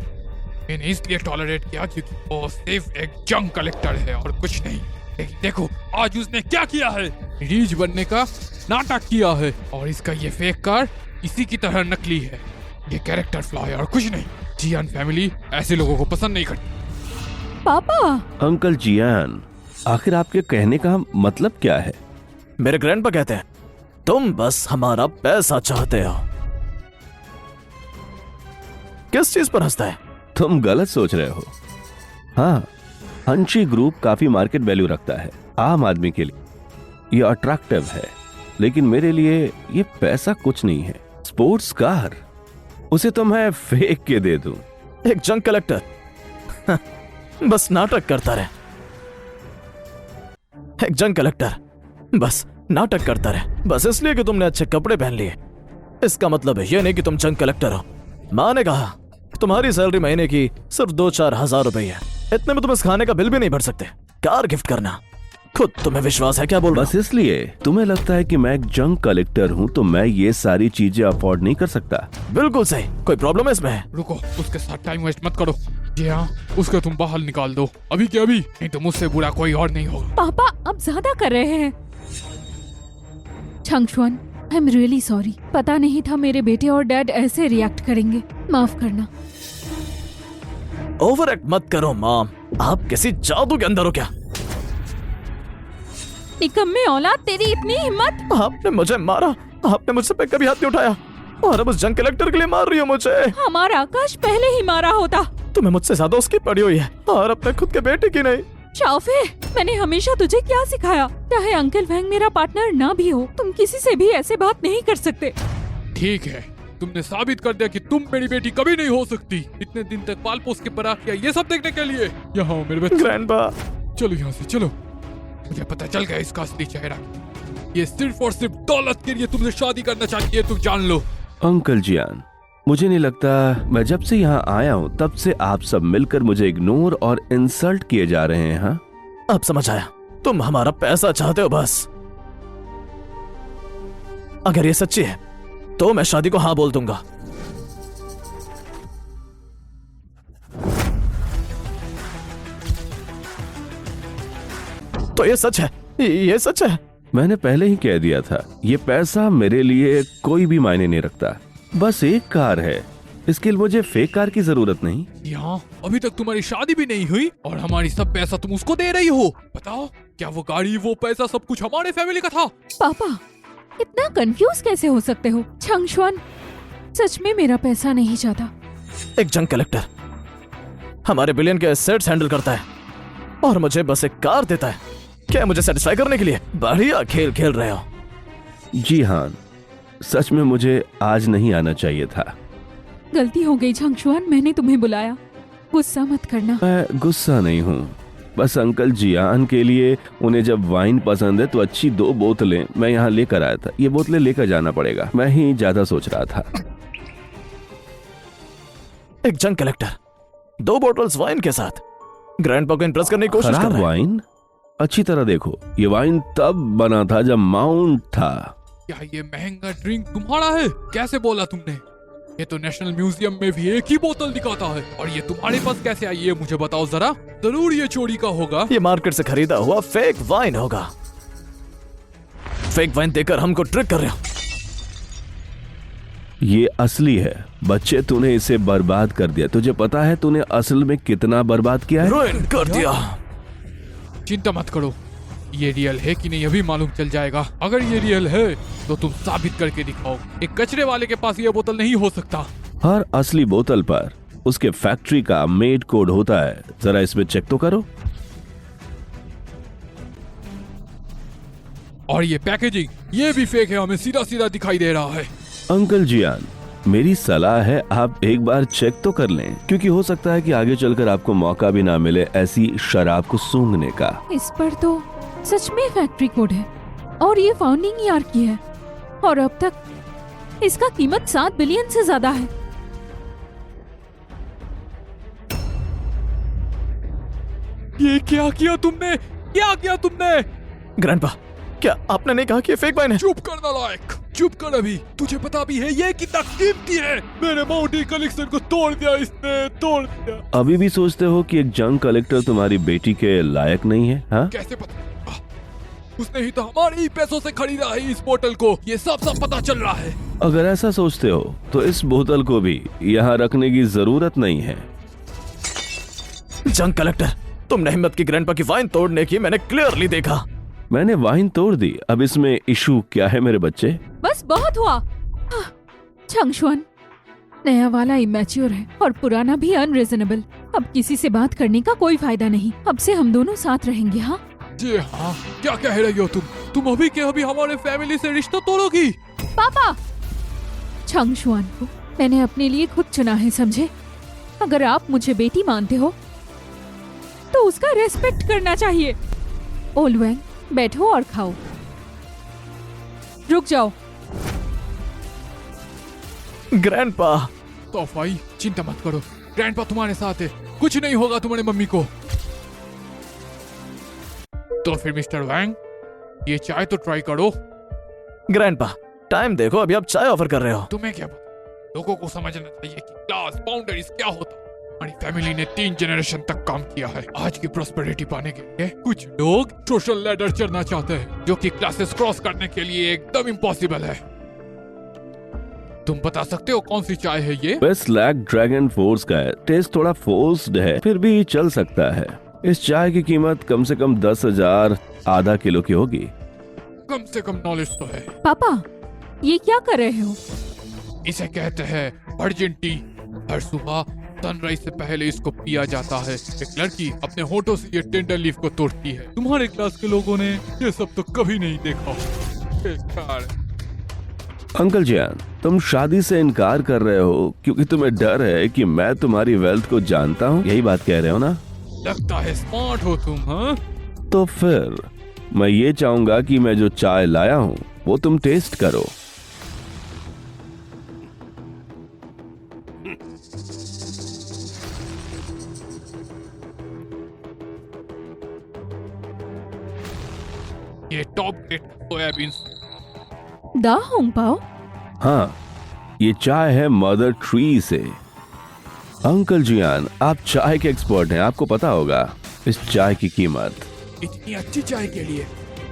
मैंने इसलिए टॉलरेट किया क्योंकि वो सिर्फ एक जंक कलेक्टर है और कुछ नहीं। लेकिन देखो आज उसने क्या किया है, रीच बनने का नाटक किया है। और इसका ये फेक कार इसी की तरह नकली है। ये कैरेक्टर फ्लॉ है और कुछ नहीं। जियान फैमिली ऐसे लोगों को पसंद नहीं करती। पापा, अंकल जियान, आखिर आपके कहने का मतलब क्या है? मेरे ग्रैंडपा कहते हैं तुम बस हमारा पैसा चाहते हो। किस चीज पर हंसता है? तुम गलत सोच रहे हो। हाँ, हंची ग्रुप काफी मार्केट वैल्यू रखता है आम आदमी के लिए। ये अट्रैक्टिव है, लेकिन मेरे लिए ये पैसा कुछ नहीं है। स्पोर्ट्स कार, उसे तो मैं फेंक के दे दूं। एक जंक कलेक्टर बस नाटक करता रहे। एक जंक कलेक्टर बस नाटक करता रहे, बस इसलिए कि तुमने अच्छे कपड़े पहन लिए। इसका मतलब है ये नहीं कि तुम जंक कलेक्टर हो। माँ ने कहा तुम्हारी सैलरी महीने की सिर्फ 2-4 हजार रुपए है, इतने में तुम इस खाने का बिल भी नहीं भर सकते। कार गिफ्ट करना, खुद तुम्हें विश्वास है क्या? बोल रहा बस इसलिए तुम्हें लगता है कि मैं एक जंक कलेक्टर हूँ तो मैं ये सारी चीजें अफोर्ड नहीं कर सकता? बिल्कुल सही, कोई प्रॉब्लम है इसमें? रुको, उसके साथ टाइम वेस्ट मत करो। जी हाँ, उसको तुम बाहर निकाल दो अभी के अभी, नहीं तो मुझसे बुरा कोई और नहीं होगा। पापा अब ज्यादा कर रहे हैं। छंगशुआन, आई एम रियली सॉरी। पता नहीं था मेरे बेटे और डैड ऐसे रिएक्ट करेंगे, माफ करना। ओवर एक्ट मत करो मॉम, आप किसी जादू के अंदर हो क्या? निकम्मे औलाद, तेरी इतनी हिम्मत! आपने मुझे मारा, आपने मुझसे पे कभी हाथ नहीं उठाया और अब उस जंक कलेक्टर के लिए मार रही हो मुझे। हमारा आकाश पहले ही मारा होता। तुम्हें मुझसे ज्यादा उसकी पड़ी हुई है और अपने खुद के बेटे की नहीं। शाओफे, मैंने हमेशा तुझे क्या सिखाया? चाहे अंकल वैंग मेरा पार्टनर ना भी हो, तुम किसी से भी ऐसे बात नहीं कर सकते। ठीक है, तुमने साबित कर दिया कि तुम मेरी बेटी कभी नहीं हो सकती। इतने दिन तक पाल पोस के बड़ा किया ये सब देखने के लिए। यहाँ आओ मेरे बच्चे। ग्रैंडपा, चलो यहाँ से चलो। मुझे पता चल गया इसका असली चेहरा। ये सिर्फ और सिर्फ दौलत के लिए तुमसे शादी करना चाहती है, तुम जान लो। अंकल जियान, मुझे नहीं लगता, मैं जब से यहाँ आया हूँ तब से आप सब मिलकर मुझे इग्नोर और इंसल्ट किए जा रहे हैं। हाँ, अब समझ आया, तुम हमारा पैसा चाहते हो बस। अगर ये सच्ची है तो मैं शादी को हाँ बोल दूंगा। तो ये सच है, ये सच है। मैंने पहले ही कह दिया था, ये पैसा मेरे लिए कोई भी मायने नहीं रखता। बस एक कार है, इसके लिए मुझे फेक कार की जरूरत नहीं। यहाँ अभी तक तुम्हारी शादी भी नहीं हुई और हमारी सब पैसा तुम उसको दे रही हो। बताओ, क्या वो गाड़ी, वो पैसा सब कुछ हमारे फैमिली का था? पापा, इतना कंफ्यूज कैसे हो सकते हो? छंगशुआन सच में मेरा पैसा नहीं चाहता। एक जंक कलेक्टर हमारे बिलियन के एसेट्स हैंडल करता है और मुझे बस एक कार देता है। क्या मुझे सेटिस्फाई करने के लिए? बढ़िया खेल खेल रहे हो। जी हाँ, सच में मुझे आज नहीं आना चाहिए था। गलती हो गई छंगशुआन, मैंने तुम्हें बुलाया, गुस्सा मत करना। मैं गुस्सा नहीं हूँ, बस अंकल जियान के लिए उन्हें जब वाइन पसंद है तो अच्छी 2 बोतलें मैं यहाँ लेकर आया था। ये बोतलें लेकर जाना पड़ेगा, मैं ही ज्यादा सोच रहा था। एक जंक कलेक्टर 2 बॉटल्स वाइन के साथ ग्रैंडपा को इंप्रेस करने की कोशिश कर खराब रहा है। वाइन? अच्छी तरह देखो, ये वाइन तब बना था जब माउंट था। क्या ये महंगा ड्रिंक तुम्हारा है? कैसे बोला तुमने? ये तो नेशनल म्यूजियम में भी एक ही बोतल दिखाता है और ये तुम्हारे पास कैसे आई है मुझे बताओ जरा। जरूर ये चोरी का होगा। ये मार्केट से खरीदा हुआ फेक वाइन होगा। फेक वाइन देकर हमको ट्रिक कर रहे हो। ये असली है बच्चे, तूने इसे बर्बाद कर दिया। तुझे पता है तूने असल में कितना बर्बाद किया है? रुइन कर दिया। चिंता मत करो, ये रियल है कि नहीं अभी मालूम चल जाएगा। अगर ये रियल है तो तुम साबित करके दिखाओ। एक कचरे वाले के पास ये बोतल नहीं हो सकता। हर असली बोतल पर उसके फैक्ट्री का मेड कोड होता है। जरा इसमें चेक तो करो। और ये पैकेजिंग, ये भी फेक है, हमें सीधा सीधा दिखाई दे रहा है। अंकल जियान, मेरी सलाह है आप एक बार चेक तो कर लें, क्योंकि हो सकता है कि आगे चलकर आपको मौका भी ना मिले ऐसी शराब को सूंघने का। इस पर तो सच में फैक्ट्री कोड है और ये फाउंडिंग ईयर की है और अब तक इसका कीमत 7 बिलियन से ज्यादा है। ये क्या किया तुमने, क्या किया तुमने? ग्रैंडपा, क्या आपने नहीं कहा कि ये फेक वाइन है? चुप कर नालायक, चुप कर। अभी तुझे पता भी है ये कितना कीमती है। मेरे माउंटी कलेक्शन को तोड़ दिया इसने, तोड़ दिया। अभी भी सोचते हो कि एक जंग कलेक्टर तुम्हारी बेटी के लायक नहीं है? हाँ, कैसे पता? उसने ही तो हमारे ही पैसों से खरीदा है इस बोतल को। ये सब पता चल रहा है। अगर ऐसा सोचते हो तो इस बोतल को भी यहाँ रखने की जरूरत नहीं है। जंग कलेक्टर, तुमने हिम्मत की ग्रैंडपा की वाइन तोड़ने की, मैंने क्लियरली देखा। मैंने वाइन तोड़ दी, अब इसमें इशू क्या है मेरे बच्चे? बस बहुत हुआ। छंगशुआन, नया वाला इमेच्योर है और पुराना भी अनरीजनेबल। अब किसी से बात करने का कोई फायदा नहीं। अब से हम दोनों साथ रहेंगे। हाँ जी हाँ, क्या कह रही हो तुम अभी के अभी हमारे फैमिली से रिश्ता तोड़ोगी? पापा, छंगशुआन को मैंने अपने लिए खुद चुना है, समझे? अगर आप मुझे बेटी मानते हो तो उसका रेस्पेक्ट करना चाहिए। ओलवेंग, बैठो और खाओ। रुक जाओ। ग्रैंडपा, तोफाई, चिंता मत करो, ग्रैंडपा तुम्हारे साथ है, कुछ नहीं होगा तुम्हारे मम्मी को। तो फिर मिस्टर वैंग, ये चाय तो ट्राई करो। ग्रैंडपा, टाइम देखो, अभी आप चाय ऑफर कर रहे हो। तुम्हें क्या पता, लोगों को समझना चाहिए कि क्लास बाउंड्रीज क्या होता है। हमारी फैमिली ने 3 जनरेशन तक काम किया है। आज की प्रॉस्पेरिटी पाने के लिए कुछ लोग सोशल लैडर चढ़ना चाहते हैं, जो कि क्लासेस क्रॉस करने के लिए एकदम इम्पॉसिबल है। तुम बता सकते हो कौन सी चाय है ये? वेस्ट लैक ड्रैगन फोर्स का है। टेस्ट थोड़ा फोर्स्ड है, फिर भी चल सकता है। इस चाय की कीमत कम से कम 10,000 आधा किलो की होगी। कम से कम नॉलेज तो है। पापा, ये क्या कर रहे हो? इसे कहते हैं वर्जिन टी। हर सुबह सनराइज से पहले इसको पिया जाता है। एक लड़की अपने होठों से ये टेंडर लीफ को तोड़ती है। तुम्हारे क्लास के लोगों ने ये सब तो कभी नहीं देखा। बेकार। अंकल जियान, तुम शादी से इनकार कर रहे हो क्योंकि तुम्हें डर है कि मैं तुम्हारी वेल्थ को जानता हूँ, यही बात कह रहे हो ना? लगता है स्मार्ट हो तुम। हाँ, तो फिर मैं ये चाहूंगा कि मैं जो चाय लाया हूँ वो तुम टेस्ट करो। ये टॉप ग्रेड सोयाबीन। दा होंग पाओ? हाँ, ये चाय है मदर ट्री से। अंकल जियान, आप चाय के एक्सपर्ट हैं, आपको पता होगा इस चाय की कीमत। इतनी अच्छी चाय के लिए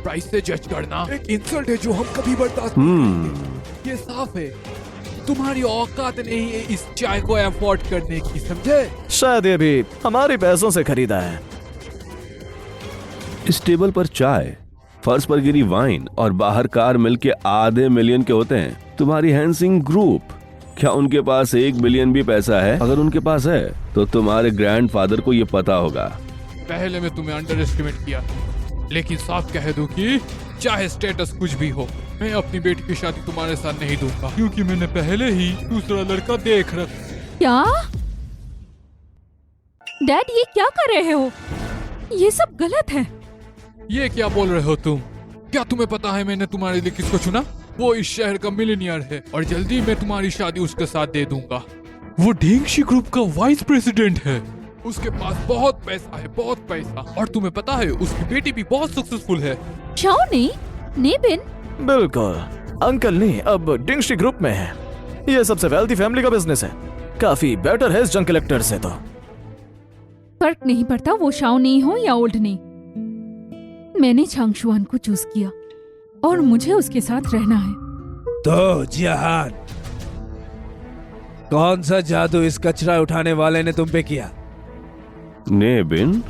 प्राइस से जज करना एक इंसल्ट है जो हम कभी बर्दाश्त नहीं करेंगे। ये साफ है तुम्हारी औकात नहीं है इस चाय को अफोर्ड करने की, समझे? शायद ये भी हमारे पैसों से खरीदा है। इस टेबल पर चाय, फर्श पर गिरी वाइन और बाहर कार मिलके आधे मिलियन के होते हैं। तुम्हारी हैंसिंग ग्रुप, क्या उनके पास 1 बिलियन भी पैसा है? अगर उनके पास है तो तुम्हारे ग्रैंडफादर को ये पता होगा। पहले मैं तुम्हें अंडर एस्टिमेट किया, लेकिन साफ कह दूं कि चाहे स्टेटस कुछ भी हो, मैं अपनी बेटी की शादी तुम्हारे साथ नहीं दूंगा, क्योंकि मैंने पहले ही दूसरा लड़का देख रखा। क्या? डैड, ये क्या कर रहे हो? ये सब गलत है। ये क्या बोल रहे हो तुम? क्या तुम्हें पता है मैंने तुम्हारे लिए किसको चुना? वो इस शहर का मिलियनियर है और जल्दी मैं तुम्हारी शादी उसके साथ दे दूंगा। वो ढेंगशी ग्रुप का वाइस प्रेसिडेंट है। उसके पास बहुत पैसा है, बहुत पैसा। और तुम्हें पता है उसकी बेटी भी बहुत सक्सेसफुल है। शाओनी, नेबिन? बिल्कुल, अंकल नहीं अब डिंगशी ग्रुप में है। ये सबसे वेल्दी फैमिली का बिजनेस है, काफी बेटर है इस जंग कलेक्टर से। तो फर्क नहीं पड़ता वो शाओनी हो या ओल्ड नहीं। मैंने छांगशुआन को चूज किया और मुझे उसके साथ रहना है। तो जियान, कौन सा जादू इस कचरा उठाने वाले ने तुम पे किया? ने बिन,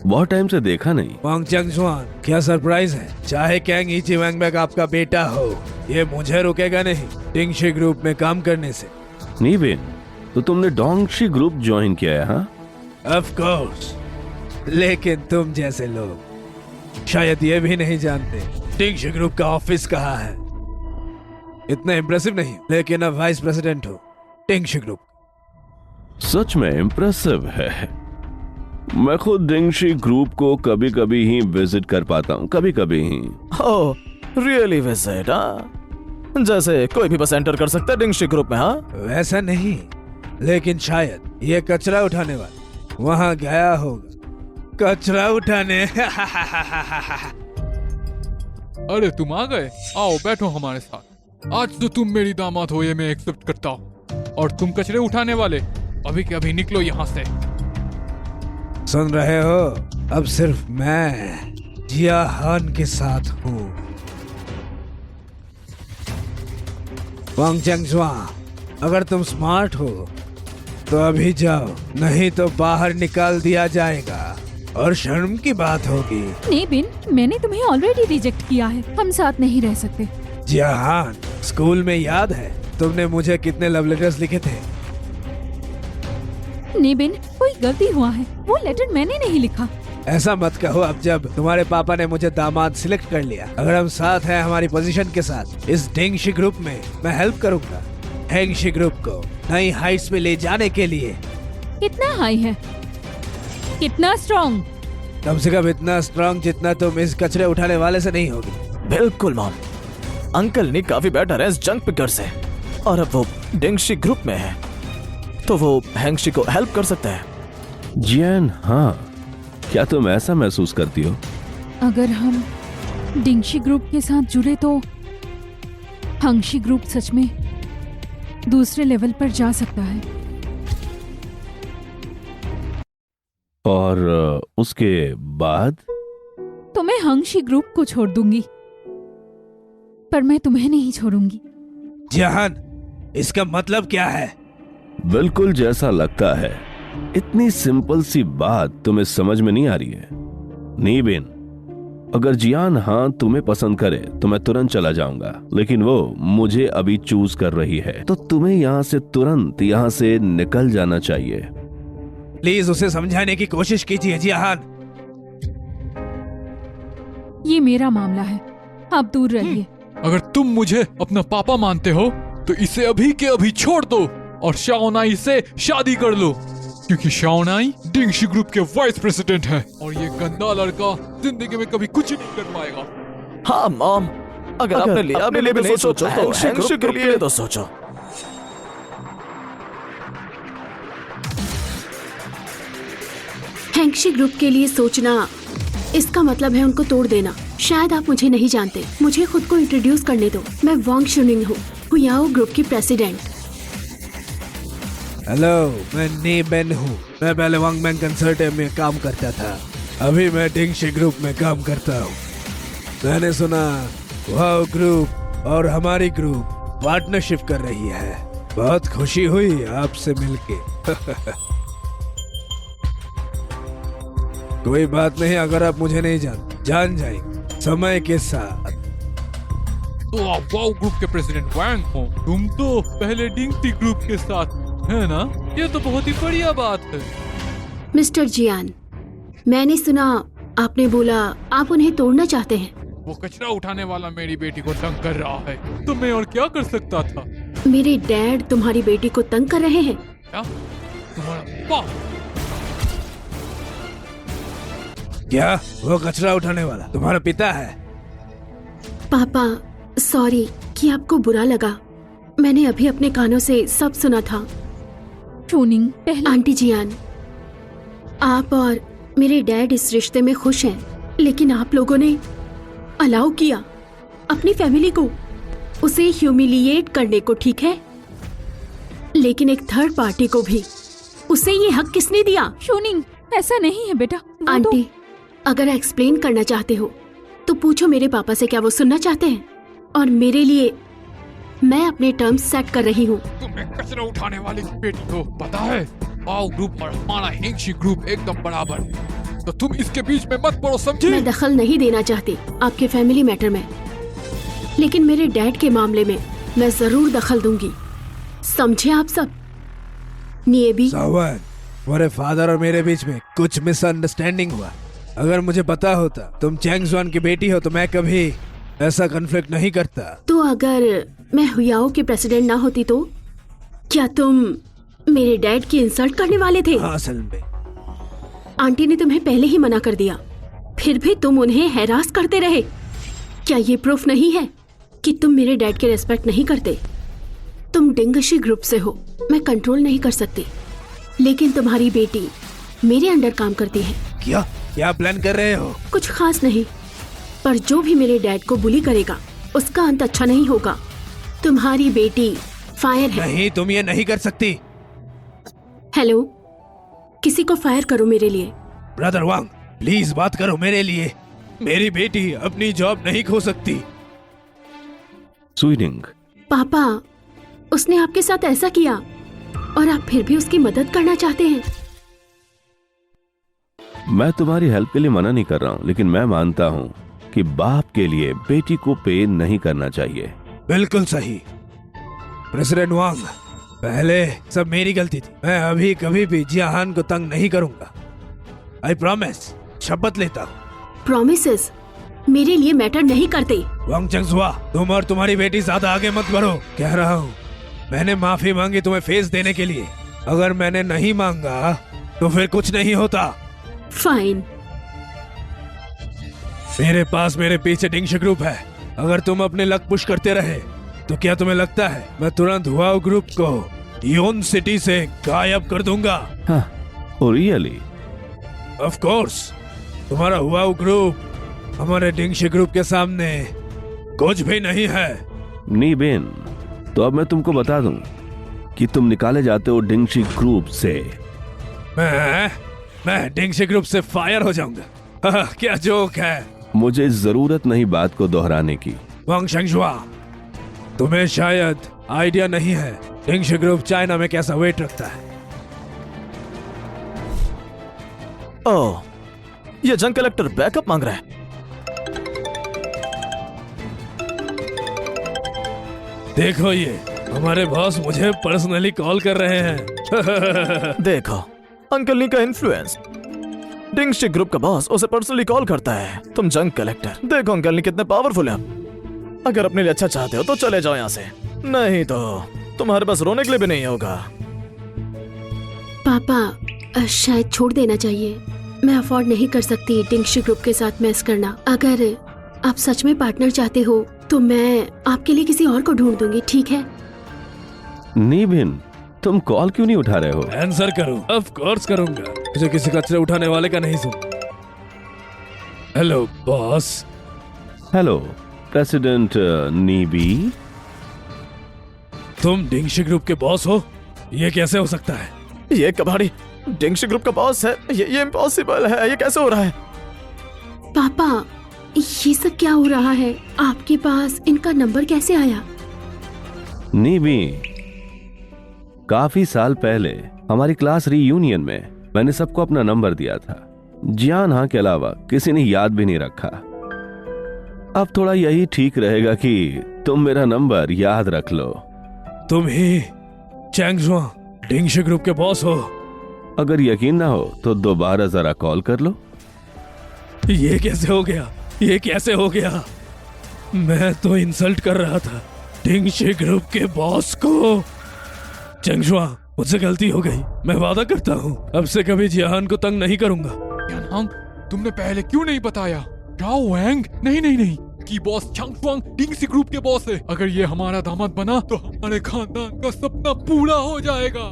बहुत टाइम से देखा नहीं। वांग चंगजुआन, क्या सरप्राइज है? चाहे कैंग इची वैंगबैक आपका बेटा हो, ये मुझे रुकेगा नहीं डिंगशी ग्रुप में काम करने से। नहीं बिन, तो तुमने डोंगशी ग्रुप ज्वाइन किया है? हाँ, ऑफ कोर्स, लेकिन तुम जैसे लोग शायद ये भी नहीं जानते डिंगशी ग्रुप का ऑफिस कहाँ है। इतना इम्प्रेसिव नहीं, लेकिन अब वाइस प्रेसिडेंट हो डिंगशी ग्रुप। सच में इम्प्रेसिव है। मैं खुद डिंगशी ग्रुप को कभी कभी ही विजिट कर पाता हूँ, कभी कभी ही। Oh really visit? हाँ, जैसे कोई भी बस एंटर कर सकता है डिंगशी ग्रुप में। हाँ, वैसा नहीं, लेकिन शायद ये कचरा उठाने वाला वहाँ गया होगा कचरा उठाने। अरे तुम आ गए, आओ बैठो हमारे साथ। आज तो तुम मेरी दामाद हो, ये मैं एक्सेप्ट करता हूँ। और तुम कचरे उठाने वाले, अभी के अभी निकलो यहाँ से। सुन रहे हो, अब सिर्फ मैं जिया हान के साथ हूँ। वांग चंगजुआ, अगर तुम स्मार्ट हो तो अभी जाओ, नहीं तो बाहर निकाल दिया जाएगा और शर्म की बात होगी। नहीं बिन, मैंने तुम्हें ऑलरेडी रिजेक्ट किया है, हम साथ नहीं रह सकते। जिया हान, स्कूल में याद है तुमने मुझे कितने लव लेटर्स लिखे थे? नहीं बिन, कोई गलती हुआ है, वो लेटर मैंने नहीं लिखा। ऐसा मत कहो। अब जब तुम्हारे पापा ने मुझे दामाद सिलेक्ट कर लिया, अगर हम साथ हैं हमारी पोजीशन के साथ इस डिंगशी ग्रुप में, मैं हेल्प करूंगा डिंगशी ग्रुप को नई हाइट्स पे ले जाने के लिए। कितना हाई है, कितना स्ट्रॉन्ग? कम से कम इतना स्ट्रॉन्ग जितना तुम इस कचरे उठाने वाले से नहीं होगी। बिल्कुल मॉम, अंकल ने काफी बेटर है इस जंक पिकर से, और अब वो डिंगशी ग्रुप में है तो वो हैंगशी को हेल्प कर सकता है। जियान, हाँ, क्या तुम ऐसा महसूस करती हो? अगर हम डिंगशी ग्रुप के साथ जुड़े तो हंगशी ग्रुप सच में दूसरे लेवल पर जा सकता है। और उसके बाद? तो मैं हंगशी ग्रुप को छोड़ दूंगी, पर मैं तुम्हें नहीं छोड़ूंगी। जहान, इसका मतलब क्या है? बिल्कुल जैसा लगता है। इतनी सिंपल सी बात तुम्हें समझ में नहीं आ रही है? नीबिन, अगर जियान हाँ तुम्हें पसंद करे तो मैं तुरंत चला जाऊंगा, लेकिन वो मुझे अभी चूज कर रही है, तो तुम्हें यहाँ से तुरंत यहाँ से निकल जाना चाहिए। प्लीज उसे समझाने की कोशिश कीजिए जियान। ये मेरा मामला है, आप दूर रहिए। अगर तुम मुझे अपना पापा मानते हो तो इसे अभी के अभी छोड़ दो और शाओनाई से शादी कर लो, क्योंकि शाओनाई डिंगशी ग्रुप के वाइस प्रेसिडेंट है और ये गंदा लड़का जिंदगी में कभी कुछ नहीं कर पाएगा। हाँ मॉम, अगर आपने लिया अपने लिए भी नहीं सोचो तो हैंगशी ग्रुप के लिए तो सोचो। हैंगशी ग्रुप के लिए सोचना, इसका मतलब है उनको तोड़ देना। शायद आप मुझे नहीं जानते, मुझे खुद को इंट्रोड्यूस करने दो। मैं वांग शुनिंग हूँ, हुयाओ ग्रुप की प्रेसिडेंट। हेलो, मैं नी बेन हूँ। मैं पहले वांग मैन कंसल्टेंट में काम करता था, अभी मैं डिंगशी ग्रुप में काम करता हूँ। मैंने सुना वाओ ग्रुप और हमारी ग्रुप पार्टनरशिप कर रही है। बहुत खुशी हुई आपसे मिलके। कोई बात नहीं, अगर आप मुझे नहीं जानते, जान जाएंगे समय के साथ। तो आप वाओ ग्रुप के प्रेसिडेंट वांग हो, तुम तो पहले डिंगशी ग्रुप के साथ है ना? ये तो बहुत ही बढ़िया बात है। मिस्टर जियान, मैंने सुना आपने बोला आप उन्हें तोड़ना चाहते हैं। वो कचरा उठाने वाला मेरी बेटी को तंग कर रहा है, तो मैं और क्या कर सकता था? मेरे डैड तुम्हारी बेटी को तंग कर रहे हैं? क्या? तुम्हारा पापा? क्या वो कचरा उठाने वाला तुम्हारा पिता है? पापा, सॉरी कि आपको बुरा लगा। मैंने अभी अपने कानों से सब सुना था। टूनिंग, पहले आंटी जियान, आप और मेरे डैड इस रिश्ते में खुश हैं, लेकिन आप लोगों ने अलाउ किया अपनी फैमिली को उसे ह्यूमिलिएट करने को, ठीक है? लेकिन एक थर्ड पार्टी को भी उसे ये हक किसने दिया? शूनिंग, ऐसा नहीं है बेटा। आंटी, अगर एक्सप्लेन करना चाहते हो तो पूछो मेरे पापा से, क्या वो सुनना चाहते हैं? और मेरे लिए मैं अपने टर्म्स सेट कर रही हूँ। तुम एक कचरा उठाने वाले की बेटी हो, पता है? आओ ग्रुप और हमारा हेंगशी ग्रुप एकदम बराबर है, तो तुम इसके बीच में मत पड़ो, समझे? मैं दखल नहीं देना चाहती आपके फैमिली मैटर में, लेकिन मेरे डैड के मामले में मैं जरूर दखल दूंगी, समझे आप सब? नियेबी, सावन, मेरे फादर और मेरे बीच में कुछ मिसअंडरस्टैंडिंग हुआ। अगर मुझे पता होता तुम चैंग जुआन की बेटी हो तो मैं कभी ऐसा कन्फ्लिक्ट नहीं करता। तो अगर मैं हुयाओ के प्रेसिडेंट ना होती तो क्या तुम मेरे डैड की इंसल्ट करने वाले थे? हाँ, असल में आंटी ने तुम्हें पहले ही मना कर दिया, फिर भी तुम उन्हें हैरास करते रहे। क्या ये प्रूफ नहीं है कि तुम मेरे डैड के रेस्पेक्ट नहीं करते? तुम डिंगशी ग्रुप से हो, मैं कंट्रोल नहीं कर सकती, लेकिन तुम्हारी बेटी मेरे अंडर काम करती है। क्या प्लान कर रहे हो? कुछ खास नहीं, पर जो भी मेरे डैड को बुली करेगा उसका अंत अच्छा नहीं होगा। तुम्हारी बेटी फायर है। नहीं, तुम ये नहीं कर सकती। हेलो, किसी को फायर करो मेरे लिए। ब्रदर वांग, प्लीज बात करो मेरे लिए। मेरी बेटी अपनी जॉब नहीं खो सकती। सुइनिंग, पापा, उसने आपके साथ ऐसा किया और आप फिर भी उसकी मदद करना चाहते हैं। मैं तुम्हारी हेल्प के लिए मना नहीं कर रहा हूँ, लेकिन मैं मानता हूँ कि बाप के लिए बेटी को पे नहीं करना चाहिए। बिल्कुल सही प्रेसिडेंट वांग, पहले सब मेरी गलती थी। मैं अभी कभी भी जियाहान को तंग नहीं करूंगा। आई प्रॉमिस, शपथ लेता हूँ। प्रॉमिसेस मेरे लिए मैटर नहीं करते। वांग चंगजुआ, तुम और तुम्हारी बेटी ज्यादा आगे मत बढ़ो। कह रहा हूँ, मैंने माफी मांगी तुम्हें फेस देने के लिए। अगर मैंने नहीं मांगा तो फिर कुछ नहीं होता। फाइन। मेरे पास मेरे पीछे डिंगशी ग्रुप है। अगर तुम अपने लक पुश करते रहे तो क्या तुम्हें लगता है मैं तुरंत हुआओ ग्रुप को योन सिटी से गायब कर दूंगा? हाँ, रियली? ऑफ कोर्स, तुम्हारा हुआओ ग्रुप हमारे डिंगशी ग्रुप के सामने कुछ भी नहीं है। नी बेन, तो अब मैं तुमको बता दूं कि तुम निकाले जाते हो डिंगशी ग्रुप से। मैं डिंगशी ग्रुप से फायर हो जाऊंगा। क्या जोक है। मुझे जरूरत नहीं बात को दोहराने की। वांग शंगजुआ, तुम्हें शायद आइडिया नहीं है डिंगशी ग्रुप चाइना में कैसा वेट रखता है। ओह, ये जंग कलेक्टर बैकअप मांग रहा है। देखो, ये हमारे बॉस मुझे पर्सनली कॉल कर रहे हैं। देखो, अंकल नी का इन्फ्लुएंस। डिंगशी ग्रुप का बॉस उसे पर्सनली कॉल करता है। तुम जंग कलेक्टर, देखो अंकल नी कितने पावरफुल हैं। अगर अपने लिए अच्छा चाहते हो तो चले जाओ यहाँ से, नहीं तो तुम्हारे पास रोने के लिए भी नहीं होगा। पापा, शायद छोड़ देना चाहिए। मैं अफोर्ड नहीं कर सकती डिंगशी ग्रुप के साथ मैस करना। अगर आप सच में पार्टनर चाहते हो तो मैं आपके लिए किसी और को ढूंढ दूंगी, ठीक है? नी बेन, तुम कॉल क्यों नहीं उठा रहे हो? आंसर करो। ऑफ कोर्स करूंगा, मुझे किसी कचरे उठाने वाले का नहीं सुन। Hello boss. Hello president Nibi. तुम डिंगशी ग्रुप के बॉस हो? ये कैसे हो सकता है? ये कबाड़ी डिंगशी ग्रुप का बॉस है? ये इम्पॉसिबल है। ये कैसे हो रहा है? पापा, ये सब क्या हो रहा है? आपके पास इनका नंबर कैसे आया? नीबी, काफी साल पहले हमारी क्लास रीयूनियन में मैंने सबको अपना नंबर दिया था। जियान हाँ के अलावा किसी ने याद भी नहीं रखा। अब थोड़ा यही ठीक रहेगा कि तुम मेरा नंबर याद रख लो। तुम ही चैंगजुआ डिंगशी ग्रुप के बॉस हो? अगर यकीन ना हो तो दोबारा जरा कॉल कर लो। ये कैसे हो गया? ये कैसे हो गया? मैं तो इंसल्ट कर रहा था डिंगशी ग्रुप के बॉस को। चैंगजुआ, मुझसे गलती हो गई। मैं वादा करता हूँ अब से कभी जियाहान को तंग नहीं करूंगा। यानहांग, तुमने पहले क्यों नहीं बताया? जाओ वैंग, नहीं कि बॉस चंगफुआंग डिंगशी ग्रुप के बॉस है। अगर ये हमारा दामाद बना तो हमारे खानदान का सपना पूरा हो जाएगा।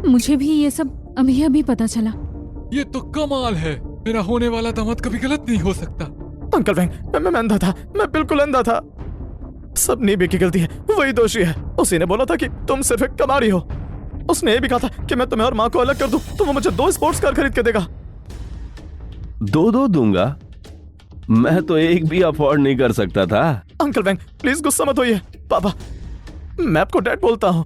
मुझे भी ये सब अभी अभी पता चला। ये तो कमाल है। मेरा होने वाला दामाद कभी गलत नहीं हो सकता। अंकल वैंग, मैं अंधा था। मैं बिल्कुल अंधा था। सब नीबी की गलती है, वही दोषी है। उसी ने बोला था कि तुम सिर्फ एक कबाड़ी हो। उसने ये भी कहा था कि मैं तुम्हें और माँ को अलग कर दूं तो वो मुझे 2 स्पोर्ट्स कार खरीद के देगा। 2 दूंगा? मैं तो एक भी अफोर्ड नहीं कर सकता था। अंकल वैंग, प्लीज गुस्सा मत होइए। पापा, मैं आपको डैड बोलता हूँ।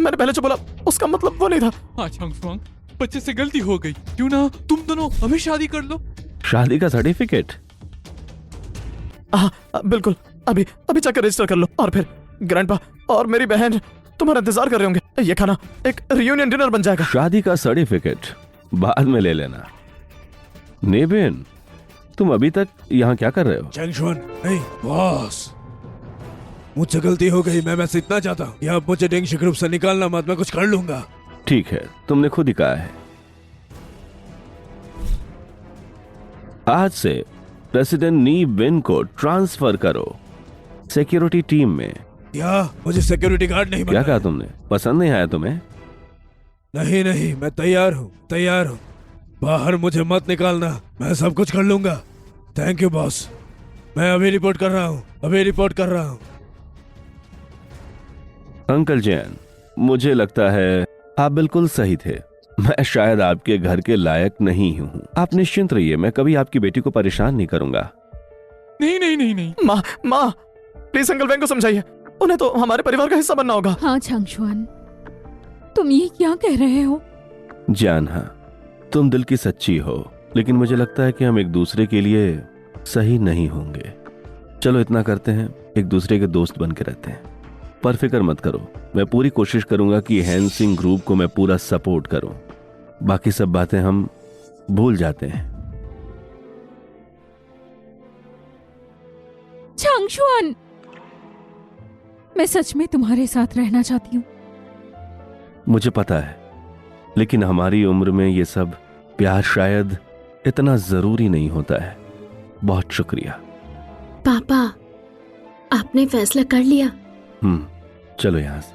मैंने पहले जो बोला उसका मतलब वो नहीं था। हाँ चांगशुआंग, बच्चे से गलती हो गई, क्यों ना तुम दोनों अभी शादी कर लो। शादी का सर्टिफिकेट? हाँ बिल्कुल, अभी अभी जाकर रजिस्टर कर लो। और फिर ग्रैंडपा और मेरी बहन तुम्हारा इंतजार कर रहे होंगे। ये खाना एक रियूनियन डिनर बन जाएगा। शादी का सर्टिफिकेट बाद में ले लेना। नेबिन, तुम अभी तक यहाँ क्या कर रहे हो? चैंगशुआन, नहीं बॉस, मुझसे गलती हो गई। मैं बस इतना चाहता हूँ कि आप मुझे डेंगशी ग्रुप से निकालना मत, मैं कुछ कर लूंगा। ठीक है, तुमने खुद ही कहा है। आज से प्रेसिडेंट नी विन को ट्रांसफर करो सिक्योरिटी टीम में। क्या मुझे सिक्योरिटी गार्ड नहीं बनना क्या कहा है? तुमने? पसंद नहीं आया तुम्हें? नहीं नहीं, मैं तैयार हूँ, तैयार हूँ। बाहर मुझे मत निकालना, मैं सब कुछ कर लूंगा। Thank you boss. मैं अभी रिपोर्ट कर रहा हूँ, अभी रिपोर्ट कर रहा हूँ। अंकल जैन, मुझे लगता है आप बिल्कुल सही थे। मैं शायद आपके घर के लायक नहीं हूँ। आप निश्चिंत रहिए, मैं कभी आपकी बेटी को परेशान नहीं करूंगा। नहीं नहीं नहीं नहीं। माँ प्लीज अंकल वैन को समझाइए, उन्हें तो हमारे परिवार का हिस्सा बनना होगा। हाँ चांगशुआन, तुम ये क्या कह रहे हो? जान, हाँ तुम दिल की सच्ची हो, लेकिन मुझे लगता है कि हम एक दूसरे के लिए सही नहीं होंगे। चलो इतना करते हैं, एक दूसरे के दोस्त बन के रहते हैं। पर फिक्र मत करो, मैं पूरी कोशिश करूंगा कि हैंसिंग ग्रुप को मैं पूरा सपोर्ट करूं। बाकी सब बातें हम भूल जाते हैं। चांगशुआन, मैं सच में तुम्हारे साथ रहना चाहती हूँ। मुझे पता है, लेकिन हमारी उम्र में ये सब प्यार शायद इतना जरूरी नहीं होता है। बहुत शुक्रिया। पापा, आपने फैसला कर लिया? चलो यहां से।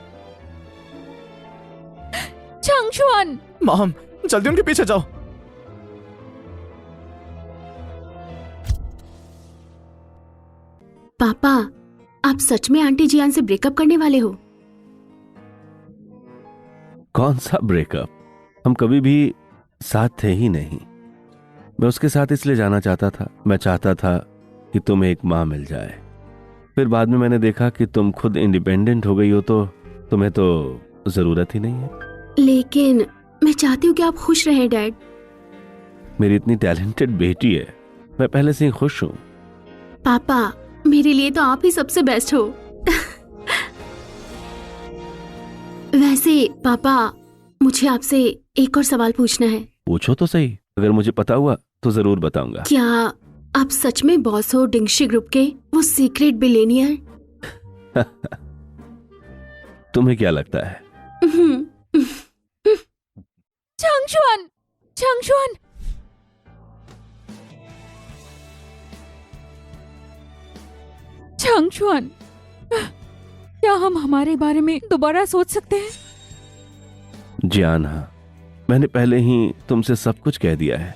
चांगशुआन, मॉम जल्दी उनके पीछे जाओ। पापा, आप सच में आंटी जियान से ब्रेकअप करने वाले हो? कौन सा ब्रेकअप? हम कभी भी साथ थे ही नहीं। मैं उसके साथ इसलिए जाना चाहता था, मैं चाहता था कि तुम्हें एक माँ मिल जाए। फिर बाद में मैंने देखा कि तुम खुद इंडिपेंडेंट हो गई हो, तो तुम्हें तो जरूरत ही नहीं है। लेकिन मैं चाहती हूँ कि आप खुश रहें डैड। मेरी इतनी टैलेंटेड बेटी है, मैं पहले से ही खुश हूँ। पापा, मेरे लिए तो आप ही सबसे बेस्ट हो। वैसे पापा, मुझे आपसे एक और सवाल पूछना है। पूछो तो सही, अगर मुझे पता हुआ तो जरूर बताऊंगा। क्या आप सच में बॉस हो डिंगशी ग्रुप के, वो सीक्रेट बिलियनियर? तुम्हें क्या लगता है? चांगशुआन, चांगशुआन, चांगशुआन, क्या हम हमारे बारे में दोबारा सोच सकते हैं? जियान, हाँ मैंने पहले ही तुमसे सब कुछ कह दिया है।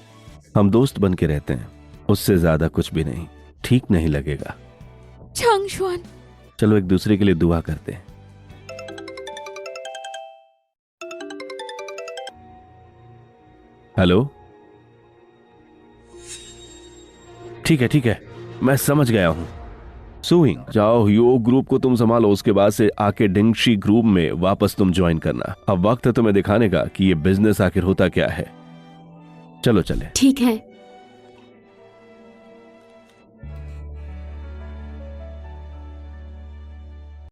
हम दोस्त बन के रहते हैं, उससे ज्यादा कुछ भी नहीं। ठीक नहीं लगेगा? चांगशुआन, चलो एक दूसरे के लिए दुआ करते हैं। हेलो, ठीक है, मैं समझ गया हूं। सुइंग, जाओ योग ग्रुप को तुम संभालो, उसके बाद से आके डिंगशी ग्रुप में वापस तुम ज्वाइन करना। अब वक्त है तुम्हें दिखाने का कि ये बिजनेस आखिर होता क्या है। चलो चले। ठीक है।